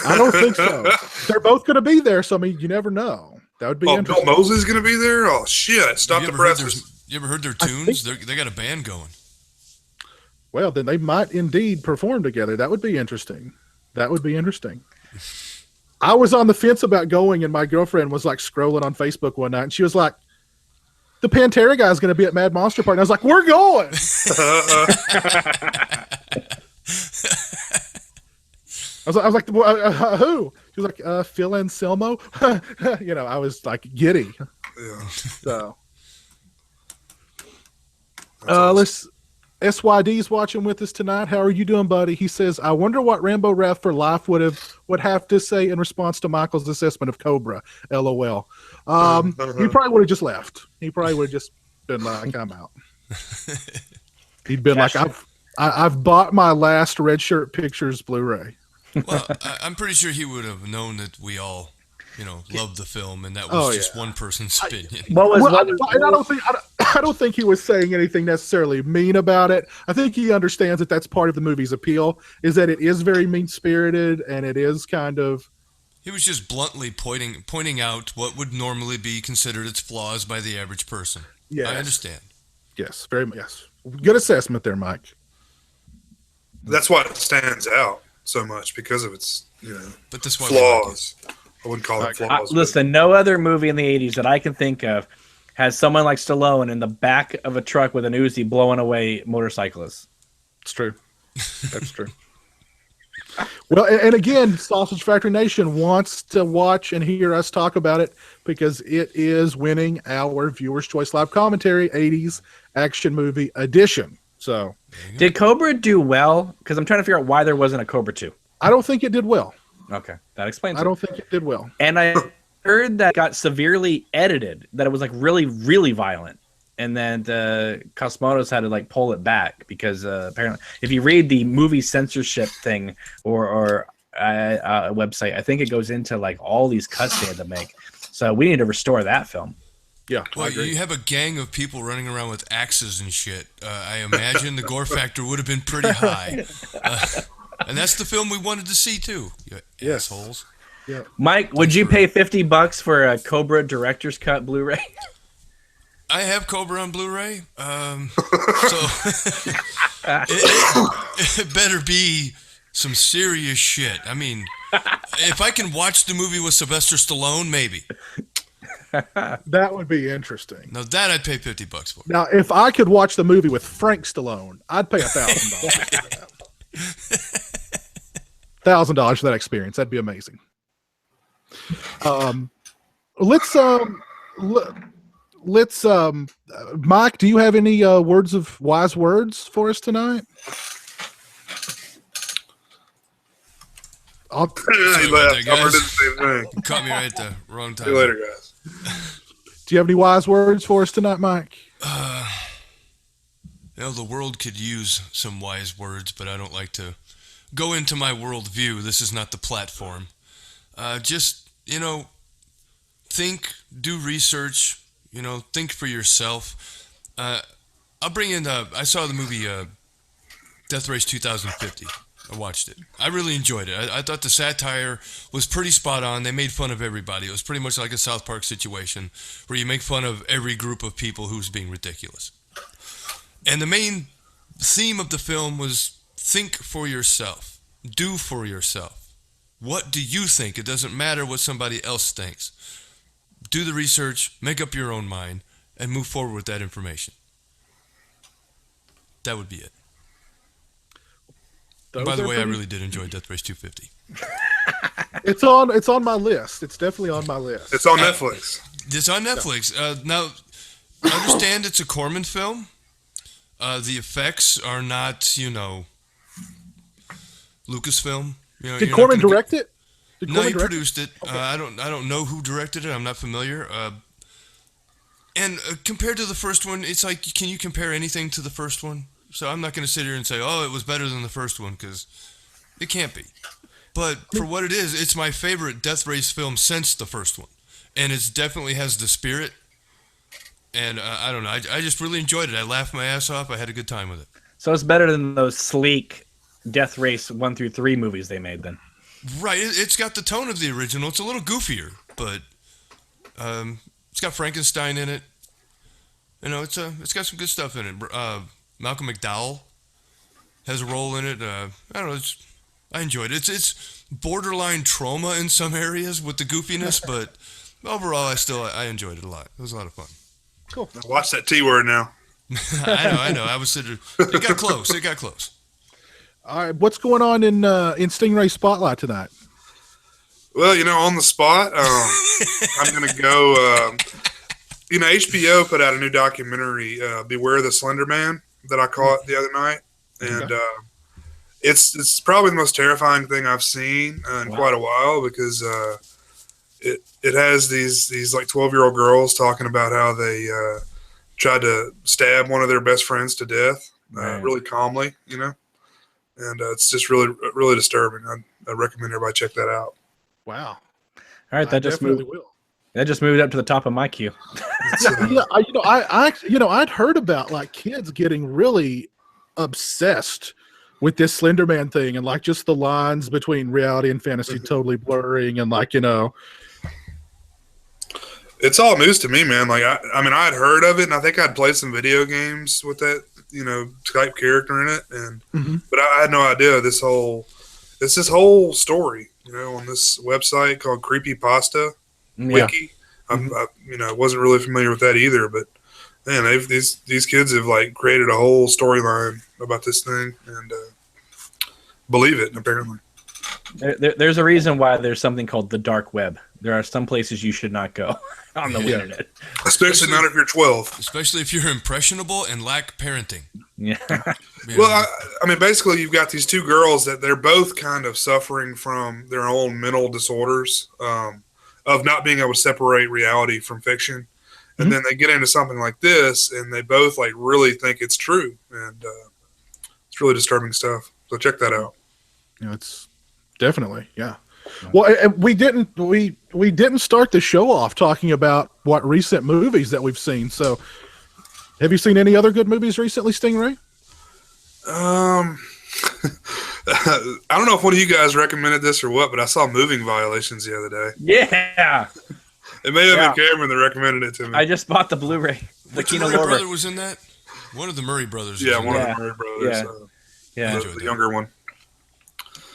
Speaker 1: I don't think so. They're both going to be there, so I mean, you never know. That would be
Speaker 3: Oh, Bill
Speaker 1: interesting.
Speaker 3: Mosley's gonna be there. Oh shit! Stop
Speaker 2: You
Speaker 3: the
Speaker 2: ever heard
Speaker 3: presses.
Speaker 2: you ever heard their
Speaker 1: I
Speaker 2: tunes? They got a band going.
Speaker 1: Well, then they might indeed perform together. That would be interesting. That would be interesting. I was on the fence about going, and my girlfriend was like scrolling on Facebook one night, and she was like, "The Pantera guy is going to be at Mad Monster Party." And I was like, "We're going." I was like, well, who? She was like, Phil Anselmo. You know, I was like giddy.
Speaker 3: Yeah.
Speaker 1: So,
Speaker 3: That's awesome.
Speaker 1: let's. SYD's watching with us tonight. How are you doing, buddy? He says, "I wonder what Rambo Wrath for Life would have to say in response to Michael's assessment of Cobra." LOL. He probably would have just left. He probably would have just been like, "I'm out." He'd been like, "I've bought my last Red Shirt Pictures Blu-ray."
Speaker 2: Well, I'm pretty sure he would have known that we all, loved the film, and that was just one person's opinion.
Speaker 1: I don't think he was saying anything necessarily mean about it. I think he understands that that's part of the movie's appeal, is that it is very mean-spirited and it is kind of.
Speaker 2: He was just bluntly pointing out what would normally be considered its flaws by the average person.
Speaker 1: Yes.
Speaker 2: I understand.
Speaker 1: Yes, very much. Yes, good assessment there, Mike.
Speaker 3: That's why it stands out so much because of its
Speaker 2: But that's why we like it.
Speaker 3: flaws. I wouldn't call it flaws. but-
Speaker 5: Listen, no other movie in the 80s that I can think of has someone like Stallone in the back of a truck with an Uzi blowing away motorcyclists.
Speaker 1: It's true. That's true. Well, and again, Sausage Factory Nation wants to watch and hear us talk about it because it is winning our Viewers' Choice Live Commentary 80s Action Movie Edition. So,
Speaker 5: Did Cobra do well? Because I'm trying to figure out why there wasn't a Cobra 2.
Speaker 1: I don't think it did well.
Speaker 5: Okay, that explains
Speaker 1: I
Speaker 5: it.
Speaker 1: don't think it did well.
Speaker 5: And I heard that got severely edited, that it was like really, really violent. And then the Cosmodos had to like pull it back because apparently, if you read the movie censorship thing or website, I think it goes into like all these cuts they had to make. So we need to restore that film.
Speaker 1: Yeah, I
Speaker 2: Well,
Speaker 1: agree.
Speaker 2: you have a gang of people running around with axes and shit. I imagine the gore factor would have been pretty high. And that's the film we wanted to see, too. You
Speaker 1: Yes.
Speaker 2: assholes.
Speaker 1: Yeah.
Speaker 5: Mike, would you pay $50 for a Cobra Director's Cut Blu-ray?
Speaker 2: I have Cobra on Blu-ray, so it better be some serious shit. I mean, if I can watch the movie with Sylvester Stallone, maybe.
Speaker 1: That would be interesting.
Speaker 2: Now that I'd pay $50 for.
Speaker 1: Now, if I could watch the movie with Frank Stallone, I'd pay $1,000. $1,000 for that experience. That'd be amazing. Let's Mike, do you have any wise words for us tonight?
Speaker 3: he
Speaker 2: about
Speaker 3: left.
Speaker 2: that,
Speaker 3: I did
Speaker 2: guys.
Speaker 3: the same thing.
Speaker 2: Caught me right at the wrong time.
Speaker 3: See you later, guys.
Speaker 1: Do you have any wise words for us tonight, Mike?
Speaker 2: The world could use some wise words, but I don't like to go into my worldview. This is not the platform. Just, think, do research, think for yourself. I'll bring in, I saw the movie Death Race 2050. I watched it. I really enjoyed it. I thought the satire was pretty spot on. They made fun of everybody. It was pretty much like a South Park situation where you make fun of every group of people who's being ridiculous. And the main theme of the film was think for yourself. Do for yourself. What do you think? It doesn't matter what somebody else thinks. Do the research, make up your own mind, and move forward with that information. That would be it. And by the way, I really did enjoy Death Race 250.
Speaker 1: It's on my list. It's definitely on my list.
Speaker 3: It's on Netflix.
Speaker 2: It's on Netflix. Now, I understand it's a Corman film. The effects are not, Lucasfilm.
Speaker 1: Did Corman direct it?
Speaker 2: No, he produced it. Okay. I don't know who directed it. I'm not familiar. And compared to the first one, it's like, can you compare anything to the first one? So I'm not going to sit here and say, oh, it was better than the first one, because it can't be. But for what it is, it's my favorite Death Race film since the first one. And it definitely has the spirit. And I don't know. I just really enjoyed it. I laughed my ass off. I had a good time with it.
Speaker 5: So it's better than those sleek Death Race 1 through 3 movies they made then.
Speaker 2: Right. It's got the tone of the original. It's a little goofier, but it's got Frankenstein in it. You know, it's got some good stuff in it. Malcolm McDowell has a role in it. I don't know. I enjoyed it. It's borderline trauma in some areas with the goofiness, but overall, I enjoyed it a lot. It was a lot of fun.
Speaker 1: Cool.
Speaker 3: Watch that T word now.
Speaker 2: I know. I was sitting. It got close.
Speaker 1: All right, what's going on in Stingray Spotlight tonight?
Speaker 3: Well, on the spot, I'm going to go. HBO put out a new documentary, "Beware the Slender Man," that I caught the other night, and it's probably the most terrifying thing I've seen in quite a while, because it has these like 12-year-old girls talking about how they tried to stab one of their best friends to death, really calmly, and it's just really, really disturbing. I recommend everybody check that out.
Speaker 1: Wow.
Speaker 5: All right, that just moved up to the top of my queue.
Speaker 1: I'd heard about like kids getting really obsessed with this Slender Man thing, and like just the lines between reality and fantasy totally blurring, and like
Speaker 3: it's all news to me, man. Like I mean, I had heard of it, and I think I'd played some video games with that type character in it, and but I had no idea this whole story, on this website called Creepypasta Wiki. I wasn't really familiar with that either, but man, these kids have like created a whole storyline about this thing, and believe it, apparently.
Speaker 5: There's a reason why there's something called the dark web. There are some places you should not go on the internet.
Speaker 3: Especially not if you're 12.
Speaker 2: Especially if you're impressionable and lack parenting.
Speaker 5: Yeah.
Speaker 3: Well, I mean, basically, you've got these two girls that they're both kind of suffering from their own mental disorders, of not being able to separate reality from fiction. And then they get into something like this, and they both like really think it's true. And it's really disturbing stuff. So check that out.
Speaker 1: It's definitely, yeah. Well, we didn't start the show off talking about what recent movies that we've seen. So, have you seen any other good movies recently, Stingray?
Speaker 3: I don't know if one of you guys recommended this or what, but I saw Moving Violations the other day.
Speaker 5: Yeah.
Speaker 3: It may have been Cameron that recommended it to me.
Speaker 5: I just bought the Blu-ray.
Speaker 2: The Murray brother was in that? One of the Murray brothers.
Speaker 3: Yeah, one of the Murray brothers.
Speaker 5: Yeah.
Speaker 3: The younger one.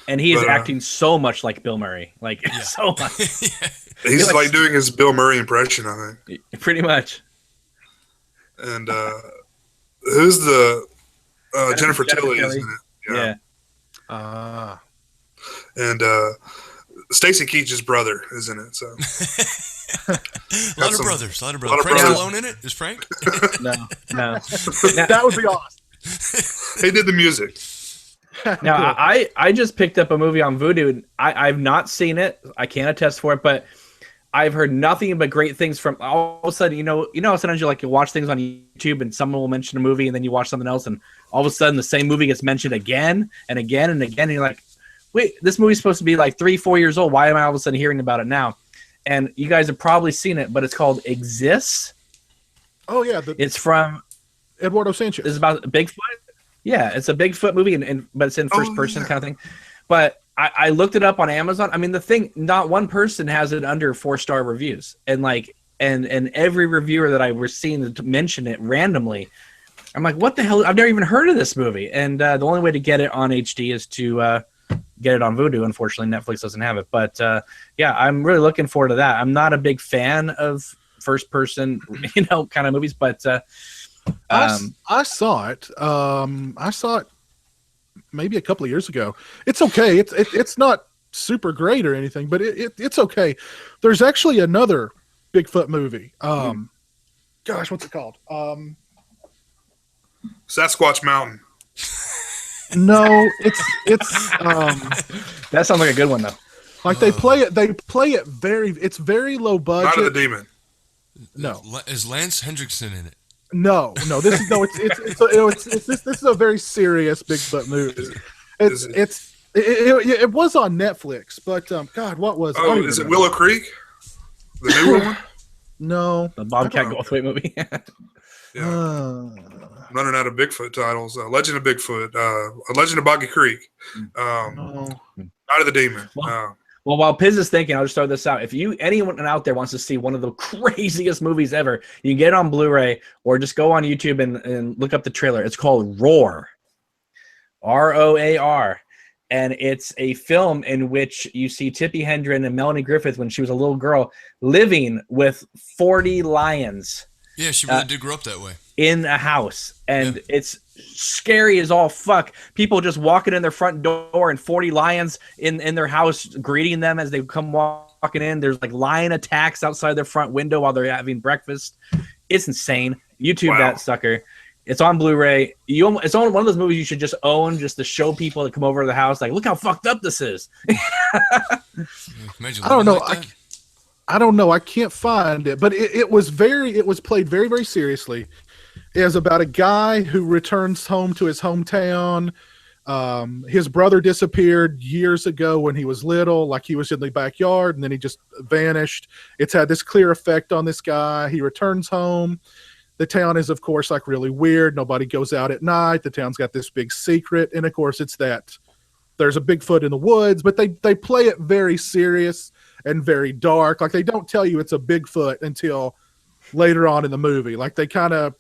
Speaker 5: And he is acting so much like Bill Murray. So much.
Speaker 3: He's like doing his Bill Murray impression, I think.
Speaker 5: Pretty much.
Speaker 3: And who's the Jennifer Tilly, isn't it?
Speaker 5: Yeah.
Speaker 3: And Stacy Keach's brother is in it. So
Speaker 2: a lot of brothers. Frank's alone in it? Is Frank?
Speaker 5: No.
Speaker 1: That would be awesome.
Speaker 3: He did the music.
Speaker 5: Now, I just picked up a movie on Vudu, and I've not seen it. I can't attest for it, but I've heard nothing but great things from. All of a sudden, sometimes you watch things on YouTube, and someone will mention a movie, and then you watch something else, and all of a sudden the same movie gets mentioned again and again and again, and you're like, wait, this movie's supposed to be like 3-4 years old. Why am I all of a sudden hearing about it now? And you guys have probably seen it, but it's called Exists.
Speaker 1: Oh yeah,
Speaker 5: it's from
Speaker 1: Eduardo Sanchez.
Speaker 5: It's about Bigfoot. Yeah, it's a Bigfoot movie, but it's in first person kind of thing. But I looked it up on Amazon. I mean, the thing, not one person has it under 4-star reviews, and every reviewer that I was seeing to mention it randomly, I'm like, what the hell? I've never even heard of this movie. And the only way to get it on HD is to get it on Vudu. Unfortunately, Netflix doesn't have it. But yeah, I'm really looking forward to that. I'm not a big fan of first person, kind of movies, but.
Speaker 1: I saw it. I saw it maybe a couple of years ago. It's okay. It's not super great or anything, but it's okay. There's actually another Bigfoot movie. Gosh, what's it called?
Speaker 3: Sasquatch Mountain.
Speaker 1: No, it's
Speaker 5: that sounds like a good one though.
Speaker 1: Like they play it very. It's very low budget.
Speaker 3: Night of the Demon.
Speaker 1: No,
Speaker 2: Is Lance Hendrickson in it?
Speaker 1: no. This is a very serious Bigfoot movie. It was on Netflix, but God, what was?
Speaker 3: Oh, is it Willow Creek? The newer one?
Speaker 1: No,
Speaker 5: The Bobcat Goldthwait movie.
Speaker 3: Yeah. Running out of Bigfoot titles. Legend of Bigfoot. Legend of Boggy Creek.
Speaker 1: no.
Speaker 3: Night of the Demon.
Speaker 5: Well, while Piz is thinking, I'll just throw this out. If anyone out there wants to see one of the craziest movies ever, you can get it on Blu-ray or just go on YouTube and look up the trailer. It's called Roar. ROAR. And it's a film in which you see Tippi Hedren and Melanie Griffith when she was a little girl living with 40 lions.
Speaker 2: Yeah, she really did grow up that way.
Speaker 5: In a house. And it's scary as all fuck. People just walking in their front door and 40 lions in their house greeting them as they come walking in. There's like lion attacks outside their front window while they're having breakfast. It's insane. YouTube that sucker. It's on Blu-ray. It's on one of those movies you should just own just to show people that come over to the house. Like, look how fucked up this is.
Speaker 1: I don't know. I don't know. I can't find it, but it was played very, very seriously. It was about a guy who returns home to his hometown. His brother disappeared years ago when he was little, like he was in the backyard, and then he just vanished. It's had this clear effect on this guy. He returns home. The town is, of course, like really weird. Nobody goes out at night. The town's got this big secret. And of course, it's that there's a Bigfoot in the woods, but they play it very serious and very dark. Like they don't tell you it's a Bigfoot until later on in the movie. Like they kind of,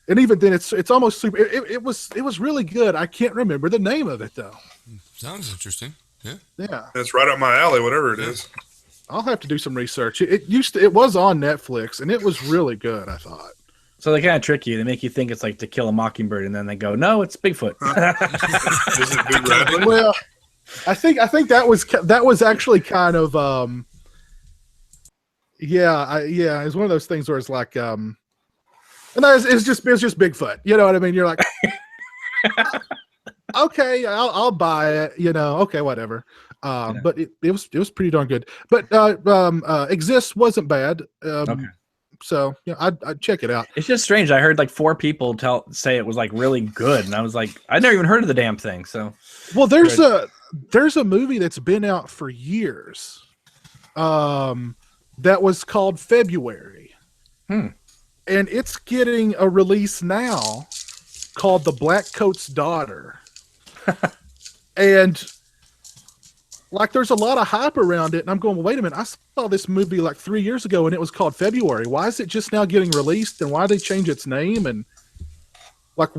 Speaker 1: and even then it's almost super. It was really good. I can't remember the name of it though.
Speaker 2: Sounds interesting. Yeah.
Speaker 1: Yeah.
Speaker 3: That's right up my alley, whatever it is.
Speaker 1: I'll have to do some research. It was on Netflix and it was really good, I thought.
Speaker 5: So they kind of trick you. They make you think it's like To Kill a Mockingbird, and then they go, "No, it's Bigfoot."
Speaker 3: Is it Big Red?
Speaker 1: Well, I think that was actually kind of it was one of those things where it's like and it's just Bigfoot. You know what I mean? You're like, okay, I'll buy it. You know, okay, whatever. But it was pretty darn good. But Exist wasn't bad.
Speaker 5: Okay.
Speaker 1: So yeah, I'd check it out.
Speaker 5: It's just strange. I heard like 4 people say it was like really good, and I was like, I'd never even heard of the damn thing. So,
Speaker 1: well, there's a movie that's been out for years, that was called February, and it's getting a release now called The Black Coat's Daughter, and like there's a lot of hype around it, and I'm going, well, wait a minute, I saw this movie like 3 years ago and it was called February. Why is it just now getting released, and why did they change its name? And like,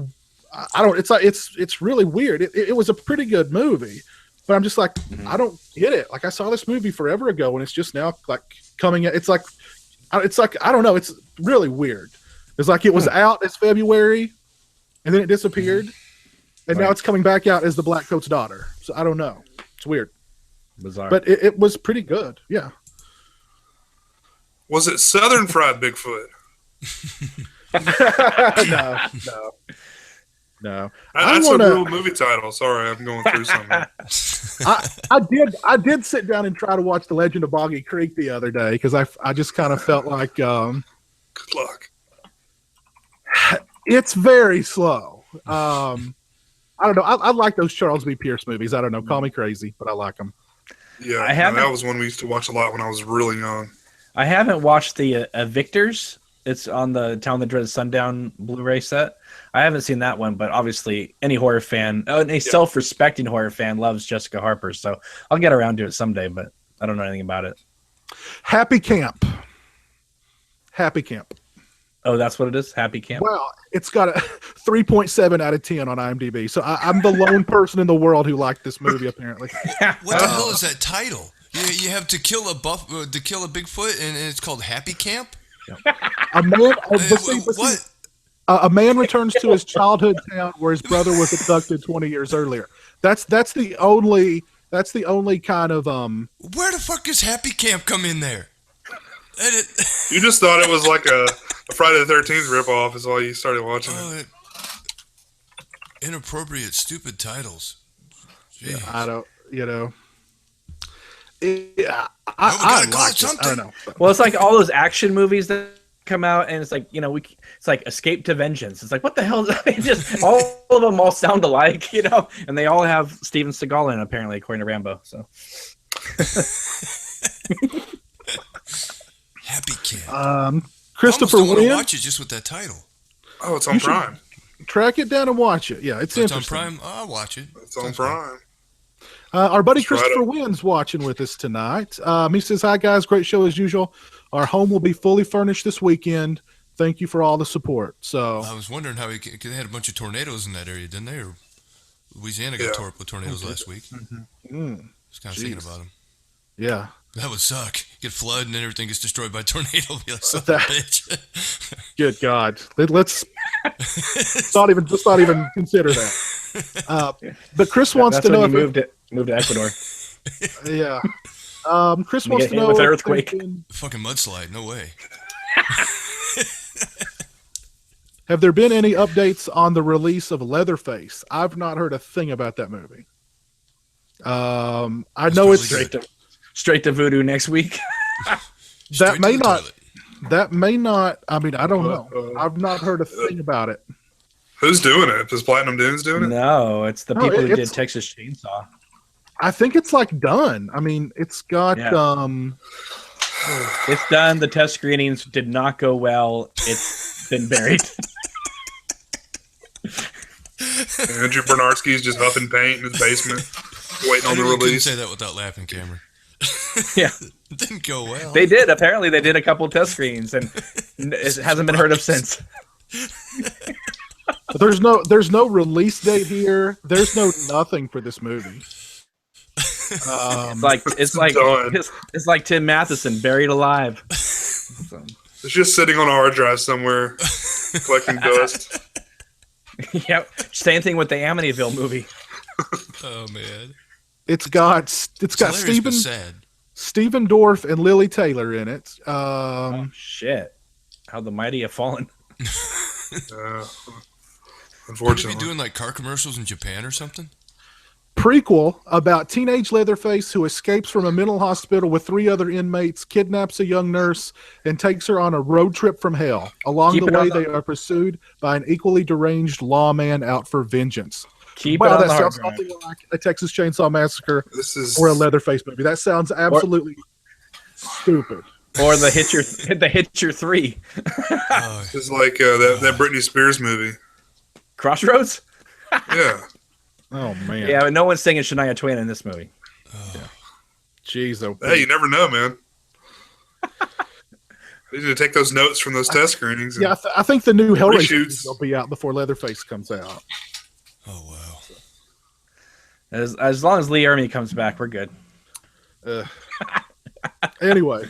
Speaker 1: I don't, it's like, it's really weird. It was a pretty good movie, but I'm just like, I don't get it. Like I saw this movie forever ago and it's just now like coming out. It's like, I don't know. It's really weird. It's like it was out as February and then it disappeared. And now it's coming back out as The Black Coat's Daughter. So I don't know. It's weird.
Speaker 5: Bizarre.
Speaker 1: But it was pretty good. Yeah.
Speaker 3: Was it Southern Fried Bigfoot?
Speaker 1: No.
Speaker 3: That's a real movie title. Sorry, I'm going through something.
Speaker 1: I did sit down and try to watch The Legend of Boggy Creek the other day because I just kind of felt like
Speaker 3: good luck.
Speaker 1: It's very slow. I don't know. I like those Charles B. Pierce movies. I don't know. Call me crazy, but I like them.
Speaker 3: Yeah, that was one we used to watch a lot when I was really young.
Speaker 5: I haven't watched the Victors. It's on the Town That Dreaded Sundown Blu-ray set. I haven't seen that one, but obviously any horror fan, any self-respecting horror fan loves Jessica Harper, so I'll get around to it someday, but I don't know anything about it.
Speaker 1: Happy Camp.
Speaker 5: Oh, that's what it is? Happy Camp?
Speaker 1: Well, it's got a 3.7 out of 10 on IMDb, so I'm the lone person in the world who liked this movie, apparently.
Speaker 2: What the hell is that title? You have to kill a Bigfoot, and it's called Happy Camp?
Speaker 1: A man returns to his childhood town where his brother was abducted 20 years earlier. That's the only kind of
Speaker 2: Where the fuck does Happy Camp come in there?
Speaker 3: You just thought it was like a Friday the 13th ripoff is why you started watching it.
Speaker 2: Inappropriate, stupid titles. Jeez.
Speaker 1: I don't, Yeah,
Speaker 2: Oh, we gotta
Speaker 1: I
Speaker 2: call it
Speaker 1: like it. I
Speaker 2: something.
Speaker 1: don't know.
Speaker 5: Well, it's like all those action movies that come out, and it's like, it's like Escape to Vengeance. It's like, what the hell? I mean, just all of them all sound alike, and they all have Steven Seagal in it, apparently, according to Rambo. So
Speaker 2: Happy Kid.
Speaker 1: Christopher
Speaker 2: I almost don't want to
Speaker 1: Wynn,
Speaker 2: watch it just with that title.
Speaker 3: Oh, it's on Prime.
Speaker 1: track it down and watch it. Yeah, it's
Speaker 2: So it's on
Speaker 1: interesting.
Speaker 2: Prime. I'll watch it.
Speaker 3: It's on Prime.
Speaker 1: Our buddy
Speaker 3: That's right
Speaker 1: Christopher
Speaker 3: up.
Speaker 1: Wynn's watching with us tonight. He says, "Hi guys, great show as usual. Our home will be fully furnished this weekend. Thank you for all the support." So
Speaker 2: I was wondering how cause they had a bunch of tornadoes in that area, didn't they? Or Louisiana got
Speaker 3: Yeah.
Speaker 2: tore up with tornadoes last week. Just kind of thinking about them.
Speaker 1: yeah,
Speaker 2: That would suck. Get flood and then everything gets destroyed by a tornado. Be like, son of a bitch.
Speaker 1: good God, let's not even consider that. But Chris wants
Speaker 5: that's
Speaker 1: to know
Speaker 5: when
Speaker 1: if
Speaker 5: you moved to Ecuador.
Speaker 1: yeah. Chris
Speaker 5: You
Speaker 1: wants
Speaker 5: get
Speaker 1: to
Speaker 5: hit
Speaker 1: know
Speaker 5: with
Speaker 1: if
Speaker 5: earthquake.
Speaker 2: Fucking mudslide. No way.
Speaker 1: Have there been any updates on the release of Leatherface? I've not heard a thing about that movie. I know it's
Speaker 2: really
Speaker 5: Straight to Voodoo next week.
Speaker 1: that
Speaker 2: Straight
Speaker 1: may
Speaker 2: to the
Speaker 1: not.
Speaker 2: toilet.
Speaker 1: That may not. I mean, I don't know. I've not heard a thing about it.
Speaker 3: Who's doing it? Is Platinum Dunes doing it?
Speaker 5: No, it's the
Speaker 1: No,
Speaker 5: people who did
Speaker 1: it's-
Speaker 5: Texas Chainsaw.
Speaker 1: I think it's like done. I mean, it's got.
Speaker 5: Yeah. It's done. The test screenings did not go well. It's been buried.
Speaker 3: Andrew Bernardsky's just huffing paint in his basement, waiting
Speaker 2: I
Speaker 3: on the
Speaker 2: really couldn't
Speaker 3: release.
Speaker 2: say that without laughing, Cameron.
Speaker 5: Yeah,
Speaker 2: It didn't go well.
Speaker 5: they did. Apparently, they did a couple test screenings, and it hasn't been heard of since.
Speaker 1: There's no release date here. There's no nothing for this movie.
Speaker 5: It's like
Speaker 3: done.
Speaker 5: it's like Tim Matheson buried alive. So,
Speaker 3: It's just sitting on a hard drive somewhere, collecting dust.
Speaker 5: yep. Same thing with the Amityville movie.
Speaker 2: Oh man.
Speaker 1: It's got
Speaker 2: It's hilarious,
Speaker 1: Stephen
Speaker 2: but sad.
Speaker 1: Stephen Dorff and Lily Taylor in it.
Speaker 5: Oh shit! How the mighty have fallen.
Speaker 2: Would they
Speaker 3: Unfortunately.
Speaker 2: be doing like car commercials in Japan or something?
Speaker 1: Prequel about teenage Leatherface who escapes from a mental hospital with 3 other inmates, kidnaps a young nurse, and takes her on a road trip from hell. Along
Speaker 5: Keep
Speaker 1: the
Speaker 5: it
Speaker 1: way,
Speaker 5: on the-
Speaker 1: they are pursued by an equally deranged lawman out for vengeance.
Speaker 5: Keep
Speaker 1: Wow,
Speaker 5: it on
Speaker 1: that
Speaker 5: the hard
Speaker 1: sounds
Speaker 5: drive.
Speaker 1: something like a Texas Chainsaw Massacre
Speaker 3: This is
Speaker 1: or a Leatherface movie. That sounds absolutely stupid.
Speaker 5: Or the Hitcher 3.
Speaker 2: Oh,
Speaker 3: this is like that Britney Spears movie.
Speaker 5: Crossroads?
Speaker 3: Yeah.
Speaker 1: Oh man,
Speaker 5: Yeah, but no one's singing Shania Twain in this movie.
Speaker 1: jeez, oh,
Speaker 3: Hey, you never know, man. You need to take those notes from those test screenings. And
Speaker 1: yeah, I think the new Hellraiser
Speaker 3: Reshoots.
Speaker 1: will be out before Leatherface comes out.
Speaker 2: oh wow.
Speaker 5: As long as Lee Ermey comes back, we're good.
Speaker 1: Anyway,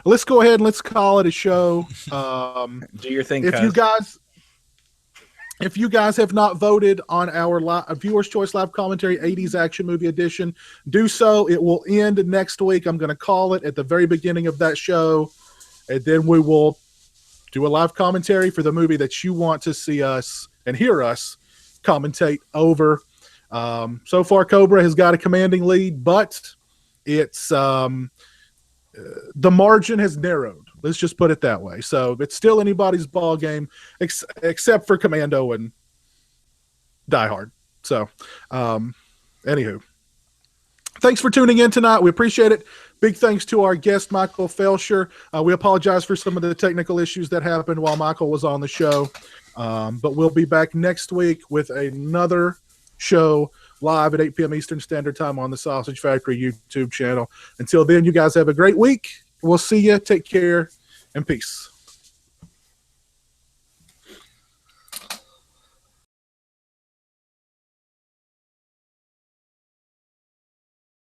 Speaker 1: let's go ahead and let's call it a show.
Speaker 5: Do your thing,
Speaker 1: If you guys have not voted on our Viewers Choice Live Commentary 80s Action Movie Edition, do so. It will end next week. I'm going to call it at the very beginning of that show, and then we will do a live commentary for the movie that you want to see us and hear us commentate over. So far, Cobra has got a commanding lead, but it's the margin has narrowed. Let's just put it that way. So it's still anybody's ball game, except for Commando and Die Hard. So, anywho, thanks for tuning in tonight. We appreciate it. Big thanks to our guest, Michael Felsher. We apologize for some of the technical issues that happened while Michael was on the show. But we'll be back next week with another show live at 8 p.m. Eastern Standard Time on the Sausage Factory YouTube channel. Until then, you guys have a great week. We'll see you. Take care and peace.